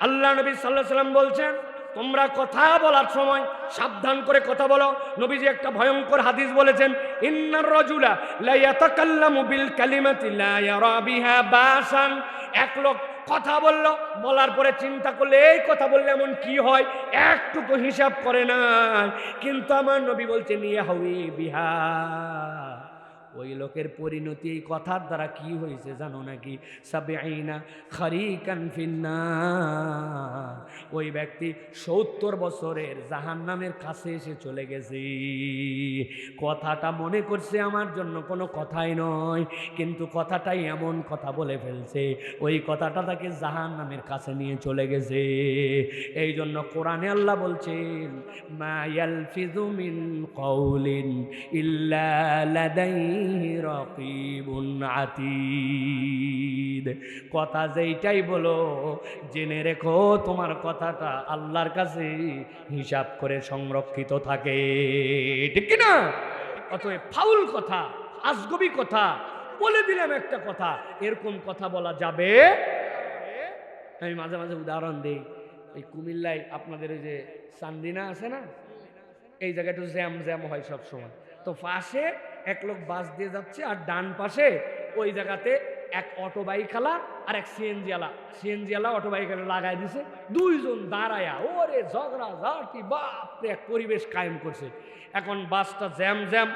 S1: আল্লাহ নবী সাল্লাল্লাহু আলাইহি ওয়াসাল্লাম বলছেন তোমরা কথা বলার সময় সাবধান করে কথা বলো। নবীজি একটা ভয়ঙ্কর হাদিস বলেছেন, ইন্নার রাজুলা লা ইয়াতাকাল্লামু বিল কালিমাতি লা ইয়ারা বিহা বাসান। এক লোক কথা বললো, বলার পরে চিন্তা করলে এই কথা বললে এমন কি হয়, একটুকু হিসাব করে না। কিন্তু আমার নবী বলছেন ইয়াহউই বিহা ওই লোকের পরিণতি এই কথার দ্বারা কি হয়েছে জানো নাকি? সাবিঈনা খারিকান ফিন্নার, ওই ব্যক্তি 70 বছরের জাহান্নামের কাছে এসে চলে গেছে। কথাটা মনে করছে আমার জন্য কোনো কথাই নয়, কিন্তু কথাটাই এমন কথা বলে ফেলছে, ওই কথাটা তাকে জাহান্নামের কাছে নিয়ে চলে গেছে। এই জন্য কোরআনে আল্লাহ বলছেন, মা ইয়ালফিযু মিন কাউলিন ইল্লা লাদাইহি রাকিবুন আতীদ। কথা যেইটাই বলো জেনে রেখো তোমার কথাটা আল্লাহর কাছে হিসাব করে সংরক্ষিত থাকে, ঠিক কি না? অতএব ফাউল কথা, আজগবি কথা, বলে দিলাম একটা কথা, এরকম কথা বলা যাবে। আমি মাঝে মাঝে উদাহরণ দিই, এই কুমিল্লায় আপনাদের ওই যে চান্দিনা আছে না, এই জায়গাটা জ্যাম জ্যাম হয় সব সময়। তো পাশে এক লোক বাস দিয়ে যাচ্ছে, আর ডান পাশে ওই জায়গাতে এক অটো বাইকালা আর এক সিএনজিওয়ালা অটো বাইকালা লাগাই দিছে। দুইজন দাঁড়ায়া ওরে ঝগড়া ঝাঁটি, বাপরে এক পরিবেশ কায়েম করছে। এখন বাসটা জ্যাম জ্যাম,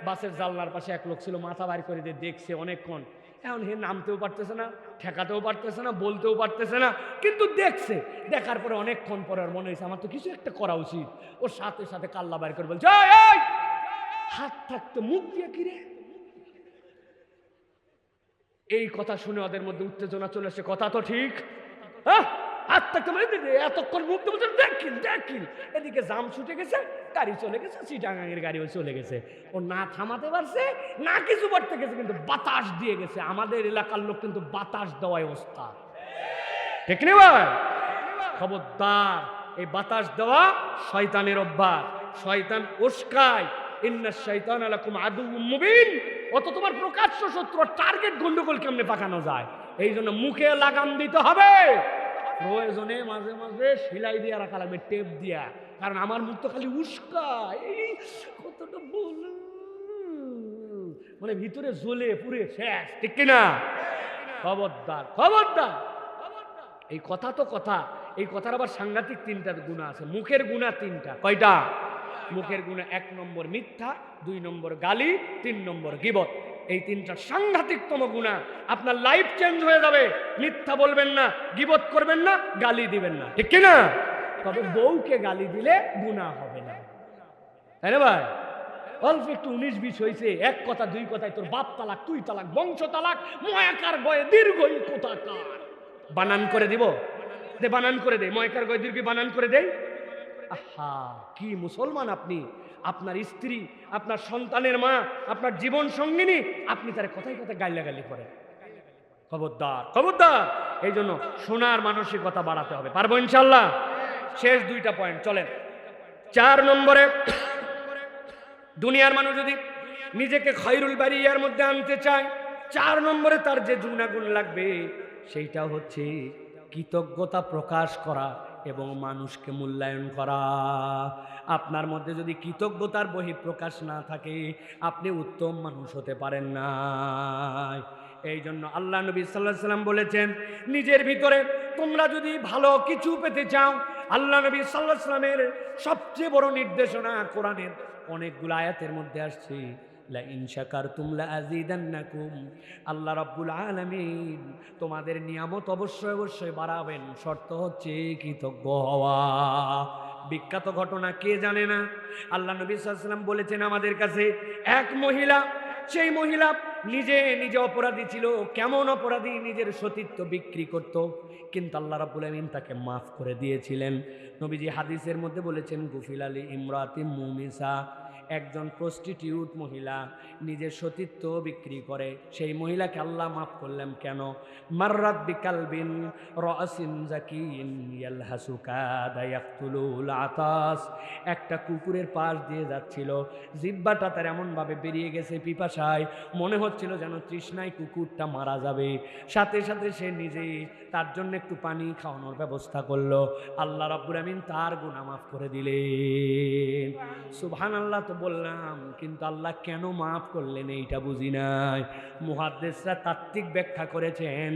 S1: বাসের জানলার পাশে এক লোক ছিল, মাথা বাইর করে দিয়ে দেখছে অনেকক্ষণ। এখন হে নামতেও পারতেছে না, ঠেকাতেও পারতেছে না, বলতেও পারতেছে না, কিন্তু দেখছে। দেখার পরে অনেকক্ষণ পরে ওর মনে হয়েছে আমার তো কিছু একটা করা উচিত। ওর সাথে সাথে কাল্লা বাইর করে বলছে, এই হাত থাকতে মুখ দিয়ে কিরে। এই কথা শুনে ওদের মধ্যে উত্তেজনা চলে এসে, কথা তো ঠিক, হ্যাঁ হাত থাকতে এতক্ষণ মুখ দিয়ে বলছে দেখিল দেখিল। এদিকে জাম ছুটে গেছে, গাড়ি চলে গেছে, চিটাগাঙের গাড়িও চলে গেছে। ও না থামাতে পারছে না কিছু করতে গেছে, কিন্তু বাতাস দিয়ে গেছে। আমাদের এলাকার লোক কিন্তু বাতাস দেওয়ায় ওস্তাদ, ঠিক না ভাই? খবরদার, এই বাতাস দেওয়া শয়তানের অভ্যাস, শয়তান উস্কায়। ইন্নাশ শাইতানা লাকুম আদুউম মুবিন, অত তোমার প্রকাশ্য শত্রু, টার্গেট গন্ডগোল কেমনে পাকানো যায়। এই জন্য মুখে লাগাম দিতে হবে, প্রয়োজনে মাঝে মাঝে সেলাই দিয়ে রাখা লাগবে, টেপ দিয়া, কারণ আমার মুখ তো খালি উস্কায়। এই কতটা বল মানে ভিতরে জ্বলে পুরে শেষ, ঠিক কিনা? খবরদার খবরদার। এই কথা তো কথা, এই কথার আবার সাংঘাতিক 3টা গুণা আছে। মুখের গুণা 3টা। কয়টা? মুখের গুণা 1 নম্বর মিথ্যা, 2 নম্বর গালি, 3 নম্বর গীবত। এই 3টা সাংঘাতিকতম গুণা। আপনার লাইফ চেঞ্জ হয়ে যাবে। মিথ্যা বলবেন না, গীবত করবেন না, গালি দিবেন না, ঠিক কিনা? তবে বউকে গালি দিলে গুণা হবে না, তাই না ভাই? অল্প একটু 19-20 হয়েছে, এক কথা 2 কথায় তোর বাপ তালাক, তুই তালাক, বংশ তালাক, ময়াকার গয়ে দীর্ঘই কোথাকার। বানান করে দিব, দে বানান করে দে, ময়কার গয়ে দীর্ঘ বানান করে দেয়। আহা, কি মুসলমান আপনি! আপনার স্ত্রী, আপনার সন্তানের মা, আপনার জীবন সঙ্গিনী, আপনি তার কথায় কথায় গাইলাগালি করেন। খবরদার খবরদার। এই জন্য শোনার মানসিকতা বাড়াতে হবে। পারবো ইনশাল্লাহ? শেষ 2টা পয়েন্ট চলেন। 4 নম্বরে, দুনিয়ার মানুষ যদি নিজেকে খায়রুল বারিয়ার মধ্যে আনতে চায়, 4 নম্বরে তার যে গুণাগুণ লাগবে সেইটা হচ্ছে কৃতজ্ঞতা প্রকাশ করা এবং মানুষকে মূল্যায়ন করা। আপনার মধ্যে যদি কৃতজ্ঞতার বহিঃপ্রকাশ না থাকে, আপনি উত্তম মানুষ হতে পারেন না। এই জন্য আল্লাহ নবী সাল্লাল্লাহু আলাইহি সাল্লাম বলেছেন, নিজের ভিতরে তোমরা যদি ভালো কিছু পেতে চাও, আল্লাহ নবী সাল্লাল্লাহু আলাইহি সাল্লামের সবচেয়ে বড় নির্দেশনা কোরআনের অনেকগুলো আয়াতের মধ্যে আসছে, লা ইন শাকারতুম লা আযীদান্নাকুম। আল্লাহ রাব্বুল আলামিন তোমাদের নিয়ামত অবশ্যই অবশ্যই বাড়াবেন, শর্ত হচ্ছে কৃতজ্ঞ হওয়া। বিখ্যাত ঘটনা কে জানে না? আল্লাহ নবী সাল্লাল্লাহু আলাইহি সাল্লাম বলেছেন আমাদের কাছে, এক মহিলা, সেই মহিলা নিজে নিজে অপরাধী ছিল। কেমন অপরাধী? নিজের সতীত্ব বিক্রি করত, কিন্তু আল্লাহ রাব্বুল আলামিন তাকে মাফ করে দিয়েছিলেন। নবীজি হাদিসের মধ্যে বলেছেন, গুফিল আলী ইমরাতিম মুমিসা, একজন প্রস্টিটিউট মহিলা নিজের সতীত্ব বিক্রি করে, সেই মহিলাকে আল্লাহ মাফ করলেন। কেন? মাররাত বিকালবিন রাসিন জাকিন ইয়ালহাসু কাদা ইয়াকতুলুল আতাস, একটা কুকুরের পাশ দিয়ে যাচ্ছিল, জিহ্বাটা তার এমনভাবে বেরিয়ে গেছে পিপাসায়, মনে হচ্ছিল যেন তৃষ্ণায় কুকুরটা মারা যাবে। সাথে সাথে সে নিজে তার জন্য একটু পানি খাওয়ানোর ব্যবস্থা করলো। আল্লাহ রাব্বুল আমিন তার গুনাহ মাফ করে দিলেন। সুবহানাল্লাহ তো বললাম, কিন্তু আল্লাহ কেন মাফ করলেন এইটা বুঝি নাই। মুহাদ্দিসরা তাত্ত্বিক ব্যাখ্যা করেছেন,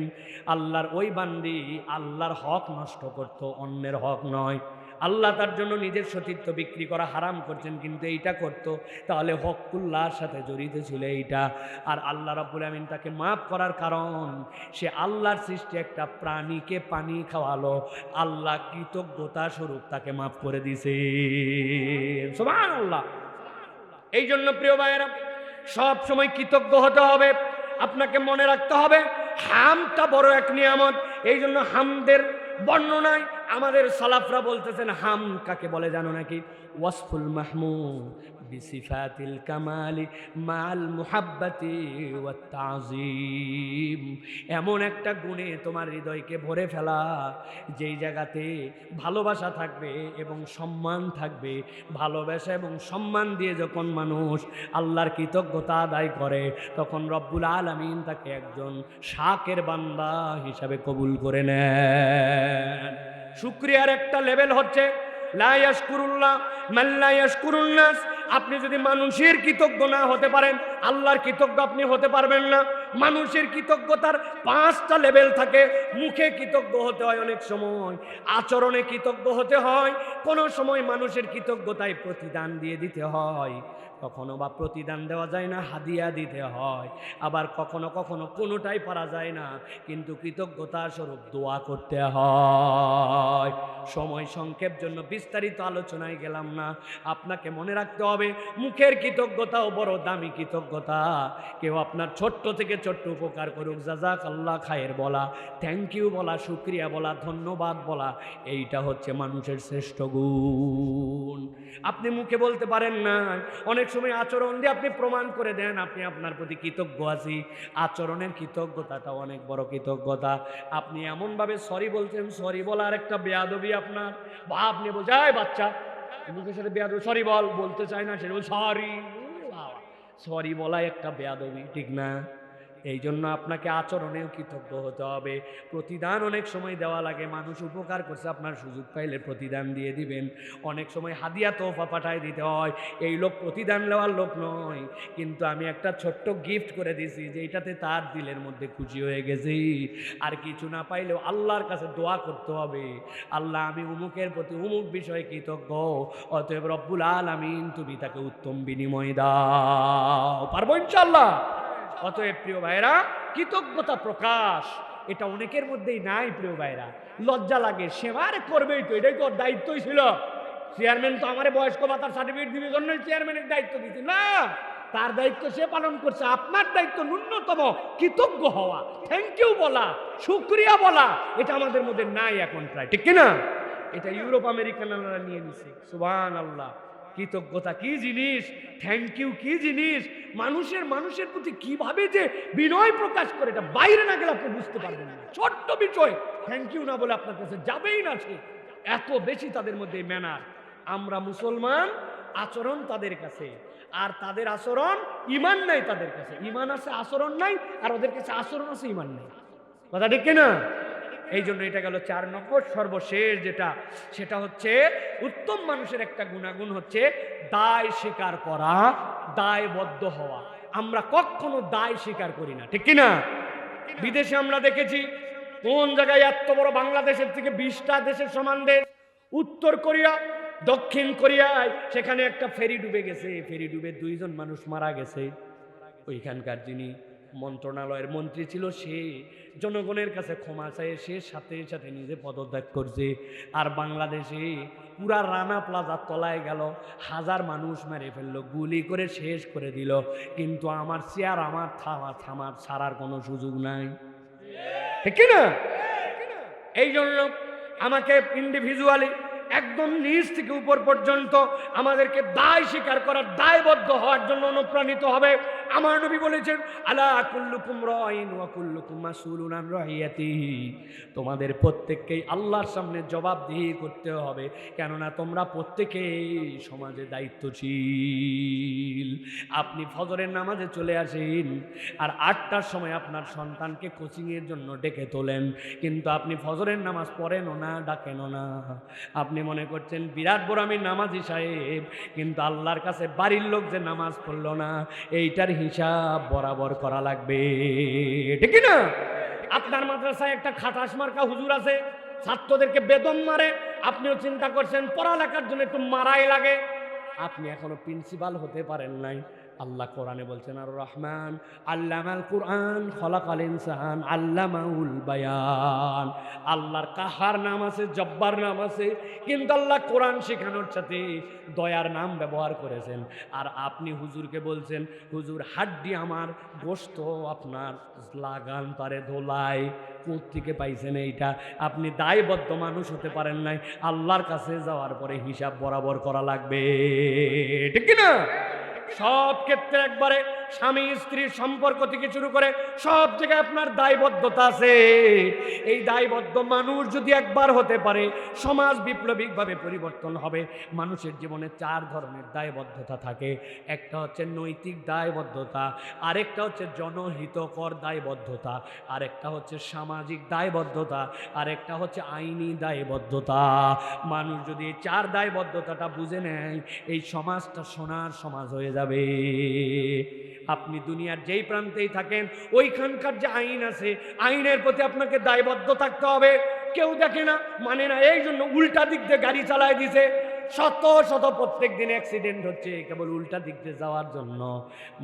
S1: আল্লাহর ওই বান্দি আল্লাহর হক নষ্ট করত, অন্যের হক নয়। আল্লাহ তার জন্য নিজের সতীত্ব বিক্রি করা হারাম করছেন, কিন্তু এইটা করতো, তাহলে হকুল্লাহর সাথে জড়িত ছিল এইটা। আর আল্লাহ রাব্বুল আমিন তাকে মাফ করার কারণ, সে আল্লাহর সৃষ্টি একটা প্রাণীকে পানি খাওয়ালো, আল্লাহ কৃতজ্ঞতা স্বরূপ তাকে মাফ করে দিছে। সুবহানাল্লাহ। এই জন্য প্রিয় ভাইয়েরা, সব সময় কৃতজ্ঞ হতে হবে। আপনাকে মনে রাখতে হবে হামটা বড় এক নিয়ামত। এই জন্য হামদের বর্ণনায় আমাদের সালাফরা বলতেছেন, হাম কাকে বলে জানো নাকি? ওয়াসফুল মাহমুদ বিসিফাতিল কামালি মাল মুহাব্বাতি ওয়াত তাযীম। এমন একটা গুণে তোমার হৃদয়কে ভরে ফেলা, যেই জায়গাতে ভালোবাসা থাকবে এবং সম্মান থাকবে। ভালোবাসা এবং সম্মান দিয়ে যখন মানুষ আল্লাহর কৃতজ্ঞতা আদায় করে, তখন রব্বুল আলামিন তাকে একজন শাকের বান্দা হিসাবে কবুল করে নেন। শুকরিয়ার একটা লেভেল হচ্ছে লা ইয়াশকুরুল্লাহ মান লা ইয়াশকুরুন নাস। আপনি যদি মানুষের কৃতজ্ঞ না হতে পারেন, আল্লাহর কৃতজ্ঞ আপনি হতে পারবেন না। মানুষের কৃতজ্ঞতার 5টা লেভেল থাকে। মুখে কৃতজ্ঞ হতে হয়, অনেক সময় আচরণে কৃতজ্ঞ হতে হয়, কোনো সময় মানুষের কৃতজ্ঞতায় প্রতিদান দিয়ে দিতে হয়, কখনো বা প্রতিদান দেওয়া যায় না, হাদিয়া দিতে হয়। আবার কখনো কখনো কোনোটাই পারা যায় না, কিন্তু কৃতজ্ঞতা স্বরূপ দোয়া করতে হয়। সময় সংক্ষেপ জন্য বিস্তারিত আলোচনায় গেলাম না। আপনাকে মনে রাখতে হবে মুখের কৃতজ্ঞতাও বড় দামি কৃতজ্ঞতা। কেউ আপনার ছোট্ট থেকে ছোট্ট উপকার করুক, জাযাকাল্লাহ খায়ের বলা, থ্যাংক ইউ বলা, শুকরিয়া বলা, ধন্যবাদ বলা, এইটা হচ্ছে মানুষের শ্রেষ্ঠ গুণ। আপনি মুখে বলতে পারেন না, অনেক সময় আচরণ দিয়ে আপনি প্রমাণ করে দেন আপনি আপনার প্রতি কৃতজ্ঞ আছি। আচরণের কৃতজ্ঞতাটা অনেক বড় কৃতজ্ঞতা। আপনি এমনভাবে সরি বলছেন, সরি বলার একটা বেয়াদবি আপনার, বা আপনি বোঝায় বাচ্চা মুখের সাথে বেয়াদবি, সরি বল, বলতে চায় না, সেটা সরি। সরি বলা একটা বেয়াদবি, ঠিক না? এই জন্য আপনাকে আচরণেও কৃতজ্ঞ হতে হবে। প্রতিদান অনেক সময় দেওয়া লাগে, মানুষ উপকার করছে, আপনার সুযোগ পাইলে প্রতিদান দিয়ে দিবেন। অনেক সময় হাদিয়া তোহফা পাঠায় দিতে হয়। এই লোক প্রতিদান নেওয়ার লোক নয়, কিন্তু আমি একটা ছোট্ট গিফট করে দিছি, যে এটাতে তার দিলের মধ্যে খুশি হয়ে গেছি। আর কিছু না পাইলেও আল্লাহর কাছে দোয়া করতে হবে, আল্লাহ আমি উমুকের প্রতি উমুক বিষয়ে কৃতজ্ঞ, অতএব রব্বুল আলামিন তুমি তাকে উত্তম বিনিময় দাও। পারবো ইনশাআল্লাহ। অতএব প্রিয় ভাইরা, কৃতজ্ঞতা প্রকাশ এটা অনেকের মধ্যেই নাই। প্রিয় ভাইরা, লজ্জা লাগে, সেবারে করবেই তো, এটাই তো দায়িত্বই ছিল। চেয়ারম্যান তো আমার বয়স্ক ভাতার সার্টিফিকেট দিবে জন্যই চেয়ারম্যানের দায়িত্ব দিতে না, তার দায়িত্ব সে পালন করছে। আপনার দায়িত্ব ন্যূনতম কৃতজ্ঞ হওয়া, থ্যাংক ইউ বলা, শুকরিয়া বলা, এটা আমাদের মধ্যে নাই এখন প্রায়, ঠিক কিনা? এটা ইউরোপ আমেরিকানরা নিয়ে নিছে। সুবহানাল্লাহ। কৃতজ্ঞতা কি জিনিস, থ্যাংক ইউ কি জিনিস, মানুষের প্রতি কিভাবে যে বিনয় প্রকাশ করে, এটা বাইরে না গেলে আপনি বুঝতে পারবেন না। ছোট্ট বিষয় থ্যাংক ইউ না বলে আপনার কাছে যাবেই না সে, এত বেশি তাদের মধ্যে ম্যানার। আমরা মুসলমান, আচরণ তাদের কাছে, আর তাদের আচরণ, ইমান নাই তাদের কাছে। ইমান আছে, আচরণ নাই, আর ওদের কাছে আচরণ আছে, ইমান নাই। কথা ঠিক কিনা? এই জন্য এটা গেল 4 নম্বর। সর্বশেষ যেটা, সেটা হচ্ছে উত্তম মানুষের একটা গুণাগুণ হচ্ছে দায় স্বীকার করা, দায়বদ্ধ হওয়া। আমরা কখনো দায় স্বীকার করি না, ঠিক কিনা? বিদেশে আমরা দেখেছি কোন জায়গায় এত বড়, বাংলাদেশের থেকে 20টা দেশের সমান দেশ, উত্তর কোরিয়া, দক্ষিণ কোরিয়ায়, সেখানে একটা ফেরি ডুবে গেছে। ফেরি ডুবে 2 জন মানুষ মারা গেছে। ওইখানকার যিনি মন্ত্রণালয়ের মন্ত্রী ছিল, সে জনগণের কাছে ক্ষমা চায়, সে সাথে সাথে নিজে পদত্যাগ করছে। আর বাংলাদেশে পুরা রানা প্লাজার তলায় গেল, 1000 মানুষ মেরে ফেললো, গুলি করে শেষ করে দিল, কিন্তু আমার চেয়ার আমার থামার ছাড়ার কোনো সুযোগ নাই, ঠিক না? এই জন্য আমাকে ইন্ডিভিজুয়ালি একদম নিচ থেকে উপর পর্যন্ত আমাদেরকে দায় স্বীকার করার, দায়বদ্ধ হওয়ার জন্য অনুপ্রাণিত হবে। আমার নবী বলেছেন, আলা কুল্লুকুম রাইন ওয়া কুল্লুকুম মাসউলুন আন রাইয়াতিহি, তোমাদের প্রত্যেককেই আল্লাহর সামনে জবাবদিহি করতে হবে, কেননা তোমরা প্রত্যেকেই সমাজে দায়িত্বশীল। আপনি ফজরের নামাজে চলে আসেন, আর 8টার সময় আপনার সন্তানকে কোচিংয়ের জন্য ডেকে তোলেন, কিন্তু আপনি ফজরের নামাজ পড়েনও না, ডাকেনও না। আপনি মনে করছেন বিরাট বড় আমি নামাজি সাহেব, কিন্তু আল্লাহর কাছে বাড়ির লোক যে নামাজ পড়লো না, এইটার হিসাব বরাবর করা লাগবে, ঠিক না? আপনার মাদ্রাসায় একটা খাটাস মার্কা হুজুর আছে, ছাত্রদেরকে বেদম মারে, আপনিও চিন্তা করছেন পড়ালেখার জন্য একটু মারাই লাগে। আপনি এখনো প্রিন্সিপাল হতে পারেন নাই। আল্লাহ কোরআনে বলছেন আর রহমান আল্লামাল কুরআন খলাকাল ইনসান আল্লামাউল বায়ান। আল্লাহর কাহার নাম আছে, জব্বার নাম আছে, কিন্তু আল্লাহ কোরআন শেখানোর সাথে দয়ার নাম ব্যবহার করেছেন। আর আপনি হুজুরকে বলছেন হুজুর হাড্ডি আমার, গোশত আপনার লাগান তারে ধোলাই। কোত্থেকে পাইছেন এইটা? আপনি দায়বদ্ধ মানুষ হতে পারেন নাই। আল্লাহর কাছে যাওয়ার পরে হিসাব বরাবর করা লাগবে, ঠিক কিনা? সব ক্ষেত্রে একবারে স্বামী স্ত্রীর সম্পর্ক থেকে শুরু করে সব জায়গায় আপনার দায়বদ্ধতা আছে। এই দায়বদ্ধ মানুষ যদি একবার হতে পারে, সমাজ বিপ্লবিকভাবে পরিবর্তন হবে। মানুষের জীবনে 4 ধরনের দায়বদ্ধতা থাকে। একটা হচ্ছে নৈতিক দায়বদ্ধতা, আরেকটা হচ্ছে জনহিতকর দায়বদ্ধতা, আরেকটা হচ্ছে সামাজিক দায়বদ্ধতা, আরেকটা হচ্ছে আইনি দায়বদ্ধতা। মানুষ যদি এই 4 দায়বদ্ধতাটা বুঝে নেয়, এই সমাজটা সোনার সমাজ হয়ে যাবে। আপনি দুনিয়ার যেই প্রান্তেই থাকেন, ওইখানকার যে আইন আছে, আইনের প্রতি আপনাকে দায়বদ্ধ থাকতে হবে। কেউ দেখে না, মানে না, এই জন্য উল্টা দিক দিয়ে গাড়ি চালায় দিছে। শত শত প্রত্যেক দিন অ্যাক্সিডেন্ট হচ্ছে কেবল উল্টা দিক দিয়ে যাওয়ার জন্য।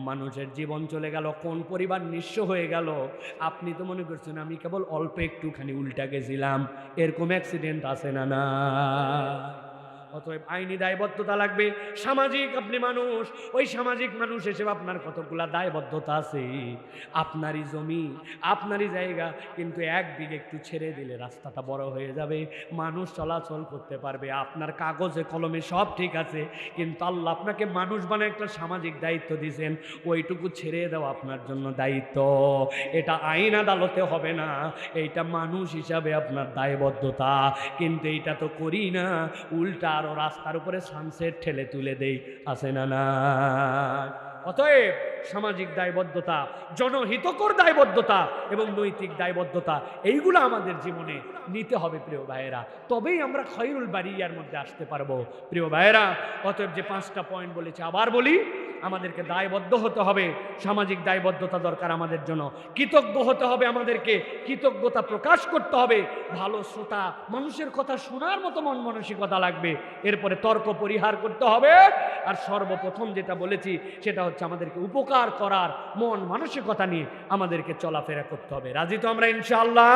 S1: মানুষের জীবন চলে গেল, কোন পরিবার নিঃস্ব হয়ে গেল। আপনি তো মনে করছেন আমি কেবল অল্প একটুখানি উল্টা গেছিলাম, এরকম অ্যাক্সিডেন্ট আছে না? না। অতএব আইনি দায়বদ্ধতা লাগবে। সামাজিক আপনি মানুষ, ওই সামাজিক মানুষ হিসেবে আপনার কতগুলা দায়বদ্ধতা আছে। আপনারই জমি, আপনারই জায়গা, কিন্তু 1 বিঘে একটু ছেড়ে দিলে রাস্তাটা বড় হয়ে যাবে, মানুষ চলাচল করতে পারবে। আপনার কাগজে কলমে সব ঠিক আছে, কিন্তু আল্লাহ আপনাকে মানুষ বানায় একটা সামাজিক দায়িত্ব দিয়েছেন, ওইটুকু ছেড়ে দেওয়া আপনার জন্য দায়িত্ব। এটা আইন আদালতে হবে না, এইটা মানুষ হিসাবে আপনার দায়বদ্ধতা। কিন্তু এইটা তো করি না, উল্টা আরো রাস্তার উপরে সানসেট ঠেলে তুলে দেই, আছে না? না। অতএব সামাজিক দায়বদ্ধতা, জনহিতকর দায়বদ্ধতা এবং নৈতিক দায়বদ্ধতা, এইগুলো আমাদের জীবনে নিতে হবে প্রিয় ভাইয়েরা, তবেই আমরা খয়রুল বারিয়ার মধ্যে আসতে পারবো প্রিয় ভাইয়েরা। অতএব যে 5টা পয়েন্ট বলেছি, আবার বলি, আমাদেরকে দায়বদ্ধ হতে হবে, সামাজিক দায়বদ্ধতা দরকার আমাদের জন্য। কৃতজ্ঞ হতে হবে, আমাদেরকে কৃতজ্ঞতা প্রকাশ করতে হবে। ভালো শ্রোতা, মানুষের কথা শোনার মতো মন মানসিকতা লাগবে। এরপরে তর্ক পরিহার করতে হবে। আর সর্বপ্রথম যেটা বলেছি সেটা হচ্ছে আমাদেরকে উপকার করার মন মানসিকতা নিয়ে আমাদেরকে চলাফেরা করতে হবে। রাজি তো আমরা ইনশাআল্লাহ?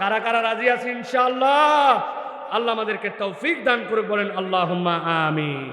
S1: কারা কারা রাজি আছি ইনশাআল্লাহ? আল্লাহ আমাদেরকে তৌফিক দান করে, বলেন আল্লাহুম্মা আমিন।